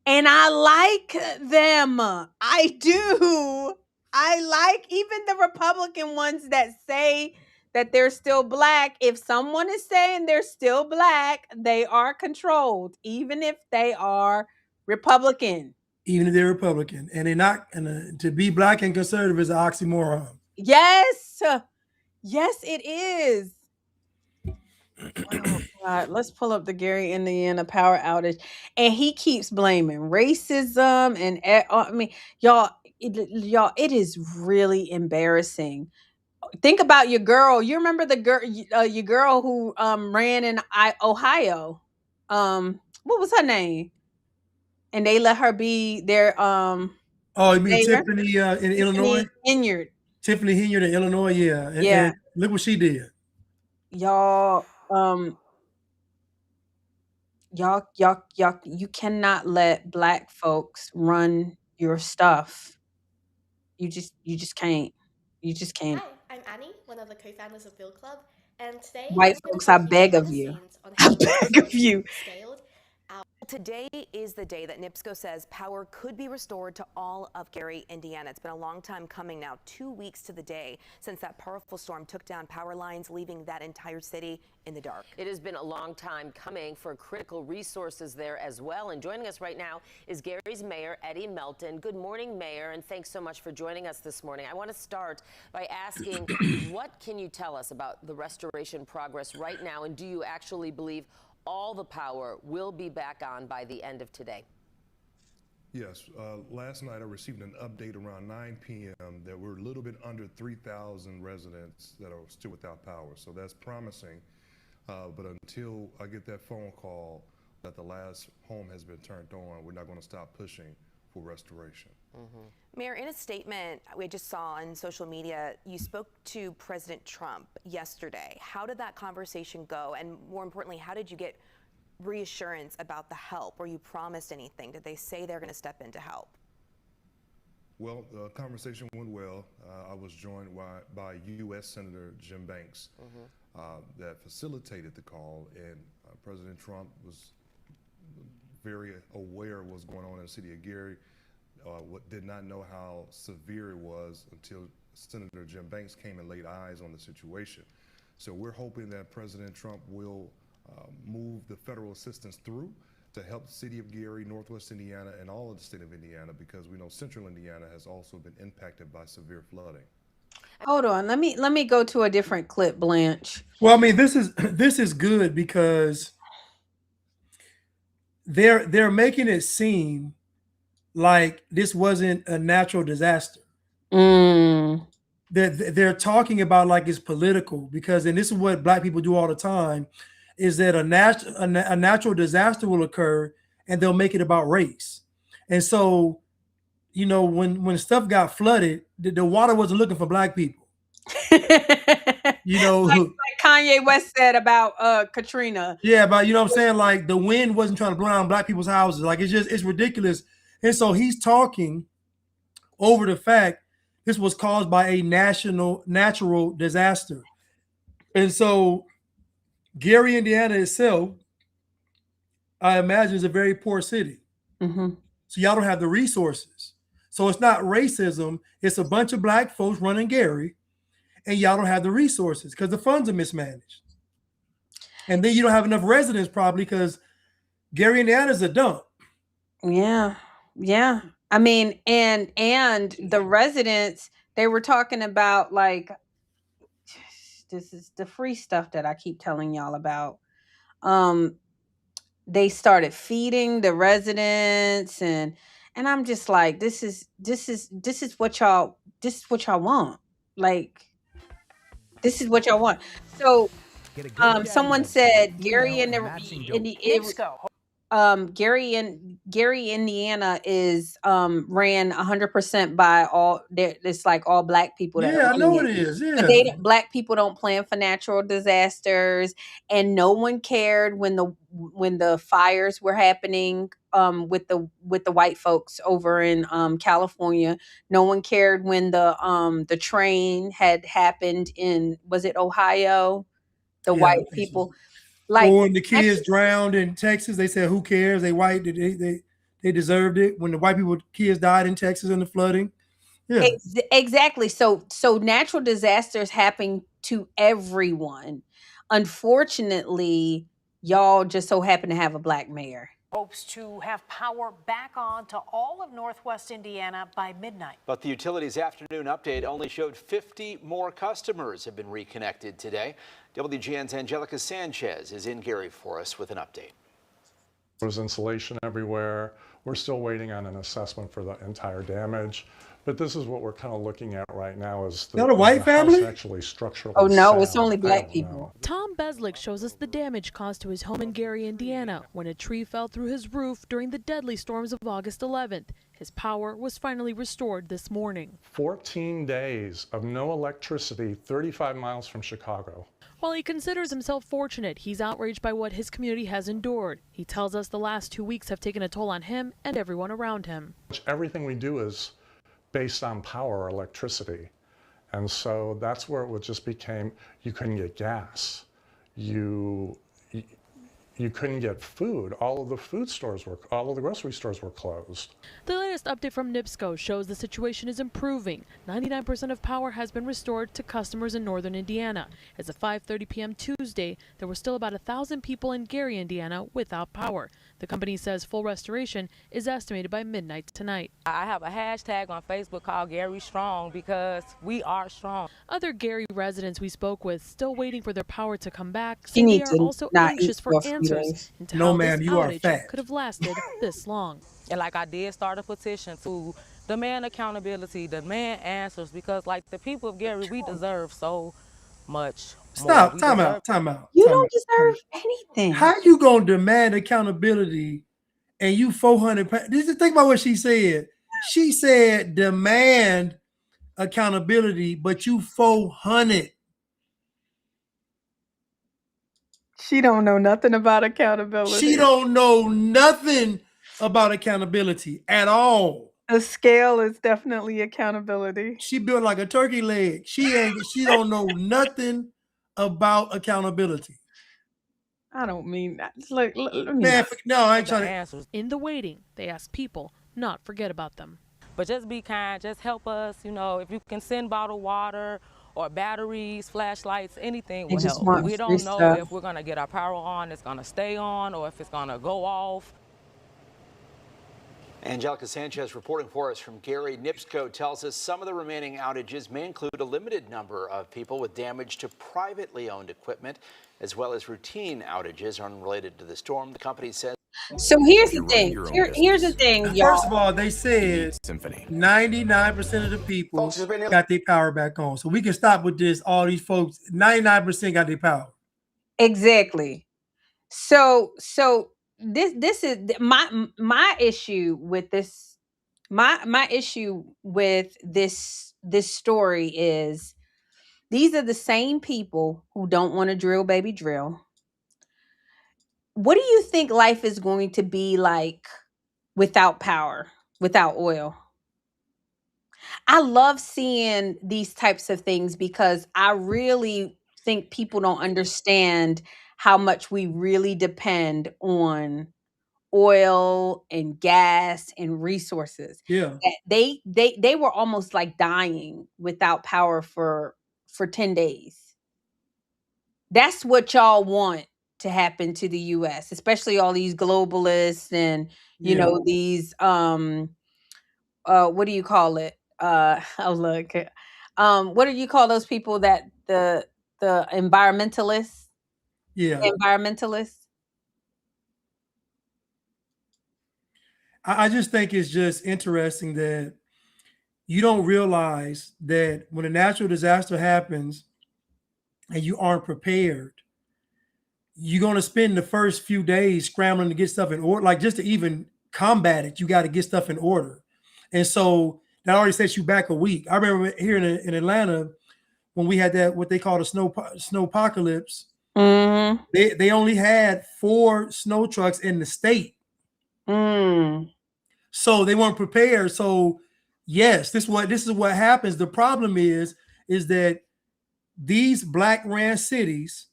and I like them. I do. I like even the Republican ones that say that they're still black. If someone is saying they're still black, they are controlled, even if they are Republican. Even if they're Republican, and they're not. And to be black and conservative is an oxymoron. Yes, yes, it is. Oh God, let's pull up the Gary, Indiana power outage, and he keeps blaming racism and I mean, y'all, it is really embarrassing. Think about your girl. You remember the girl, your girl who ran in Ohio. What was her name? And they let her be their Oh, you mean mayor? Tiffany in Illinois? Henyard. Tiffany Henyard in Illinois, yeah. Yeah. And look what she did. Y'all, you cannot let black folks run your stuff. You just can't. You just can't. Hi, I'm Annie, one of the co-founders of Build Club, and today White I'm going folks, to I take you beg behind of the you. scenes on I how beg of you. scaled. Today is the day that NIPSCO says power could be restored to all of Gary, Indiana. It's been a long time coming now, 2 weeks to the day since that powerful storm took down power lines, leaving that entire city in the dark. It has been a long time coming for critical resources there as well. And joining us right now is Gary's Mayor, Eddie Melton. Good morning, Mayor, and thanks so much for joining us this morning. I want to start by asking, what can you tell us about the restoration progress right now, and do you actually believe all the power will be back on by the end of today? Yes, last night I received an update around 9 p.m. that we're a little bit under 3,000 residents that are still without power. So that's promising. But until I get that phone call that the last home has been turned on, we're not going to stop pushing for restoration. Mayor, in a statement we just saw on social media, you spoke to President Trump yesterday. How did that conversation go? And more importantly, how did you get reassurance about the help? Were you promised anything? Did they say they're going to step in to help? Well, the conversation went well. I was joined by U.S. Senator Jim Banks that facilitated the call, and President Trump was very aware of what's going on in the city of Gary. Did not know how severe it was until Senator Jim Banks came and laid eyes on the situation. So we're hoping that President Trump will move the federal assistance through to help the city of Gary, Northwest Indiana, and all of the state of Indiana, because we know central Indiana has also been impacted by severe flooding. Hold on. Let me go to a different clip, Blanche. Well, I mean, this is good because they're making it seem like this wasn't a natural disaster. They're talking about like it's political, because, and this is what Black people do all the time, is that a natural disaster will occur and they'll make it about race. And so, you know, when stuff got flooded, the water wasn't looking for Black people. You know, like Kanye West said about Katrina. Yeah, but you know what I'm saying? Like the wind wasn't trying to blow down Black people's houses. Like it's ridiculous. And so he's talking over the fact this was caused by a natural disaster. And so Gary, Indiana itself, I imagine, is a very poor city. So y'all don't have the resources. So it's not racism. It's a bunch of Black folks running Gary, and y'all don't have the resources because the funds are mismanaged. And then you don't have enough residents probably because Gary, Indiana is a dump. Yeah. Yeah. I mean, and the residents, they were talking about like, this is the free stuff that I keep telling y'all about. They started feeding the residents, and I'm just like, this is what y'all want. Like, this is what y'all want. So someone said Gary Gary, Indiana is ran 100% by all. It's like all Black people. Yeah, I know it is. Yeah, but Black people don't plan for natural disasters, and no one cared when the fires were happening with the white folks over in California. No one cared when the train had happened in, was it Ohio? The white people. Like, or when the kids drowned in Texas, they said, "Who cares? They white. They deserved it." When the white people kids died in Texas in the flooding, yeah, exactly. So natural disasters happen to everyone. Unfortunately, y'all just so happen to have a Black mayor. Hopes to have power back on to all of Northwest Indiana by midnight. But the utilities afternoon update only showed 50 more customers have been reconnected today. WGN's Angelica Sanchez is in Gary for us with an update. There's insulation everywhere. We're still waiting on an assessment for the entire damage. But this is what we're kind of looking at right now, is not a white family actually structurally. Oh no, it's only Black people. Tom Beslick shows us the damage caused to his home in Gary, Indiana, when a tree fell through his roof during the deadly storms of August 11th. His power was finally restored this morning. 14 days of no electricity, 35 miles from Chicago. While he considers himself fortunate, he's outraged by what his community has endured. He tells us the last 2 weeks have taken a toll on him and everyone around him. Everything we do is based on power or electricity. And so that's where it just became, you couldn't get gas. You couldn't get food. All of the grocery stores were closed. The latest update from NIPSCO shows the situation is improving. 99% of power has been restored to customers in northern Indiana. As of 5:30 p.m. Tuesday, there were still about 1,000 people in Gary, Indiana without power. The company says full restoration is estimated by midnight tonight. I have a hashtag on Facebook called Gary Strong because we are strong. Other Gary residents we spoke with, still waiting for their power to come back, say they are also anxious for answers answers into No, how ma'am, this you are outage fat. could have lasted this long. And like I did start a petition to demand accountability, demand answers, because like the people of Gary, we deserve so much more. Stop. We Time deserve. out. Time out. You Time don't out. Time deserve out. anything. How you gonna demand accountability and you 400 pounds? Just think about what she said. She said demand accountability, but you 400. She don't know nothing about accountability. She don't know nothing about accountability at all. A scale is definitely accountability. She built like a turkey leg. She don't know nothing about accountability. I don't mean that. Let me Man, no, I ain't the trying to. answers. In the waiting, they asked people not forget about them. But just be kind, just help us, you know, if you can send bottled water or batteries, flashlights, anything will just help. want We free don't know stuff. if we're gonna get our power on, it's gonna stay on, or if it's gonna go off. Angelica Sanchez reporting for us from Gary. NIPSCO tells us some of the remaining outages may include a limited number of people with damage to privately owned equipment, as well as routine outages unrelated to the storm. The company says. So here's the thing. Here's the thing, y'all. First of all, they said 99% of the people got their power back on. So we can stop with this. All these folks, 99% got their power. Exactly. So this is my issue with this. My issue with this story is these are the same people who don't want to drill, baby, drill. What do you think life is going to be like without power, without oil? I love seeing these types of things because I really think people don't understand how much we really depend on oil and gas and resources. Yeah. They were almost like dying without power for 10 days. That's what y'all want to happen to the US, especially all these globalists and you know these what do you call it? Oh look. What do you call those people that the environmentalists? Yeah. Environmentalists? I just think it's just interesting that you don't realize that when a natural disaster happens and you aren't prepared, you're going to spend the first few days scrambling to get stuff in order. Like just to even combat it, you got to get stuff in order. And so that already sets you back a week. I remember here in Atlanta when we had that, what they call the snow apocalypse, they only had 4 snow trucks in the state. So they weren't prepared. So yes, this is what happens. The problem is that these black ran cities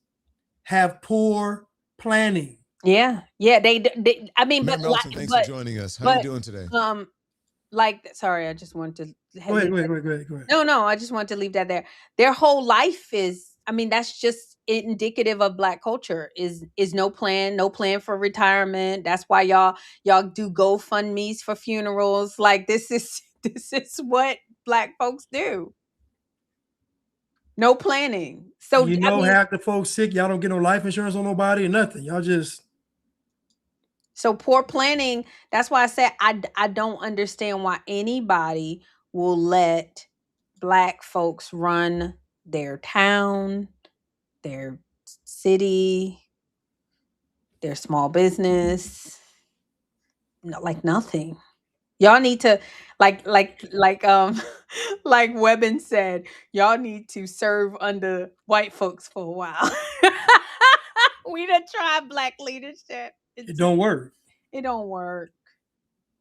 have poor planning. Yeah. They I mean, Mayor but Melton, thanks for joining us. How are you doing today? Sorry, I just wanted to Go ahead. No, I just wanted to leave that there. Their whole life is, I mean, that's just indicative of black culture is no plan for retirement. That's why y'all do GoFundMe's for funerals. Like this is what black folks do. No planning. So you know, half the folks sick, y'all don't get no life insurance on nobody or nothing. Y'all just so poor planning. That's why I said I don't understand why anybody will let black folks run their town, their city, their small business. No, like nothing. Y'all need to like like Webben said, y'all need to serve under white folks for a while. We done tried black leadership. it don't work. It don't work.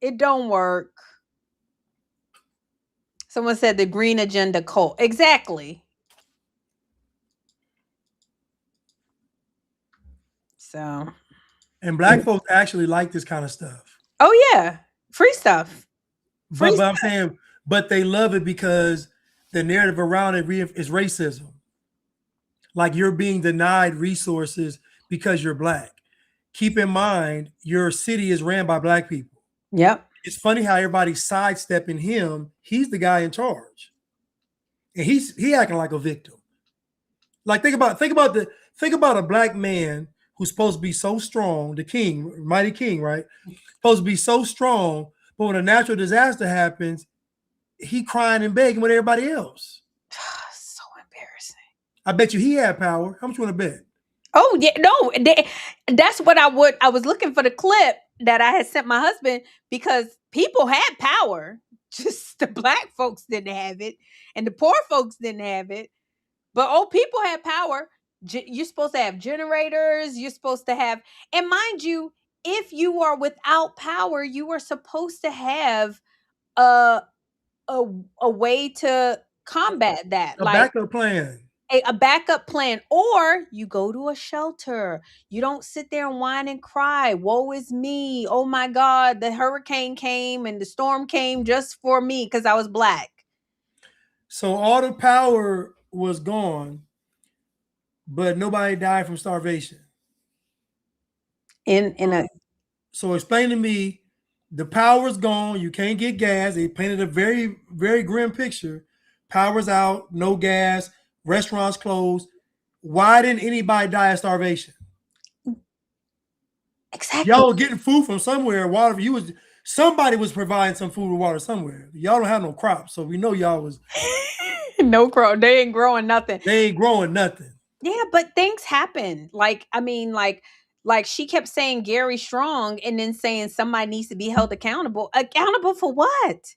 It don't work. Someone said the green agenda cult. Exactly. So. And black folks actually like this kind of stuff. Oh yeah, free stuff. But I'm saying, but they love it because the narrative around it is racism. Like you're being denied resources because you're black. Keep in mind, your city is ran by black people. Yep. It's funny how everybody's sidestepping him. He's the guy in charge, and he acting like a victim. Like think about a black man who's supposed to be so strong, the king, mighty king, right? Supposed to be so strong, but when a natural disaster happens, he crying and begging with everybody else. So embarrassing. I bet you he had power. How much you want to bet? Oh yeah, no, that's what I was looking for the clip that I had sent my husband because people had power, just the black folks didn't have it, and the poor folks didn't have it. But people had power. You're supposed to have generators. You're supposed to have, and mind you, if you are without power, you are supposed to have a a way to combat that, A like backup plan. a backup plan, or you go to a shelter. You don't sit there and whine and cry. Woe is me. Oh my God, the hurricane came and the storm came just for me because I was black. So all the power was gone, but nobody died from starvation. So explain to me, the power's gone. You can't get gas. They painted a very, very grim picture. Power's out, no gas, restaurants closed. Why didn't anybody die of starvation? Exactly. Y'all were getting food from somewhere. Water, somebody was providing some food and water somewhere. Y'all don't have no crops, so we know y'all was no crop. They ain't growing nothing. They ain't growing nothing. Yeah, but things happen. Like, I mean, like she kept saying Gary Strong and then saying somebody needs to be held accountable. Accountable for what?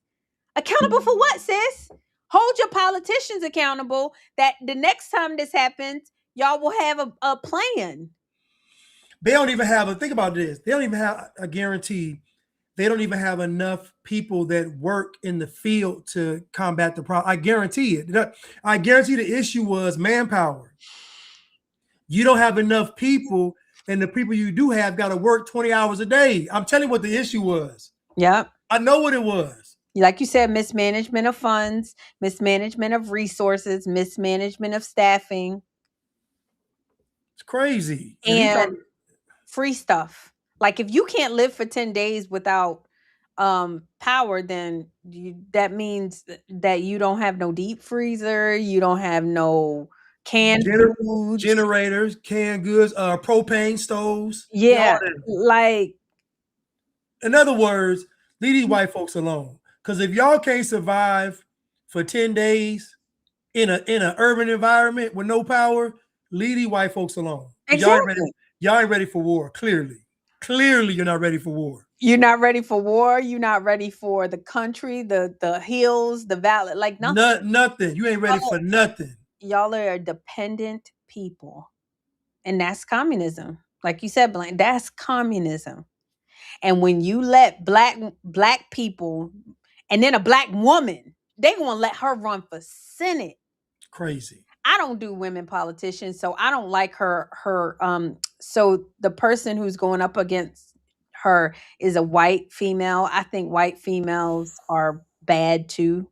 Accountable for what, sis? Hold your politicians accountable that the next time this happens, y'all will have a plan. They don't even have think about this. They don't even have a guarantee. They don't even have enough people that work in the field to combat the problem. I guarantee it. I guarantee the issue was manpower. You don't have enough people, and the people you do have got to work 20 hours a day. I'm telling you what the issue was. Yep. I know what it was. Like you said, mismanagement of funds, mismanagement of resources, mismanagement of staffing. It's crazy. And free stuff. Like if you can't live for 10 days without power, then that means that you don't have no deep freezer, you don't have no canned foods, generators, canned goods, propane stoves. Yeah, like in other words, leave these white folks alone. Because if y'all can't survive for 10 days in an urban environment with no power, leave these white folks alone. Exactly. Y'all ain't ready for war. Clearly, you're not ready for war. You're not ready for war. You're not ready for the country, the hills, the valley, like nothing. Nothing. You ain't ready for nothing. Y'all are a dependent people. And that's communism. Like you said, Blaine, that's communism. And when you let black people and then a black woman, they gonna let her run for Senate. Crazy. I don't do women politicians, so I don't like her. So the person who's going up against her is a white female. I think white females are bad too.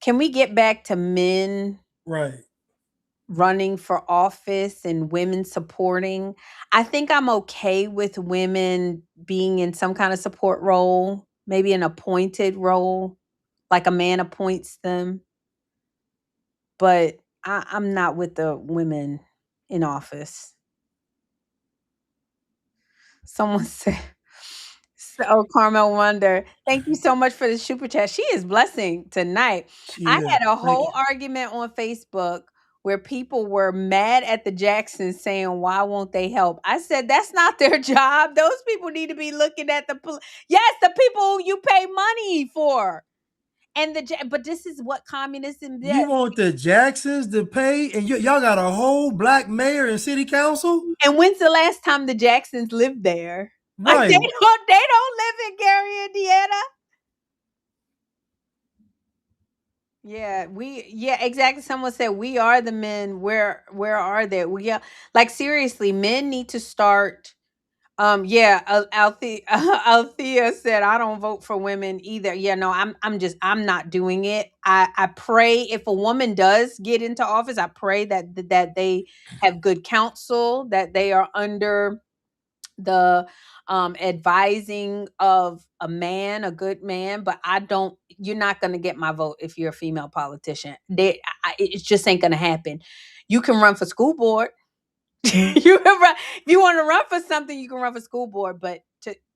Can we get back to men running for office and women supporting? I think I'm okay with women being in some kind of support role, maybe an appointed role, like a man appoints them. But I'm not with the women in office. Someone said, Carmel Wonder, thank you so much for the super chat. She is blessing tonight. I had a whole argument on Facebook where people were mad at the Jacksons saying, why won't they help? I said, that's not their job. Those people need to be looking at the people you pay money for. But this is what communism does. You want the Jacksons to pay, and y'all got a whole black mayor and city council? And when's the last time the Jacksons lived there? Right. Like, they don't live in Gary, Indiana. Yeah, exactly. Someone said we are the men. Where are they? Like seriously, men need to start. Althea said I don't vote for women either. Yeah, no, I'm not doing it. I pray if a woman does get into office, I pray that they have good counsel, that they are under the advising of a man, a good man. But you're not going to get my vote if you're a female politician. It just ain't going to happen. You can run for school board. You can run if you want to run for something, you can run for school board, but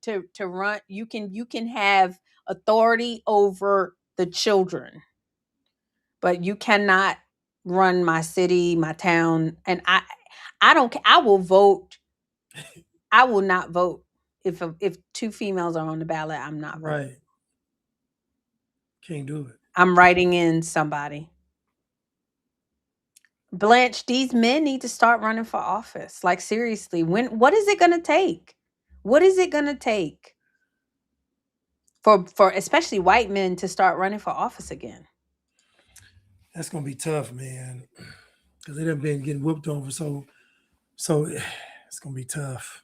to run, you can have authority over the children, but you cannot run my city, my town, and I don't I will vote. I will not vote if two females are on the ballot. I'm not voting. Right. Can't do it. I'm writing in somebody. Blanche, these men need to start running for office. Like seriously, what is it going to take? What is it going to take for especially white men to start running for office again? That's gonna be tough, man. Because they done been getting whooped over, so it's gonna be tough.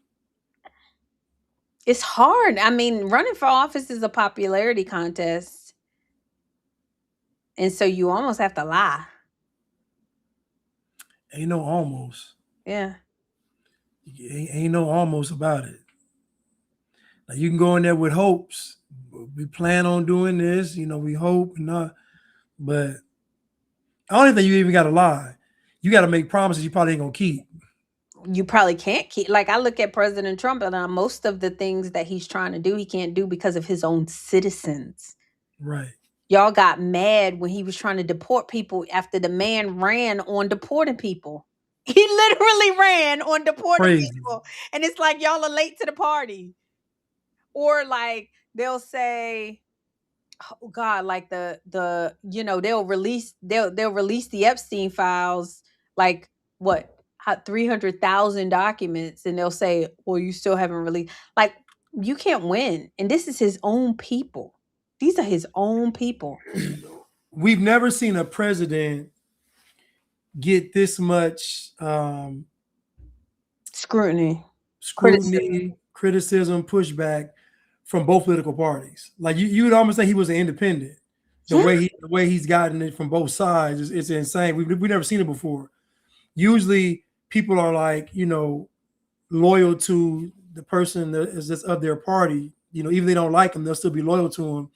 It's hard. I mean, running for office is a popularity contest. And so you almost have to lie. Ain't no almost. Yeah. Ain't no almost about it. Now you can go in there with hopes. We plan on doing this, we hope and not, but I don't even think you even gotta lie. You gotta make promises you probably ain't gonna keep. You probably can't keep. Like I look at President Trump, and most of the things that he's trying to do, he can't do because of his own citizens. Right. Y'all got mad when he was trying to deport people after the man ran on deporting people. He literally ran on deporting people. And it's like y'all are late to the party. Or like they'll say, oh God, like they'll release the Epstein files, like what 300,000 documents, and they'll say, well, you still haven't released. Like you can't win. And this is his own people. These are his own people. We've never seen a president get this much scrutiny, criticism, pushback from both political parties. Like you would almost say he was an independent. The way he's gotten it from both sides is insane. We've never seen it before. Usually people are like, loyal to the person that is just of their party. Even if they don't like him, they'll still be loyal to him.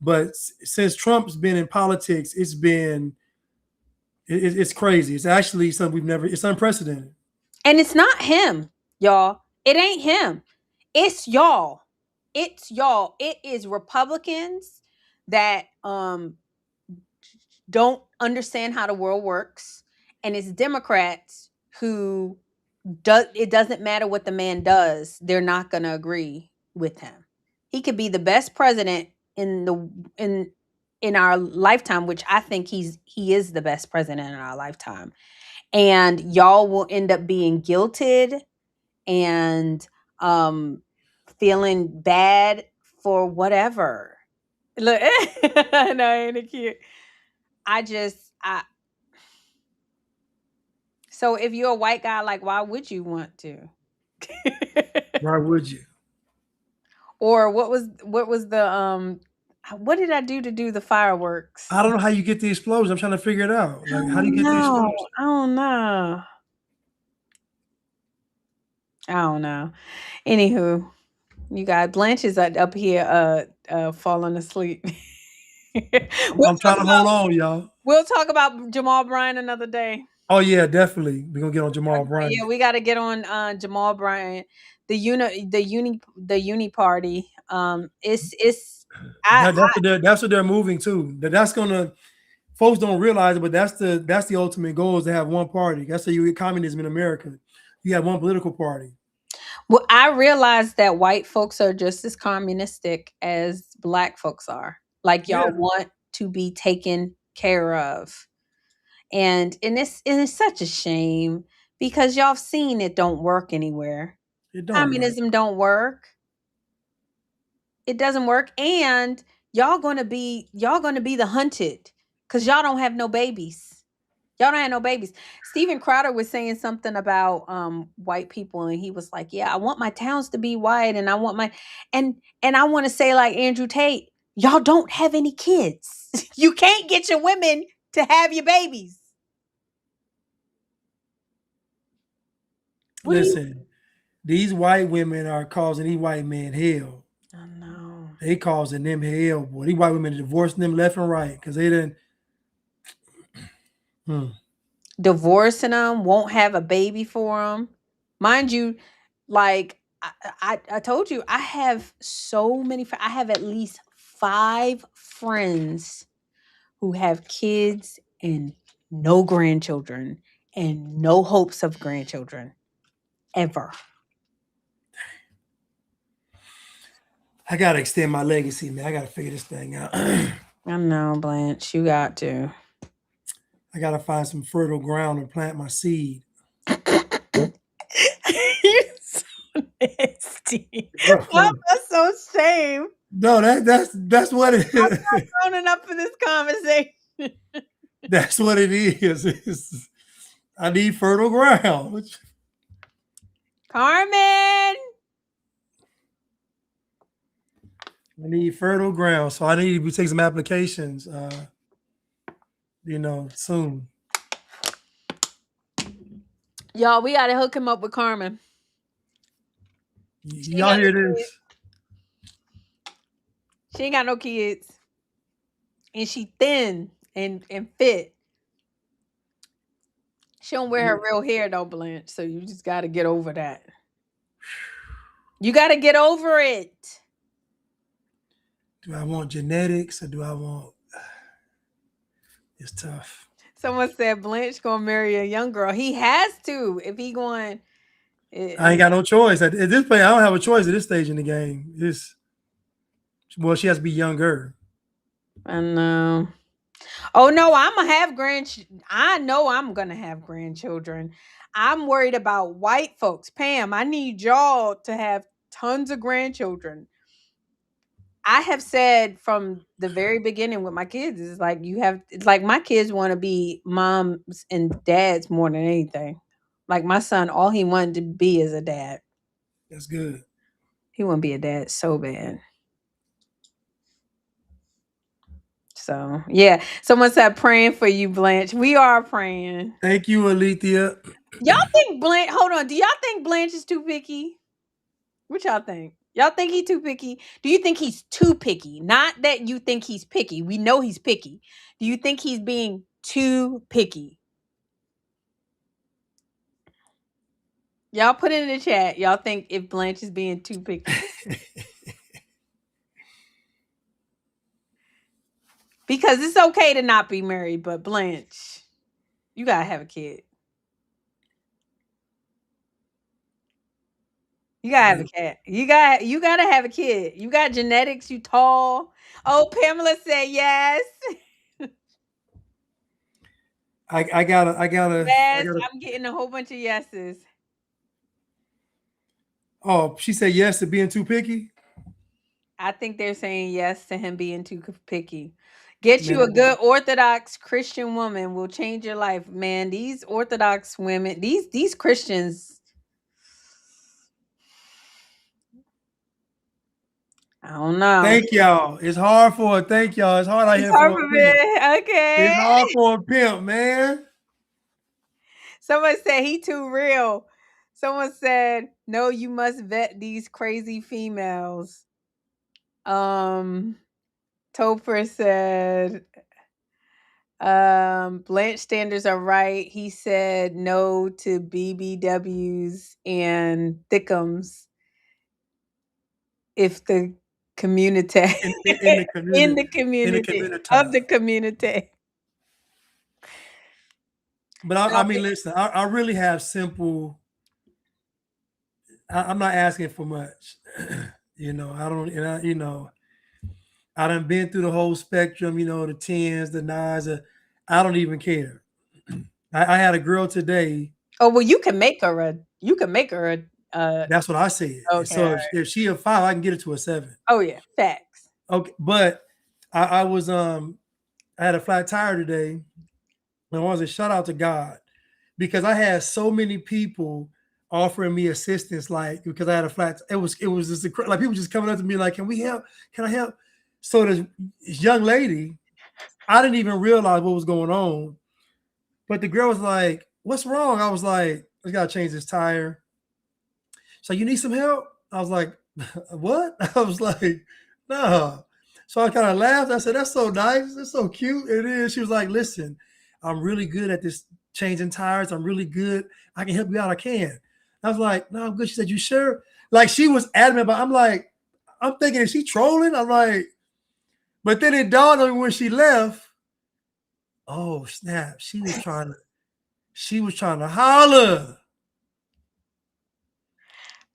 But since Trump's been in politics, it's crazy. It's actually something it's unprecedented. And it's not him, y'all. It ain't him. It's y'all. It's y'all. It is Republicans that don't understand how the world works. And it's Democrats who it doesn't matter what the man does, they're not going to agree with him. He could be the best president in our lifetime, which I think he is the best president in our lifetime. And y'all will end up being guilted and feeling bad for whatever. Look, no, ain't it cute? So if you're a white guy, like, why would you want to? Why would you? Or what was the what did I do to do the fireworks? I don't know how you get the explosion. I'm trying to figure it out. Like, how do you get the explosion? I don't know. I don't know. Anywho, you guys, Blanche is up here falling asleep. I'm trying to hold on, y'all. We'll talk about Jamal Bryant another day. Oh yeah, definitely. We're gonna get on Jamal Bryant. Yeah, we got to get on Jamal Bryant. The uni party. That's what they're moving to. That's gonna. Folks don't realize it, but that's the ultimate goal is to have one party. That's how you get communism in America. You have one political party. Well, I realize that white folks are just as communistic as black folks are. Like y'all want to be taken care of. And it's such a shame because y'all have seen it don't work anywhere. Communism don't work. It doesn't work. And y'all gonna be the hunted because y'all don't have no babies. Y'all don't have no babies. Steven Crowder was saying something about white people, and he was like, yeah, I want my towns to be white, and I want my and I want to say like Andrew Tate, y'all don't have any kids. You can't get your women to have your babies. Listen, these white women are causing these white men hell. I know. They causing them hell, boy. These white women are divorcing them left and right because they didn't. divorcing them, won't have a baby for them. Mind you, like I told you, I have so many. I have at least 5 friends who have kids and no grandchildren and no hopes of grandchildren ever. I gotta extend my legacy, man. I gotta figure this thing out. I know, Blanche. You got to. I gotta find some fertile ground and plant my seed. You're so nasty. I'm so ashamed. No, that's what it is. I'm not grown enough for this conversation. That's what it is. I need fertile ground. Carmen. I need fertile ground. So I need to take some applications, soon. Y'all, we gotta hook him up with Carmen. Y'all hear this? She ain't got no kids. And she thin and fit. She don't wear her real hair though, Blanche. So you just gotta get over that. You gotta get over it. Do I want genetics or do I want... It's tough. Someone said Blanche gonna marry a young girl. He has to if he going. I ain't got no choice. At this point, I don't have a choice at this stage in the game. She has to be younger. I know. Oh no, I'm gonna have I know I'm gonna have grandchildren. I'm worried about white folks. Pam, I need y'all to have tons of grandchildren. I have said from the very beginning with my kids, it's like my kids want to be moms and dads more than anything. Like my son, all he wanted to be is a dad. That's good. He want to be a dad so bad. So yeah, someone said praying for you, Blanche. We are praying. Thank you, Alethea. Y'all think Blanche? Hold on. Do y'all think Blanche is too picky? What y'all think? Y'all think he's too picky? Do you think he's too picky? Not that you think he's picky. We know he's picky. Do you think he's being too picky? Y'all put it in the chat. Y'all think if Blanche is being too picky? Because it's okay to not be married, but Blanche, you gotta have a kid. You gotta have a cat. You gotta have a kid. You got genetics. You tall. Oh, Pamela said yes. I gotta. Yes, I'm getting a whole bunch of yeses. Oh, she said yes to being too picky. I think they're saying yes to him being too picky. Get you a good Orthodox Christian woman will change your life, man. These Orthodox women, these Christians. I don't know. Thank y'all. It's hard for it. Thank y'all. It's hard out here for a pimp. Okay. It's hard for a pimp, man. Someone said he too real. Someone said, no, you must vet these crazy females. Topher said, Blanche standards are right. He said no to BBWs and thickums. If the community in the community. But I mean, listen, I really have simple. I'm not asking for much. I don't. I done been through the whole spectrum. The 10s, the 9s. I don't even care. I had a girl today. Oh well, you can make her a. That's what I said. Okay, so if she a 5, I can get it to a 7. Oh yeah, facts. Okay, but I was I had a flat tire today, and I wanted to shout out to God because I had so many people offering me assistance, like because I had a flat. It was just like people just coming up to me like, "Can we help? Can I help?" So this young lady, I didn't even realize what was going on, but the girl was like, "What's wrong?" I was like, "I gotta change this tire." So you need some help? I was like, what? I was like, no. So I kind of laughed. I said, that's so nice. That's so cute. It is. She was like, listen, I'm really good at this changing tires. I'm really good. I can help you out. I can. I was like, no, I'm good. She said, you sure? Like she was adamant, but I'm like, I'm thinking, is she trolling? I'm like, but then it dawned on me when she left. Oh snap! She was trying to holler.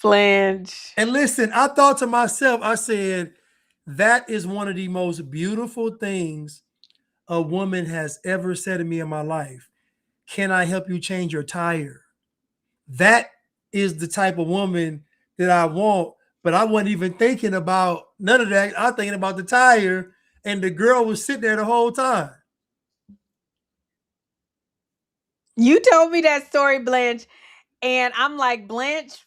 Blanche. And listen, I thought to myself, I said, that is one of the most beautiful things a woman has ever said to me in my life. Can I help you change your tire? That is the type of woman that I want. But I wasn't even thinking about none of that. I was thinking about the tire, and the girl was sitting there the whole time. You told me that story, Blanche, and I'm like, Blanche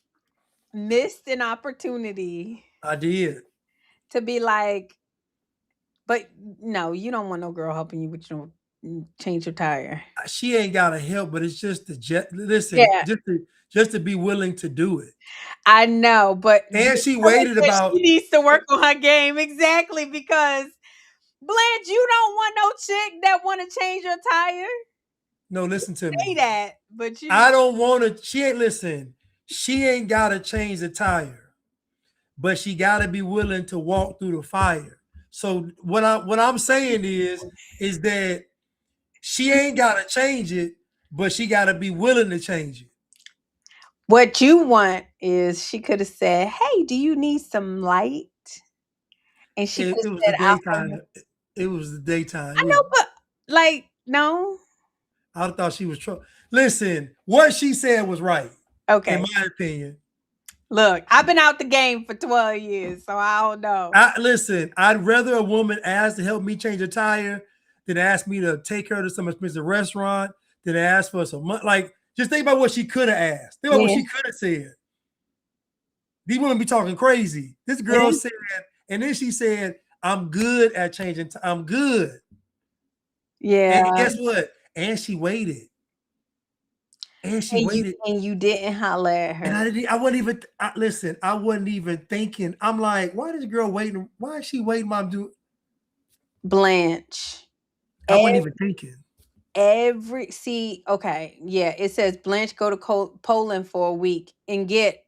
missed an opportunity I did. to be like, but no, you don't want no girl helping you with your change your tire. She ain't got to help, but it's just listen, Yeah. just to be willing to do it. I know, but And she waited about. she needs to work on her game exactly because Blanche, you don't want no chick that want to change your tire. No, listen to Say me. that, but you. I don't want to. She ain't listen. She ain't got to change the tire, but she got to be willing to walk through the fire. So what I'm saying is that she ain't got to change it, but she got to be willing to change it. What you want is she could have said, "Hey, do you need some light?" And she could It have was the said, daytime. It was the daytime. I know, but like, no. I thought she was trouble. Listen, what she said was right. Okay. In my opinion. Look, I've been out the game for 12 years, so I don't know. Listen, I'd rather a woman ask to help me change a tire than ask me to take her to some expensive restaurant, than ask for some money. Like, just think about what she could have asked. Think about what she could have said. These women be talking crazy. This girl said, and then she said, I'm good at changing. I'm good. Yeah. And guess what? And she waited. And she waited. And you didn't holler at her. And I wasn't even, listen, I wasn't even thinking. I'm like, why is this girl waiting? Why is she waiting, Mom? Blanche. I wasn't even thinking. Okay. Yeah, it says Blanche go to Poland for a week and get.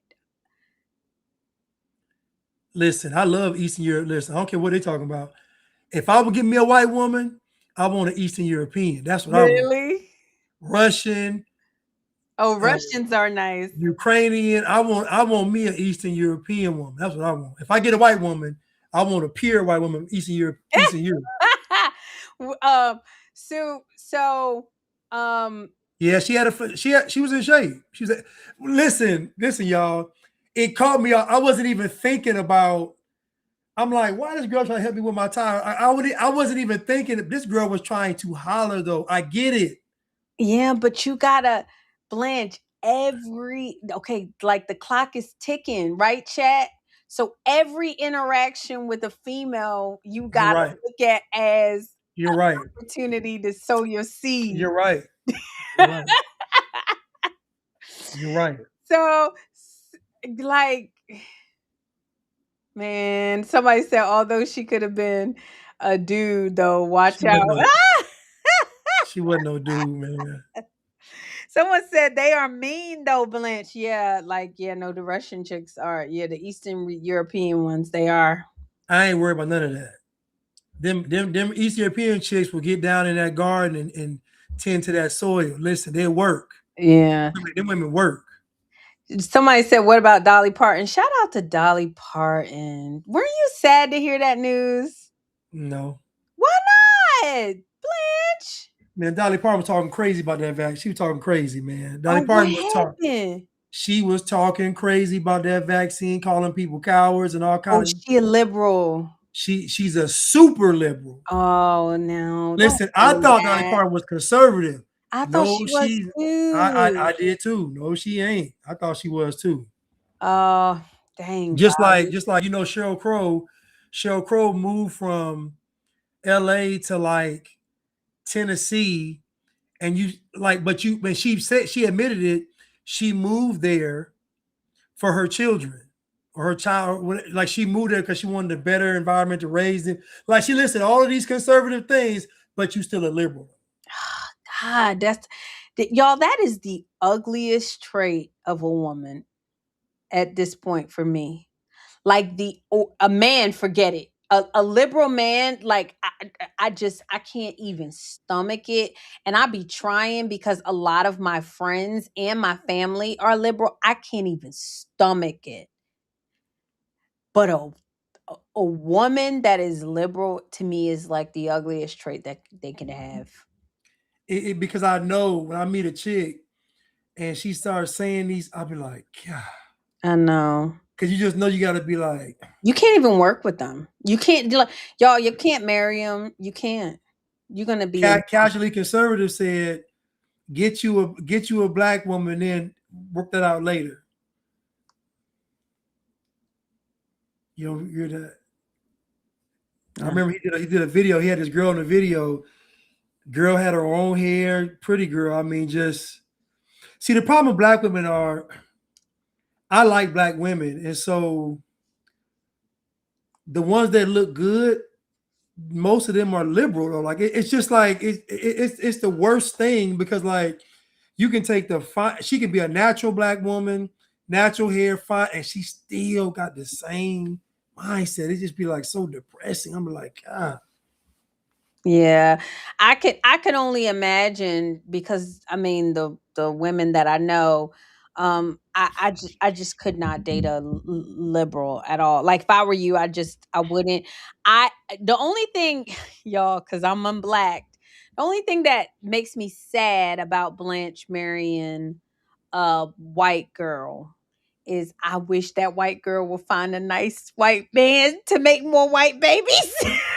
Listen, I love Eastern Europe. Listen, I don't care what they're talking about. If I would get me a white woman, I want an Eastern European. That's what I want. Really? Russian. Oh, Russians are nice. Ukrainian. I want me an Eastern European woman. That's what I want. If I get a white woman, I want a pure white woman, Eastern Europe. Yeah, she was in shape. She was listen, y'all. It caught me off. I wasn't even thinking about. I'm like, why this girl trying to help me with my tire? I wasn't even thinking that this girl was trying to holler though. I get it. Yeah, but you gotta Blanche like the clock is ticking, right, chat? So every interaction with a female, you gotta look at as you're right. Opportunity to sow your seed. You're right. You're right. You're right. So, like, man, somebody said, although she could have been a dude, though, watch out. She wasn't no dude, man. Someone said they are mean, though, Blanche. Yeah, the Russian chicks are. Yeah, the Eastern European ones, they are. I ain't worried about none of that. Them East European chicks will get down in that garden and tend to that soil. Listen, they work. Yeah. Them women work. Somebody said, what about Dolly Parton? Shout out to Dolly Parton. Weren't you sad to hear that news? No. Why not? Blanche? Man, Dolly Parton was talking crazy about that vaccine. She was talking crazy, man. Dolly Parton was talking. She was talking crazy about that vaccine, calling people cowards and all kinds. Oh, she a liberal. She's a super liberal. Oh no! Listen, I thought Dolly Parton was conservative. I thought she was too. I did too. No, she ain't. I thought she was too. Oh, dang! Just like Sheryl Crow. Sheryl Crow moved from L.A. to like Tennessee, and when she said, she admitted it, she moved there for her children. Or her child, like she moved there because she wanted a better environment to raise them. Like she listed all of these conservative things, but you still a liberal. God, Y'all, that is the ugliest trait of a woman at this point for me. Like a man, forget it. A liberal man, like I can't even stomach it. And I be trying because a lot of my friends and my family are liberal. I can't even stomach it. But a woman that is liberal to me is like the ugliest trait that they can have. Because I know when I meet a chick and she starts saying these, I'll be like, God. I know. Because you just know you got to be like, you can't even work with them. You can't do like, y'all. You can't marry them. You can't. You're gonna be in. Casually conservative said, get you a black woman, then work that out later. You know, you're the. I remember he did a video. He had this girl in the video. Girl had her own hair, pretty girl. I mean, just see the problem with black women are. I like black women, and so the ones that look good, most of them are liberal. Though, like it's just like it's the worst thing because like you can take she could be a natural black woman, natural hair, fine, and she still got the same mindset. It just be like so depressing. I'm like, God. Yeah, I could only imagine because I mean the women that I know, I just could not date a liberal at all. Like if I were you, I wouldn't. I the only thing, y'all, because I'm unblacked. The only thing that makes me sad about Blanche marrying a white girl is I wish that white girl will find a nice white man to make more white babies.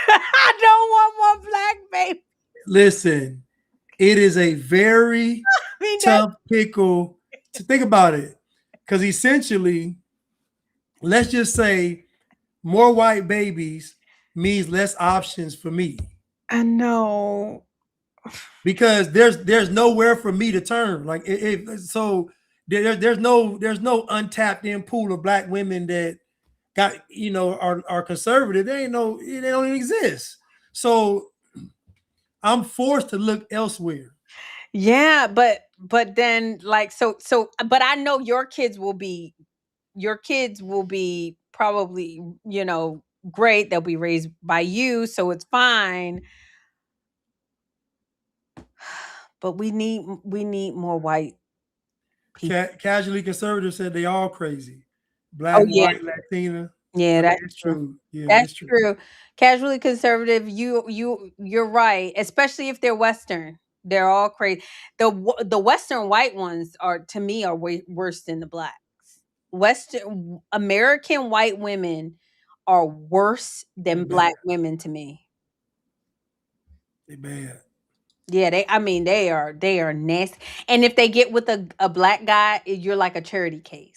I don't want more black babies. Listen, it is a very tough pickle to think about it. Because essentially, let's just say more white babies means less options for me. I know. Because there's nowhere for me to turn. Like so there's no untapped in pool of black women that got are conservative. They don't even exist. So I'm forced to look elsewhere. Yeah, but then like but I know your kids will be probably, great. They'll be raised by you, so it's fine. But we need more white people. Casually conservative said they all crazy. Oh Black, yeah. white, Latina. Yeah, I mean, that's it's true. true. Yeah, That's it's true. true. Casually conservative, you're right, especially if they're Western. They're all crazy. The Western white ones are to me are way worse than the blacks. Western American white women are worse than black women to me. They bad. Yeah, they are nasty. And if they get with a black guy, you're like a charity case.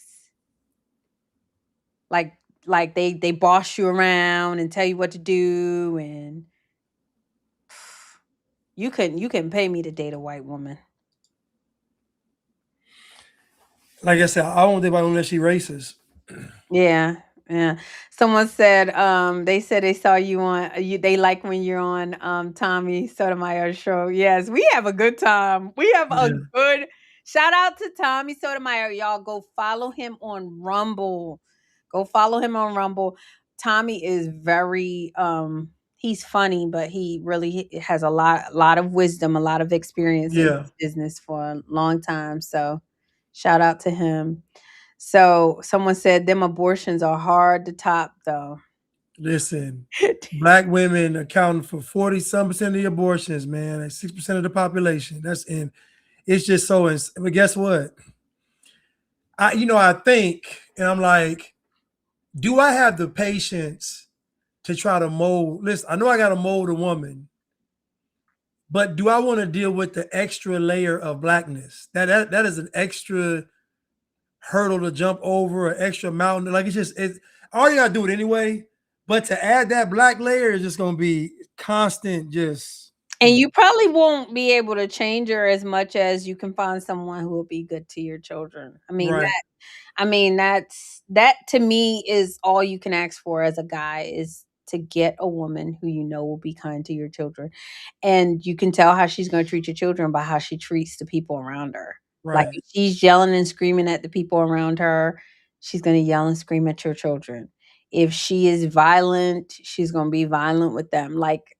Like they boss you around and tell you what to do, and you couldn't pay me to date a white woman. Like I said, I don't think about unless she racist. Yeah, yeah. Someone said, they said they saw you on they like when you're on Tommy Sotomayor's show. Yes, we have a good time. We have a Yeah. good shout out to Tommy Sotomayor. Y'all go follow him on Rumble. Go follow him on Rumble. Tommy is very he's funny, but he really has a lot of wisdom, a lot of experience in Yeah. this business for a long time. So shout out to him. So someone said them abortions are hard to top though. Listen, black women accounting for 40-some% of the abortions, man. That's 6% of the population. It's just so but guess what? I think, and I'm like, do I have the patience to try to mold? Listen, I know I gotta mold a woman, but do I want to deal with the extra layer of blackness? That is an extra hurdle to jump over, an extra mountain. Like I already gotta do it anyway. But to add that black layer is just gonna be constant, just And you probably won't be able to change her as much as you can find someone who will be good to your children. right. That to me is all you can ask for as a guy is to get a woman who you know will be kind to your children. And you can tell how she's going to treat your children by how she treats the people around her. Like Right. if she's yelling and screaming at the people around her, she's going to yell and scream at your children. If she is violent, she's going to be violent with them. Like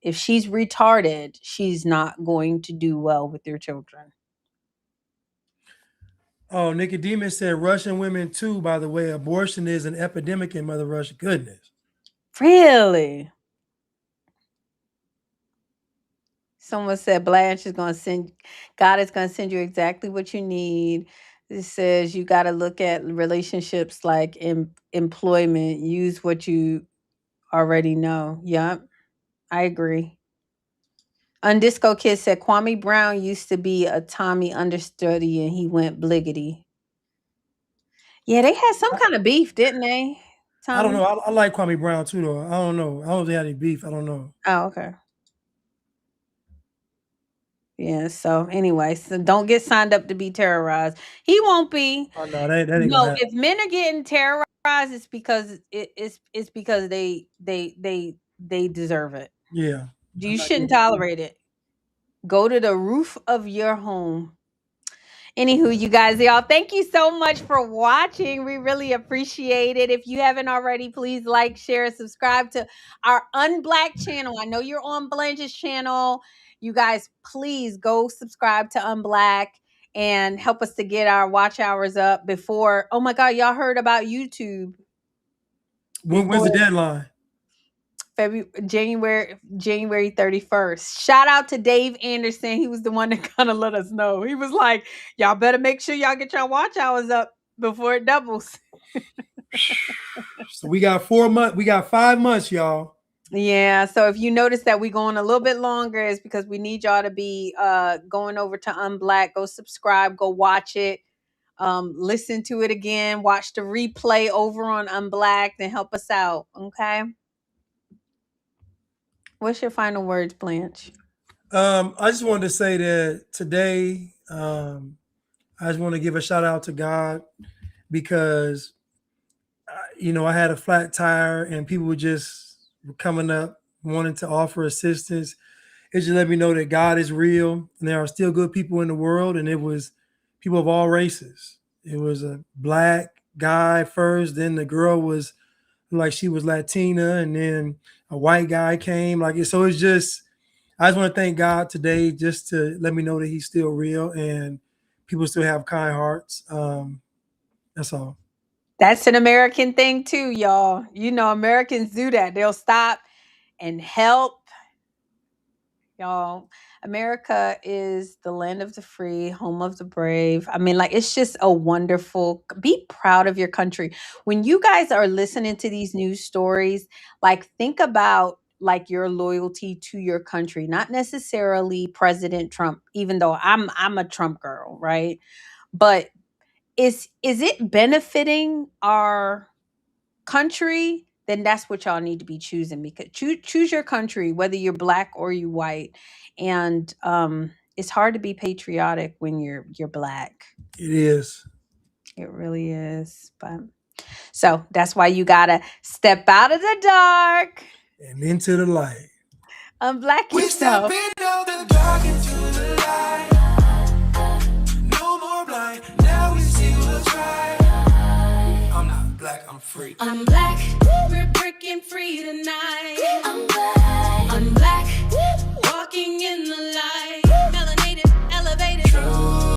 if she's retarded, she's not going to do well with your children. Oh, Nicodemus said Russian women too, by the way. Abortion is an epidemic in Mother Russia. Goodness. Really? Someone said Blanche is going to send, God is going to send you exactly what you need. It says you got to look at relationships like employment. Use what you already know. Yep, I agree. Undisco Kid said Kwame Brown used to be a Tommy understudy and he went bliggity. Yeah, they had some kind of beef, didn't they? I don't Tommy? know. I like Kwame Brown too, though. I don't know. I don't think they had any beef. I don't know. Oh, okay. Yeah, so anyway, so don't get signed up to be terrorized. He won't be. Oh, no, that ain't gonna No, happen. if men are getting terrorized, it's because it's because they deserve it. Yeah. You shouldn't tolerate it. Go to the roof of your home. Anywho, you guys, y'all, thank you so much for watching. We really appreciate it. If you haven't already, please like, share, subscribe to our Unblack channel. I know you're on Blanche's channel. You guys, please go subscribe to Unblack and help us to get our watch hours up before. Oh my God, y'all heard about YouTube? When's the deadline? January 31st. Shout out to Dave Anderson. He was the one that kind of let us know. He was like, y'all better make sure y'all get your watch hours up before it doubles. So we got 4 months. We got 5 months, y'all. Yeah. So if you notice that we're going a little bit longer, it's because we need y'all to be going over to Unblack. Go subscribe, go watch it. Listen to it again, watch the replay over on Unblack, and help us out. Okay. What's your final words, Blanche? I just wanted to say that today, I just want to give a shout out to God because, I had a flat tire and people were just coming up wanting to offer assistance. It just let me know that God is real and there are still good people in the world. And it was people of all races. It was a black guy first, then the girl was like she was Latina, and then a white guy came. So it's just, I just want to thank God today just to let me know that he's still real and people still have kind hearts. That's all. That's an American thing too, y'all. Americans do that. They'll stop and help. Y'all, America is the land of the free, home of the brave. I mean, it's just a wonderful, be proud of your country. When you guys are listening to these news stories, think about your loyalty to your country, not necessarily President Trump, even though I'm a Trump girl, right? But is it benefiting our country? Then that's what y'all need to be choosing, because choose your country, whether you're black or you white. And it's hard to be patriotic when you're black. It is. It really is. But so that's why you gotta step out of the dark and into the light. Unblack yourself. I'm black, we're breaking free tonight.